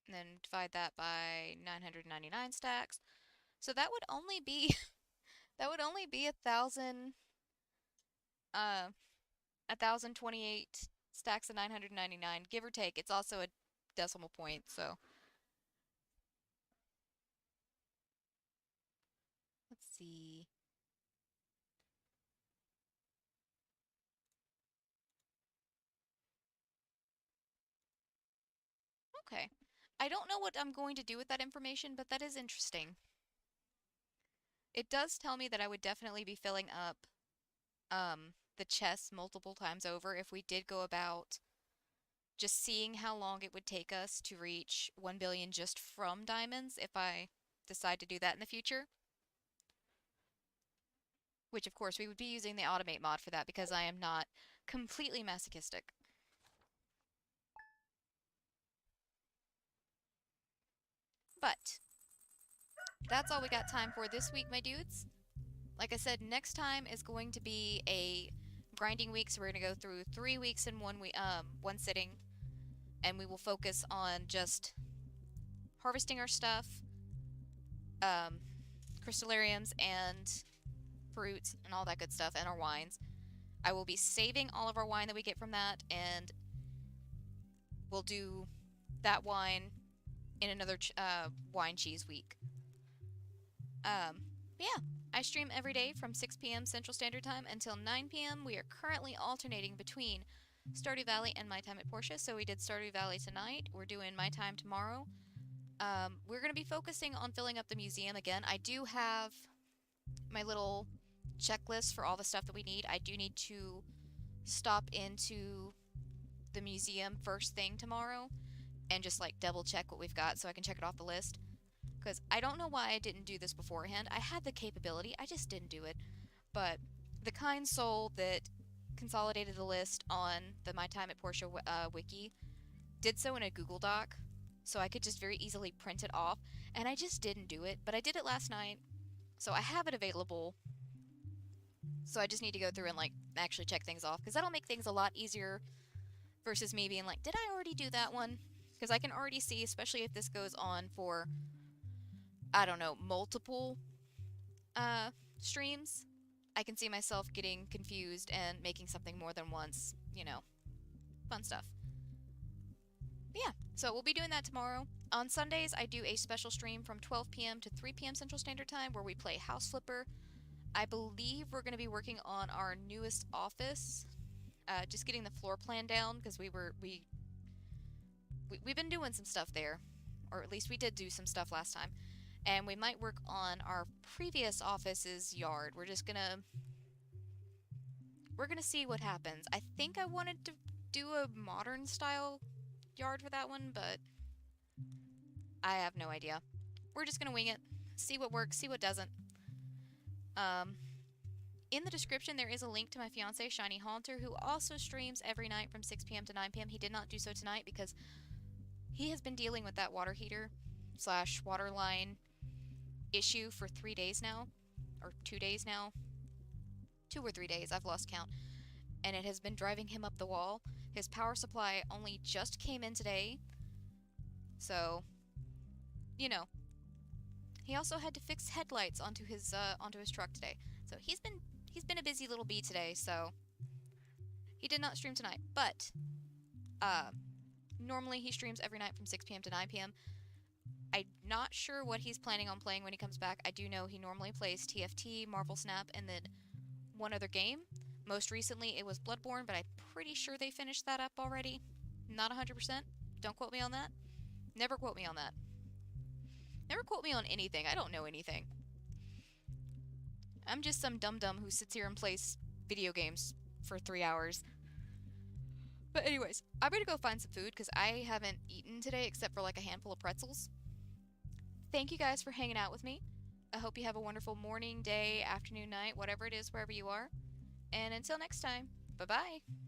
And then divide that by 999 stacks. So that would only be that would only be 1,028 stacks of 999, give or take. It's also a decimal point, so let's see. Okay. I don't know what I'm going to do with that information, but that is interesting. It does tell me that I would definitely be filling up the chest multiple times over if we did go about just seeing how long it would take us to reach 1 billion just from diamonds if I decide to do that in the future. Which, of course, we would be using the automate mod for that because I am not completely masochistic. But that's all we got time for this week, my dudes. Like I said, next time is going to be a grinding week, so we're going to go through 3 weeks in one sitting, and we will focus on just harvesting our stuff, crystallariums and fruits and all that good stuff, and our wines. I will be saving all of our wine that we get from that, and we'll do that wine in another wine cheese week. Yeah, I stream every day from 6 p.m. Central Standard Time until 9 p.m. We are currently alternating between Stardew Valley and My Time at Portia, so we did Stardew Valley tonight. We're doing My Time tomorrow. We're going to be focusing on filling up the museum again. I do have my little checklist for all the stuff that we need. I do need to stop into the museum first thing tomorrow and just like double check what we've got so I can check it off the list. Because I don't know why I didn't do this beforehand. I had the capability, I just didn't do it. But the kind soul that consolidated the list on the My Time at Portia wiki did so in a Google Doc. so I could just very easily print it off, and I just didn't do it, but I did it last night, so I have it available. So I just need to go through and like actually check things off because that'll make things a lot easier versus me being like, did I already do that one? Because I can already see, especially if this goes on for, I don't know, multiple uh, streams, I can see myself getting confused and making something more than once, fun stuff. But yeah, so we'll be doing that tomorrow. On Sundays, I do a special stream from 12 p.m. to 3 p.m. Central Standard Time where we play House Flipper. I believe we're going to be working on our newest office, just getting the floor plan down because we've been doing some stuff there, or at least we did do some stuff last time, and we might work on our previous office's yard. We're gonna see what happens. I think I wanted to do a modern style yard for that one, but I have no idea. We're just gonna wing it, see what works, see what doesn't. Um, in the description, there is a link to my fiance, Shiny Haunter, who also streams every night from 6 p.m. to 9 p.m. He did not do so tonight because he has been dealing with that water heater slash water line issue for 3 days now, or 2 days now. 2 or 3 days, I've lost count, and it has been driving him up the wall. His power supply only just came in today, so, you know. He also had to fix headlights onto his truck today. So he's been a busy little bee today, so he did not stream tonight. But normally he streams every night from 6 p.m. to 9 p.m. I'm not sure what he's planning on playing when he comes back. I do know he normally plays TFT, Marvel Snap, and then one other game. Most recently it was Bloodborne, but I'm pretty sure they finished that up already. Not 100%. Don't quote me on that. Never quote me on that. Never quote me on anything. I don't know anything. I'm just some dum-dum who sits here and plays video games for 3 hours. But anyways, I'm gonna go find some food because I haven't eaten today except for like a handful of pretzels. Thank you guys for hanging out with me. I hope you have a wonderful morning, day, afternoon, night, whatever it is, wherever you are. And until next time, bye-bye.